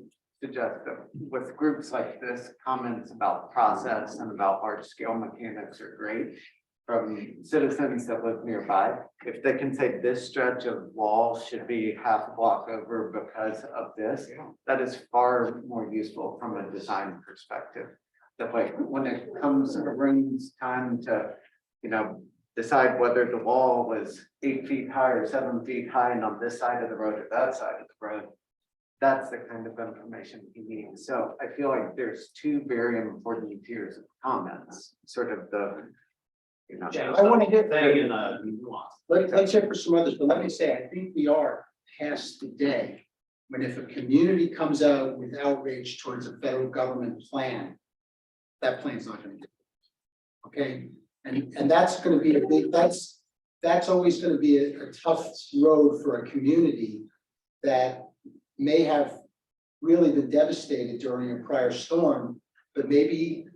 suggest that with groups like this, comments about process and about large scale mechanics are great from citizens that live nearby. If they can say this stretch of wall should be half a block over because of this, that is far more useful from a design perspective. That like when it comes around time to, decide whether the wall was 8 feet high or 7 feet high and on this side of the road or that side of the road, that's the kind of information he needs. So I feel like there's two very important tiers of comments, sort of the, I want to hit thing in nuance. Let's check for some others, but let me say, I think we are past the day when if a community comes out with outrage towards a federal government plan, that plan's not gonna do it. Okay, and that's gonna be a big, that's always gonna be a tough road for a community that may have really been devastated during a prior storm, but maybe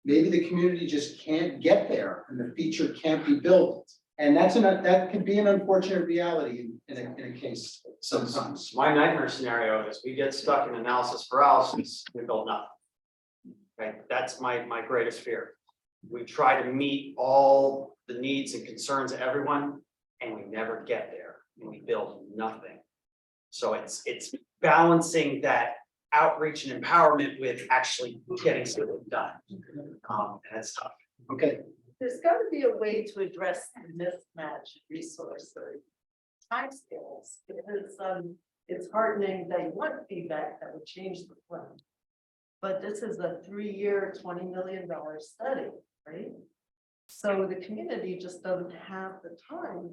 the community just can't get there and the feature can't be built. And that could be an unfortunate reality in a case sometimes. My nightmare scenario is we get stuck in analysis paralysis, we build nothing. Okay, that's my greatest fear. We try to meet all the needs and concerns of everyone, and we never get there, and we build nothing. So it's balancing that outreach and empowerment with actually getting something done. And that's tough. Okay. There's got to be a way to address the mismatch resource or timescales, because it's heartening that you want feedback that would change the plan. But this is a 3-year, $20 million study, right? So the community just doesn't have the time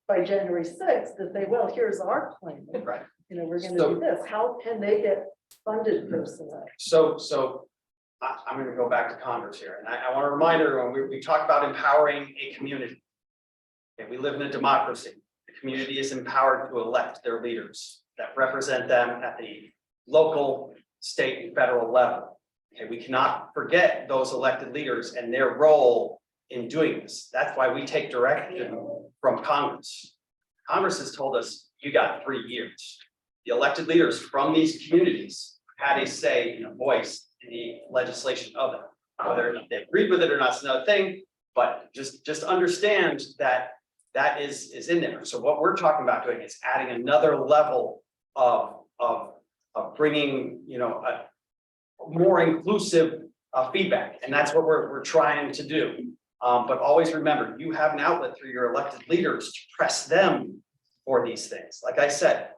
by January 6th to say, well, here's our plan. Right. We're going to do this. How can they get funded personally? So I'm going to go back to Congress here, and I want to remind everyone, we talk about empowering a community. And we live in a democracy. The community is empowered to elect their leaders that represent them at the local, state, and federal level. Okay, we cannot forget those elected leaders and their role in doing this. That's why we take direction from Congress. Congress has told us, you got 3 years. The elected leaders from these communities had a say and a voice in the legislation of it. Whether or not they agreed with it or not is another thing, but just understand that that is in there. So what we're talking about doing is adding another level of bringing, a more inclusive feedback, and that's what we're trying to do. But always remember, you have an outlet through your elected leaders to press them for these things. Like I said,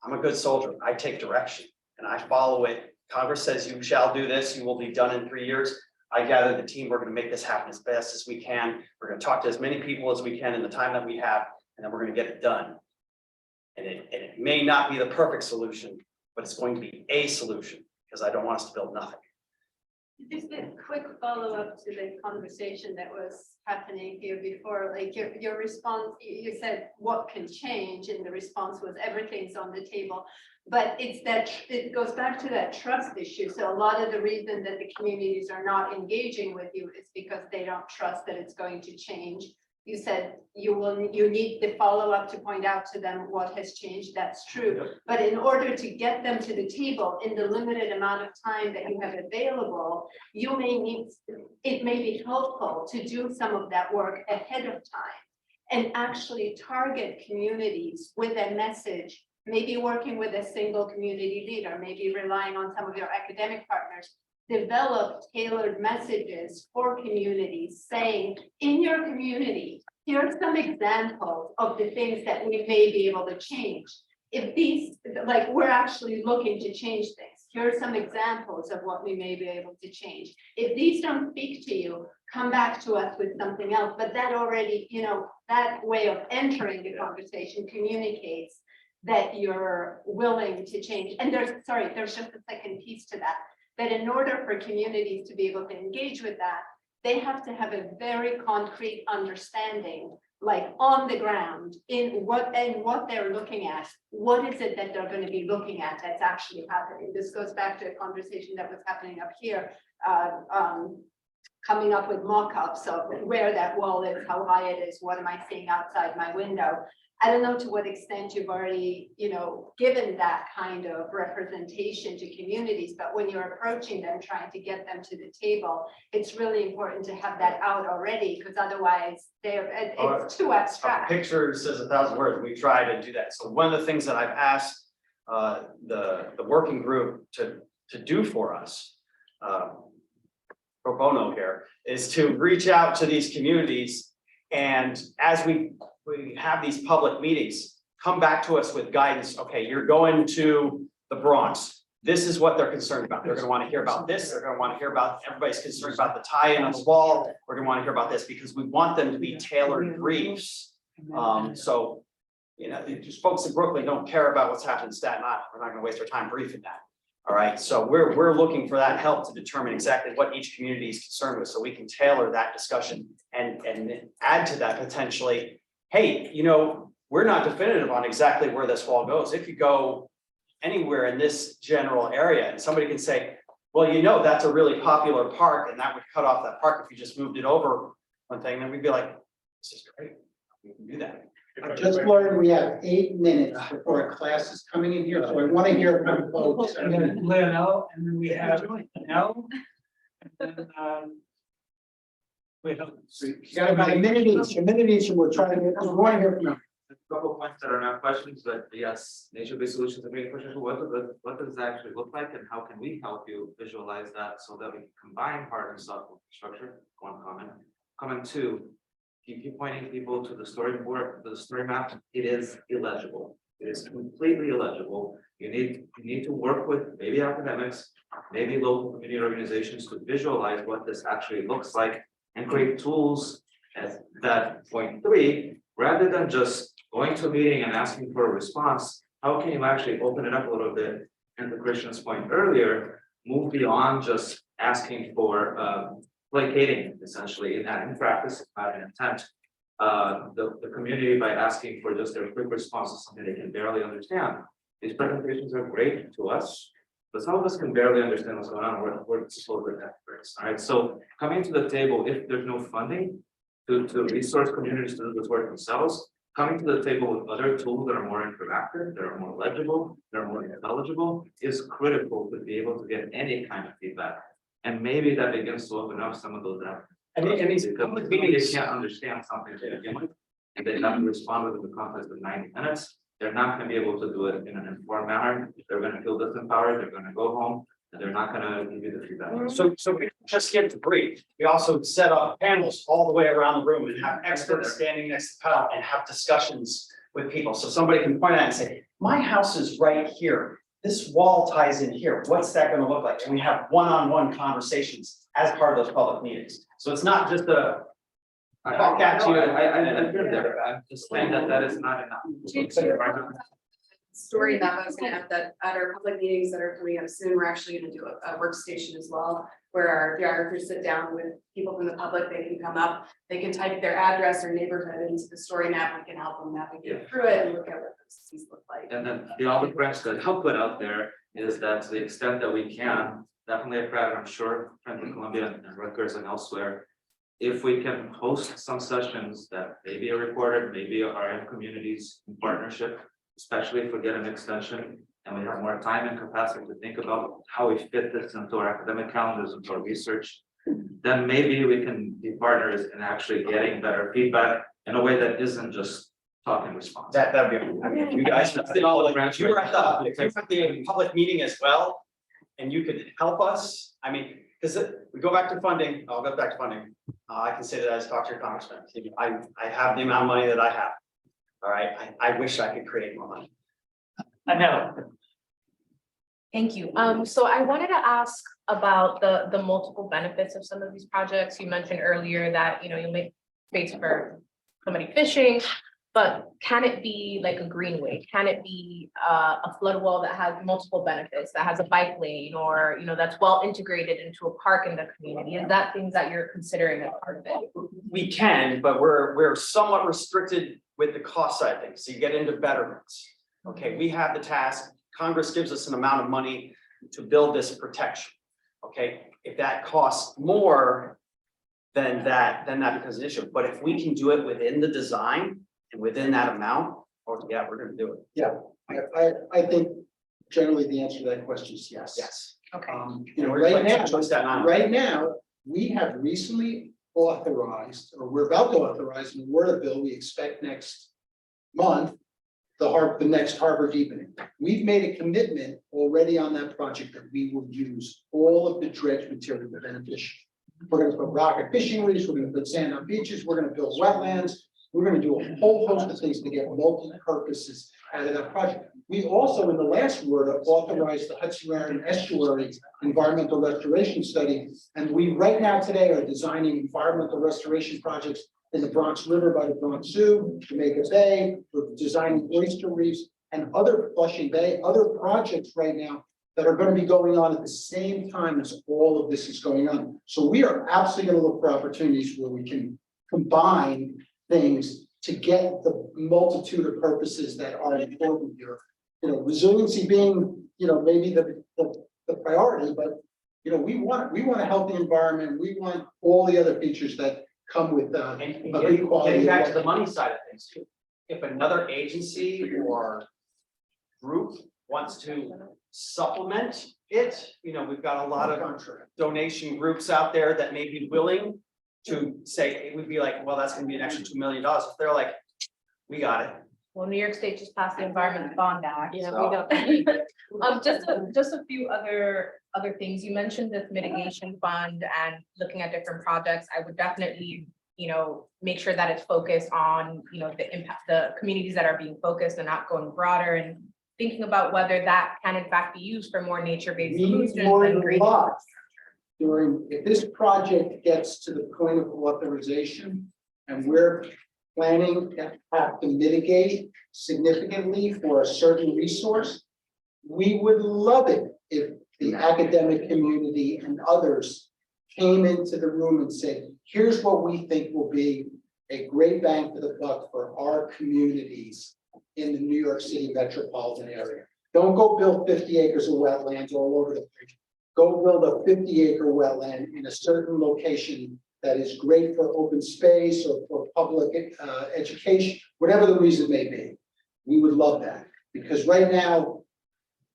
I'm a good soldier. I take direction and I follow it. Congress says you shall do this, you will be done in 3 years. I gather the team, we're going to make this happen as best as we can. We're going to talk to as many people as we can in the time that we have, and then we're going to get it done. And it may not be the perfect solution, but it's going to be a solution, because I don't want us to build nothing. Just a quick follow-up to the conversation that was happening here before, like your response, you said what can change, and the response was everything's on the table. But it's that it goes back to that trust issue. So a lot of the reason that the communities are not engaging with you is because they don't trust that it's going to change. You said you need the follow-up to point out to them what has changed. That's true. But in order to get them to the table in the limited amount of time that you have available, you may need, it may be helpful to do some of that work ahead of time and actually target communities with a message, maybe working with a single community leader, maybe relying on some of your academic partners. Develop tailored messages for communities saying, in your community, here are some examples of the things that we may be able to change. If these, like, we're actually looking to change things. here are some examples of what we may be able to change. If these don't speak to you, come back to us with something else, but that already, you know, that way of entering the conversation communicates that you're willing to change. And there's just a second piece to that, that in order for communities to be able to engage with that, they have to have a very concrete understanding, like on the ground, in what they're looking at. What is it that they're going to be looking at that's actually happening? This goes back to a conversation that was happening up here, coming up with mock-ups of where that wall is, how high it is, what am I seeing outside my window. I don't know to what extent you've already, you know, given that kind of representation to communities, but when you're approaching them, trying to get them to the table, it's really important to have that out already, because otherwise it's too abstract. A picture says 1,000 words. We try to do that. So one of the things that I've asked the working group to do for us, pro bono here, is to reach out to these communities, and as we have these public meetings, come back to us with guidance. Okay, you're going to the Bronx. This is what they're concerned about. They're going to want to hear about this. They're going to want to hear about, everybody's concerned about the tie-in on the wall. We're going to want to hear about this because we want them to be tailored briefs. So, you know, just folks in Brooklyn don't care about what's happening in Staten Island. We're not going to waste our time briefing that. All right, so we're looking for that help to determine exactly what each community is concerned with, so we can tailor that discussion and add to that potentially. Hey, you know, we're not definitive on exactly where this wall goes. If you go anywhere in this general area, and somebody can say, well, you know, that's a really popular park, and that would cut off that park if you just moved it over one thing, then we'd be like, this is great, we can do that. I just learned we have 8 minutes before a class is coming in here, so I want to hear from folks. And then Lionel, and then we have Nell. And then, wait, You got about a minute each, and we're trying to, we want to hear from them. A couple of points that are not questions, but yes, nature-based solutions are great questions. What does it actually look like, and how can we help you visualize that so that we can combine hard and soft infrastructure? One comment. Comment two, you keep pointing people to the storyboard, to the story map. It is illegible. It is completely illegible. You need to work with maybe academics, maybe local community organizations to visualize what this actually looks like and create tools at that point three, rather than just going to a meeting and asking for a response. How can you actually open it up a little bit? And to Christian's point earlier, move beyond just asking for placating, essentially, in practice, not in intent. The community by asking for just a quick response to something they can barely understand. These presentations are great to us, but some of us can barely understand what's going on. We're supposed to experts. All right, so coming to the table, if there's no funding to resource communities to do this work themselves, coming to the table with other tools that are more interactive, that are more legible, that are more intelligible, is critical to be able to get any kind of feedback. And maybe that begins to open up some of those avenues. And these public meetings, they can't understand something to begin with, and they have to respond within the context of 90 minutes. They're not going to be able to do it in an informed manner. They're going to feel disempowered. They're going to go home, and they're not going to give you the feedback. so we just get to brief. We also set up panels all the way around the room and have experts standing next to the panel and have discussions with people. So somebody can point out and say, my house is right here. This wall ties in here. What's that going to look like? And we have one-on-one conversations as part of those public meetings. So it's not just a talk at you. I've been there. I'm just saying that is not enough. Story that I was gonna add that at our public meetings that are coming up soon, we're actually gonna do a workstation as well, where our videographers sit down with people from the public. They can come up, they can type their address or neighborhood into the story map. We can help them navigate through it and look at what those cities look like. And then the olive branch that I'll put out there is that to the extent that we can, definitely a crowd, I'm sure, Trenton, Columbia, and Rutgers and elsewhere, if we can host some sessions that maybe are recorded, maybe are in communities in partnership, especially if we get an extension and we have more time and capacity to think about how we fit this into our academic calendars, into our research, then maybe we can be partners in actually getting better feedback in a way that isn't just talk and response. That'd be, I mean, if you guys, if you were at the public meeting as well, and you could help us, I mean, because we go back to funding, I'll go back to funding. I can say that as talk to your congressman. I have the amount of money that I have. All right, I wish I could create more money. I know. Thank you. So I wanted to ask about the multiple benefits of some of these projects. You mentioned earlier that, you know, you'll make space for somebody fishing, but can it be like a greenway? Can it be a flood wall that has multiple benefits, that has a bike lane, or, you know, that's well integrated into a park in the community? Is that things that you're considering as part of it? We can, but we're somewhat restricted with the cost side of things. So you get into betterments. Okay, we have the task. Congress gives us an amount of money to build this protection. Okay, if that costs more, then that becomes an issue. But if we can do it within the design and within that amount, oh yeah, we're gonna do it. Yeah, I think generally the answer to that question is yes. Yes. Okay. You know, right now, we have recently authorized, or we're about to authorize in the Word bill, we expect next month, the next harbor deepening. We've made a commitment already on that project that we will use all of the dredge material beneficial. We're gonna put rocket fishing reefs, we're gonna put sand on beaches, we're gonna build wetlands, we're gonna do a whole host of things to get multiple purposes out of that project. We also, in the last Word, authorized the Hudson River Estuary Environmental Restoration Study. And we right now today are designing environmental restoration projects in the Bronx River by the Bronx Zoo, Jamaica Bay, we're designing oyster reefs and other Flushing Bay, other projects right now that are going to be going on at the same time as all of this is going on. So we are absolutely going to look for opportunities where we can combine things to get the multitude of purposes that are important here. You know, resiliency being, you know, maybe the priority, but you know, we want a healthy environment. We want all the other features that come with a good quality. Getting back to the money side of things too. If another agency or group wants to supplement it, you know, we've got a lot of donation groups out there that may be willing to say, it would be like, well, that's gonna be an extra $2 million. If they're like, we got it. Well, New York State just passed the Environment Bond Act. Yeah, So- we don't. Just a few other things. You mentioned this mitigation fund and looking at different projects. I would definitely, you know, make sure that it's focused on, you know, the impact, the communities that are being focused and not going broader, and thinking about whether that can in fact be used for more nature-based solutions and green. If this project gets to the point of authorization and we're planning to have to mitigate significantly for a certain resource, we would love it if the academic community and others came into the room and said, here's what we think will be a great bang for the buck for our communities in the New York City metropolitan area. Don't go build 50 acres of wetlands all over the place. Go build a 50-acre wetland in a certain location that is great for open space or for public education, whatever the reason may be. We would love that, because right now,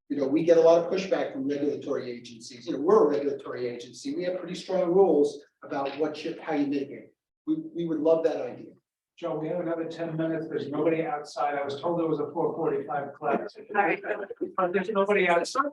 you know, we get a lot of pushback from regulatory agencies. You know, we're a regulatory agency. We have pretty strong rules about how you mitigate. We would love that idea. Joe, we have another 10 minutes. There's nobody outside. I was told there was a 4:45 class. But there's nobody outside.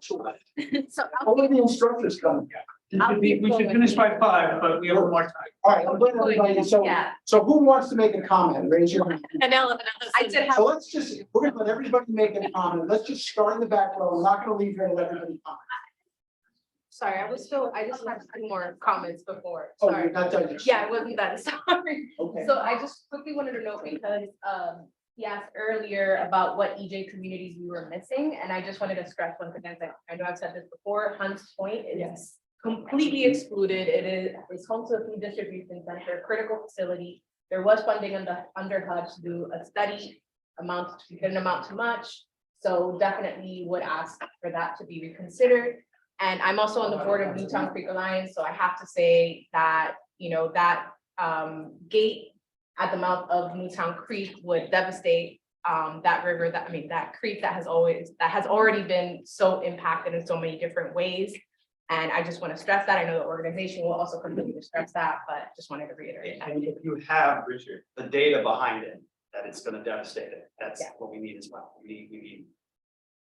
Only the instructors come. We should finish by 5, but we have more time. All right, I'm glad everybody, so who wants to make a comment? Raise your hand. I did have. So let's just, we're gonna let everybody make a comment. Let's just start in the back row. We're not gonna leave here and let everybody comment. Sorry, I just had 2 more comments before. Oh, Sorry. you're not done yet. Yeah, it wasn't done, sorry. Okay. So I just quickly wanted to know, because he asked earlier about what EJ communities we were missing, and I just wanted to stress once again, that I know I've said this before, Hunts Point is completely excluded. It's home to a food distribution center, critical facility. There was funding under HUD to do a study, didn't amount to much. So definitely would ask for that to be reconsidered. And I'm also on the board of Newtown Creek Alliance, so I have to say that, you know, that gate at the mouth of Newtown Creek would devastate that river, that creek that has already been so impacted in so many different ways. And I just want to stress that. I know the organization will also continue to stress that, but just wanted to reiterate that. And if you have, Richard, the data behind it, that it's gonna devastate it, that's what we need as well. We need.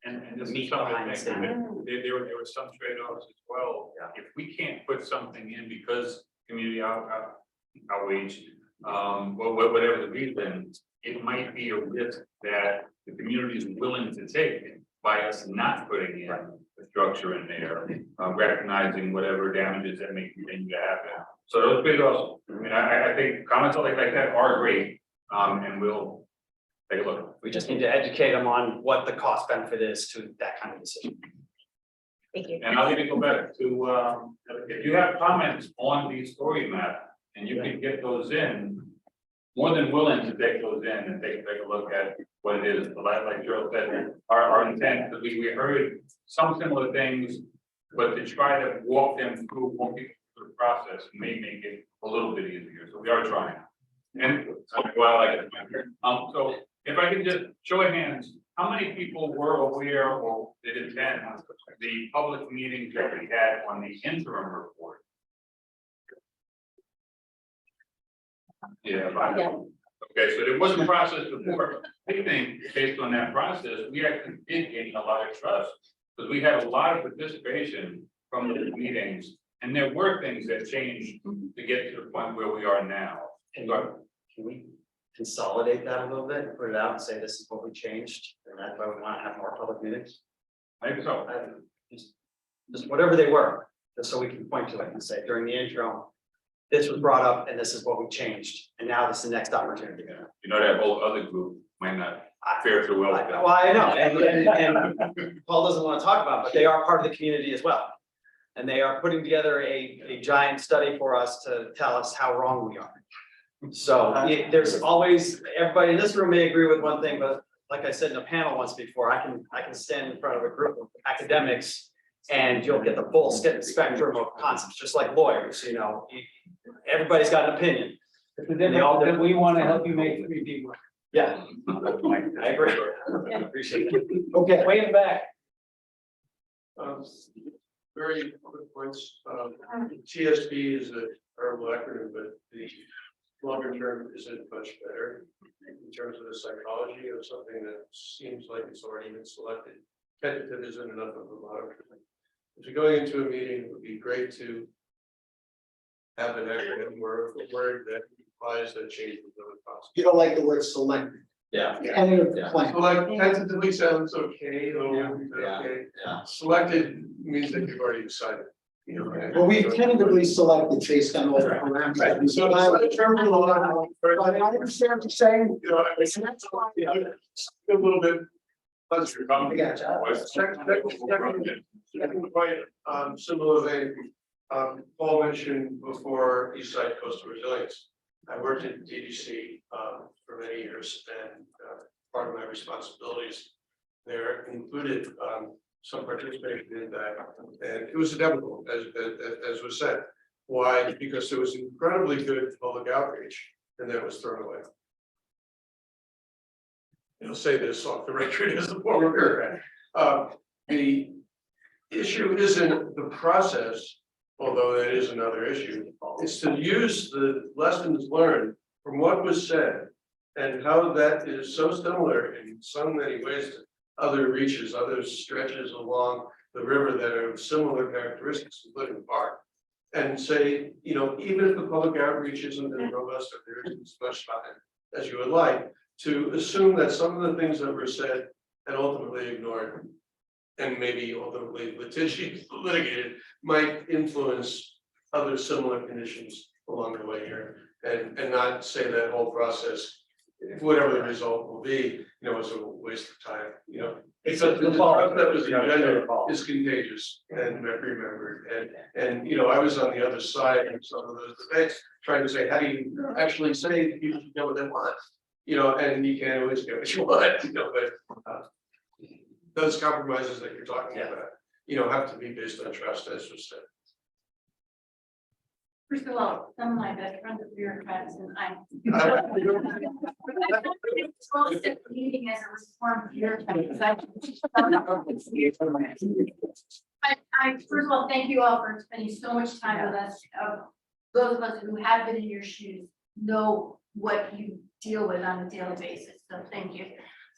And The this meat is something behind the that statement. there were some trade-offs as well. If we can't put something in because community outreach, whatever the reason, it might be a risk that the community is willing to take by us not putting in the structure in there, recognizing whatever damages that may continue to happen. So those big also, I mean, I think comments like that are great, and we'll take a look. We just need to educate them on what the cost benefit is to that kind of decision. Thank you. And I'll even go back to, if you have comments on the story map, and you can get those in, more than willing to take those in and take a look at what it is. But like Gerald said, our intent, because we heard some similar things, but to try to walk them through, walk people through the process may make it a little bit easier. So we are trying. And well, I like it. So if I can just show of hands, how many people were aware or did attend the public meetings that we had on the interim report? Yeah. Okay, so there was a process before. I think based on that process, we actually did gain a lot of trust because we had a lot of participation from the meetings, and there were things that changed to get to the point where we are now. Can we consolidate that a little bit, and put it out and say this is what we changed, and that's why we want to have more public meetings? I think so. Just whatever they were, just so we can point to it and say during the intro, this was brought up and this is what we changed, and now this is the next opportunity. You know, that whole other group might not fare too well. Well, I know, and Paul doesn't want to talk about it, but they are part of the community as well. And they are putting together a giant study for us to tell us how wrong we are. So there's always, everybody in this room may agree with one thing, but like I said in a panel once before, I can stand in front of a group of academics and you'll get the full spectrum of concepts, just like lawyers, you know, everybody's got an opinion. Then we want to help you make 3 people. Yeah, I agree. I appreciate it. Okay, way in the back. Very quick points. TSB is a terrible acronym, but the longer term isn't much better in terms of the psychology of something that seems like it's already been selected. Tentative isn't enough of a moniker. If you're going into a meeting, it would be great to have an acronym or a word that implies that change is really possible. You don't like the word selected. Yeah. So like tentatively sounds okay, okay. Selected means that you've already decided, you know. Well, we've tentatively selected based on all the parameters. So it's a term of the law. But I understand what you're saying. You know, it's a little bit. Second point, similar vein, Paul mentioned before East Side Coastal Resilience. I worked at DDC for many years, and part of my responsibilities there included some participation in that, and it was inevitable, as was said. Why? Because there was incredibly good public outreach, and that was thrown away. I'll say this off the record as a former bureaucrat. The issue isn't the process, although that is another issue. It's to use the lessons learned from what was said and how that is so similar in so many ways to other reaches, other stretches along the river that are of similar characteristics, including Park. And say, you know, even if the public outreach isn't as robust or there isn't as much time as you would like, to assume that some of the things that were said and ultimately ignored and maybe ultimately litigated might influence other similar conditions along the way here, and not say that whole process, whatever the result will be, you know, is a waste of time, you know. Because the stuff that was agenda is contagious and remembered, and you know, I was on the other side of some of those debates trying to say, how do you actually say that people should get what they want? You know, and you can't always get what you want, you know, but those compromises that you're talking about, you know, have to be based on trust, as was said. First of all, some of my best friends are bureaucrats, and I meeting as a reformed bureaucrat. I first of all thank you all for spending so much time with us. Those of us who have been in your shoes know what you deal with on a daily basis. So thank you.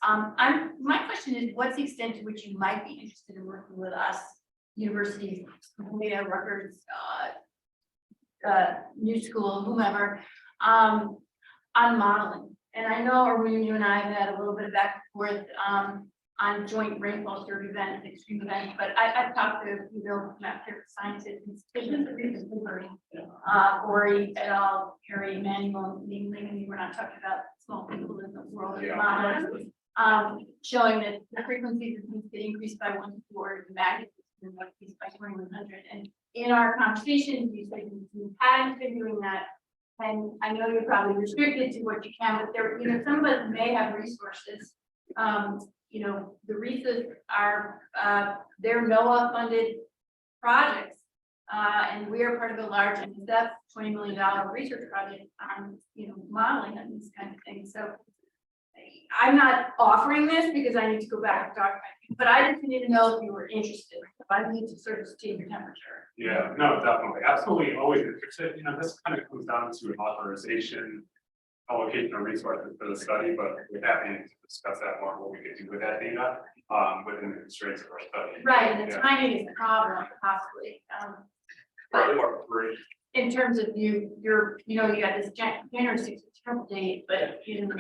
My question is, what's the extent to which you might be interested in working with us, universities, Columbia, Rutgers, New School, whomever, on modeling? And I know, Arun, you and I have had a little bit of back and forth. on joint rainfall surge events, extreme events, but I've talked to, you know, master scientists, and students of recent history. Ori et al., Harry Emanuel, namely, I mean, we're not talking about small people in the world of models. Showing that the frequencies of these get increased by 1/4, the magnitude increased by 2100. And in our conversations, you said you hadn't been doing that. And I know you're probably restricted to what you can, but there, you know, some of us may have resources. You know, the RESAs are, they're NOAA funded projects. And we are part of a large NSF $20 million research project on, you know, modeling and these kind of things. So I'm not offering this because I need to go back and talk about it, but I just need to know if you were interested. If I need to sort of take your temperature. Yeah, no, definitely, absolutely, always interested, you know, this kind of comes down to an authorization. Allocation of resources for the study, but we're happy to discuss that more, what we could do with that data, within the constraints of our study. Right, and the timing is the problem, possibly. Probably more free. In terms of you're, you know, you got this January 6th terrible date, but you know.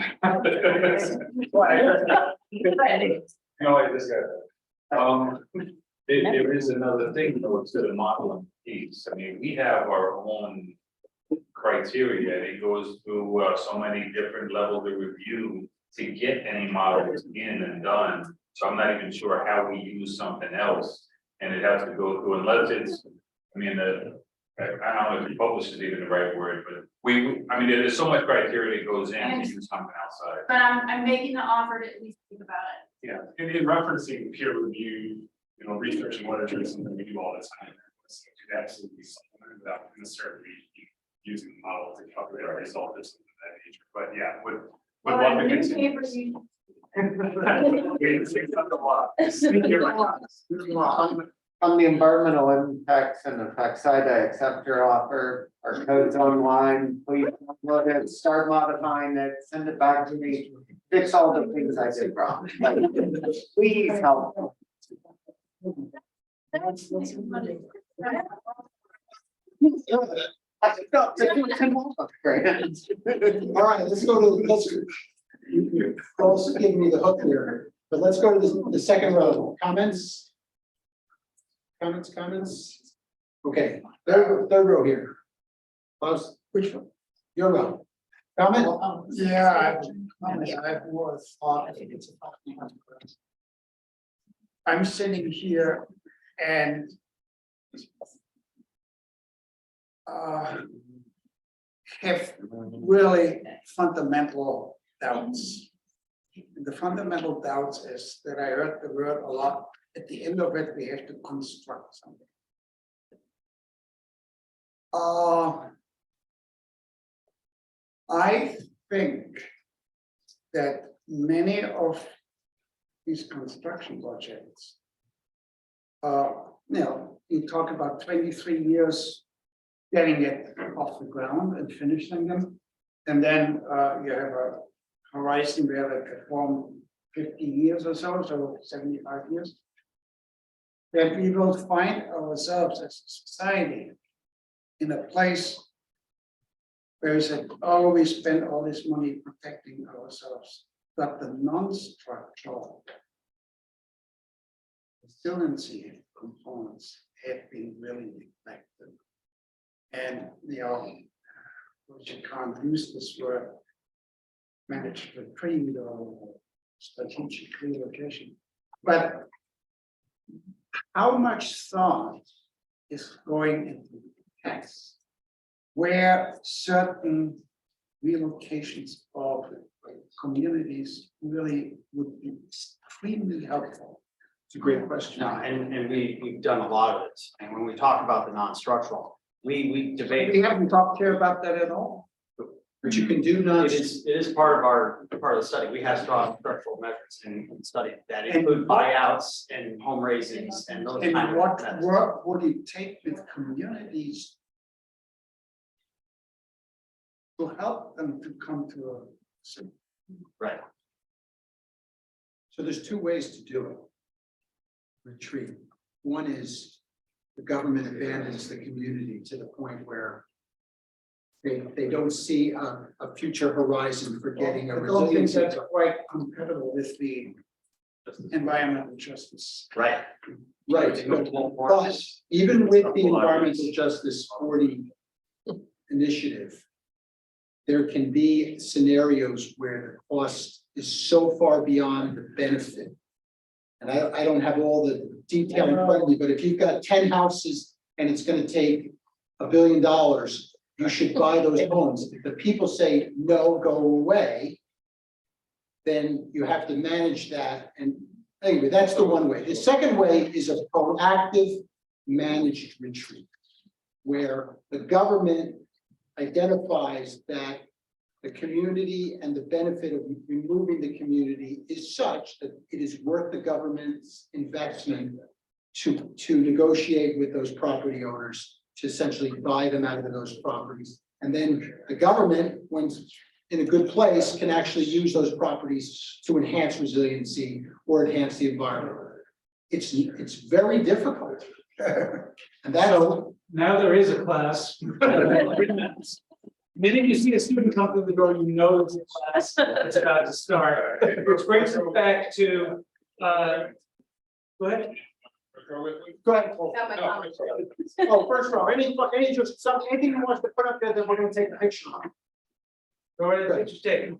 No, I just got there is another thing though to the modeling piece. I mean, we have our own criteria. It goes through so many different levels of review to get any models in and done. So I'm not even sure how we use something else, and it has to go through unless it's. I mean, I don't know if you publish is even the right word, but I mean, there's so much criteria that goes in to use something outside. But I'm making the offer to at least think about it. Yeah, and in referencing peer review, you know, research and literature is something we do all the time. So it could absolutely supplement without necessarily using the model to calculate our result or something of that nature. But yeah, would Well, love to the continue. newspapers, you. On the environmental impacts and effects side, I accept your offer. Our code's online. Please look at, start modifying it, send it back to me, fix all the things I did wrong. Like, please help. All right, let's go to, you also gave me the hook here, but let's go to the second row. Comments? Comments? Okay, third row here. Close, which one? Your row. Comment? Yeah, I have more thought. I think it's a. I'm sitting here and have really fundamental doubts. And the fundamental doubts is that I heard the word a lot. At the end of it, we have to construct something. I think that many of these construction projects, you talk about 23 years getting it off the ground and finishing them. And then you have a horizon where they perform 50 years or so 75 years. That we will find ourselves as a society in a place where we said, oh, we spend all this money protecting ourselves, but the non-structural resiliency components have been really neglected. And you can't use this word, managed retreat or strategic relocation. But how much thought is going into text where certain relocations of communities really would be extremely helpful? It's a great question. No, and we've done a lot of it. And when we talk about the non-structural, we debate. We haven't talked here about that at all. But you can do It is part of the study. We have strong structural measures in study that include buyouts and home raisings and those. And kind of what methods. work would it take with communities to help them to come to a. Right. So there's two ways to do it. Retreat. One is the government abandons the community to the point where they don't see a future horizon for getting a I don't think resiliency. that's quite compatible with the environmental justice. Right. Right, but even with the environmental justice 40 initiative, there can be scenarios where the cost is so far beyond the benefit. And I don't have all the detail in front of me, but if you've got 10 houses and it's gonna take $1 billion, you should buy those homes. If the people say, no, go away, then you have to manage that. And anyway, that's the one way. The second way is a proactive managed retreat, where the government identifies that the community and the benefit of removing the community is such that it is worth the government's investment to negotiate with those property owners to essentially buy them out of those properties. And then the government, when in a good place, can actually use those properties to enhance resiliency or enhance the environment. It's very difficult. And that's Now there is a class. Minute you see a student come through the door, you know there's a class that's about to start. Which brings us back to, go ahead. Go ahead. Oh, first of all, anything you want to put up there that we're gonna take a picture of. Go ahead, just take it.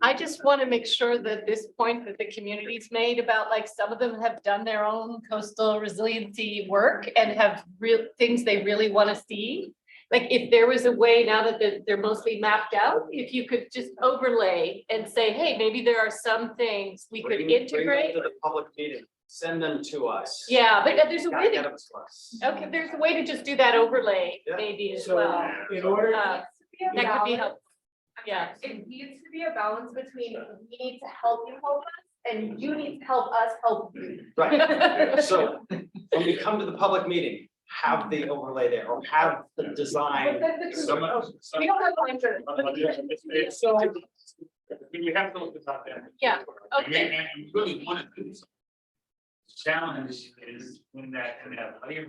I just want to make sure that this point that the community's made about, like, some of them have done their own coastal resiliency work and have real things they really want to see. Like, if there was a way, now that they're mostly mapped out, if you could just overlay and say, hey, maybe there are some things we could integrate. To the public meeting, send them to us. Yeah, but there's a way Get to, them to us. okay, there's a way to just do that overlay maybe as So well. in order, That could be helpful. Yeah. It needs to be a balance between we need to help you help us and you need to help us help you. Right, so when we come to the public meeting, have the overlay there or have the design. We don't have time for. so We have to look this up there. Yeah, okay. And we really want to do this. Challenge is in that layer,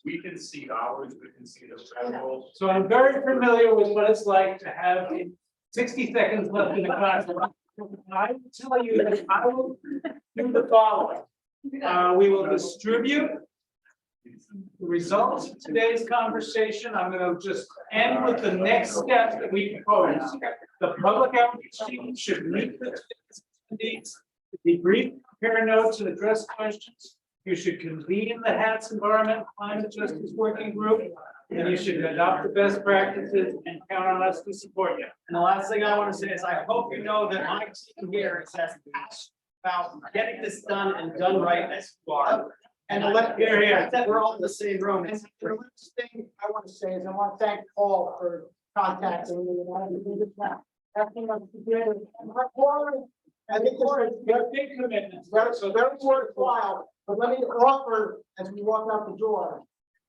we can see ours, we can see the federal. So I'm very familiar with what it's like to have 60 seconds left in the class. I will tell you that I will do the following. We will distribute the results of today's conversation. I'm going to just end with the next step that we propose. The public outreach team should meet the needs, debrief, prepare notes, and address questions. You should convene the HATS Environment Climate Justice Working Group, and you should adopt the best practices and count on us to support you. And the last thing I want to say is I hope you know that my team here is as passionate about getting this done and done right as you are. And that we're all in the same room. And the last thing I want to say is I want to thank Paul for contacting me. I think they're big commitments, so very worthwhile, but let me offer, as we walk out the door,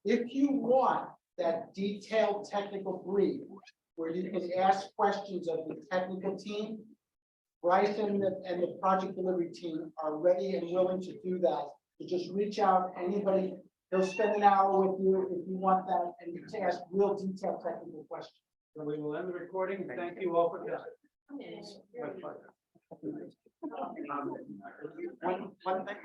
if you want that detailed technical brief, where you can ask questions of the technical team, Bryce and the project delivery team are ready and willing to do that. So just reach out, anybody, they'll spend an hour with you if you want that, and you can ask real detailed technical questions. So we will end the recording. Thank you all for coming. One thing.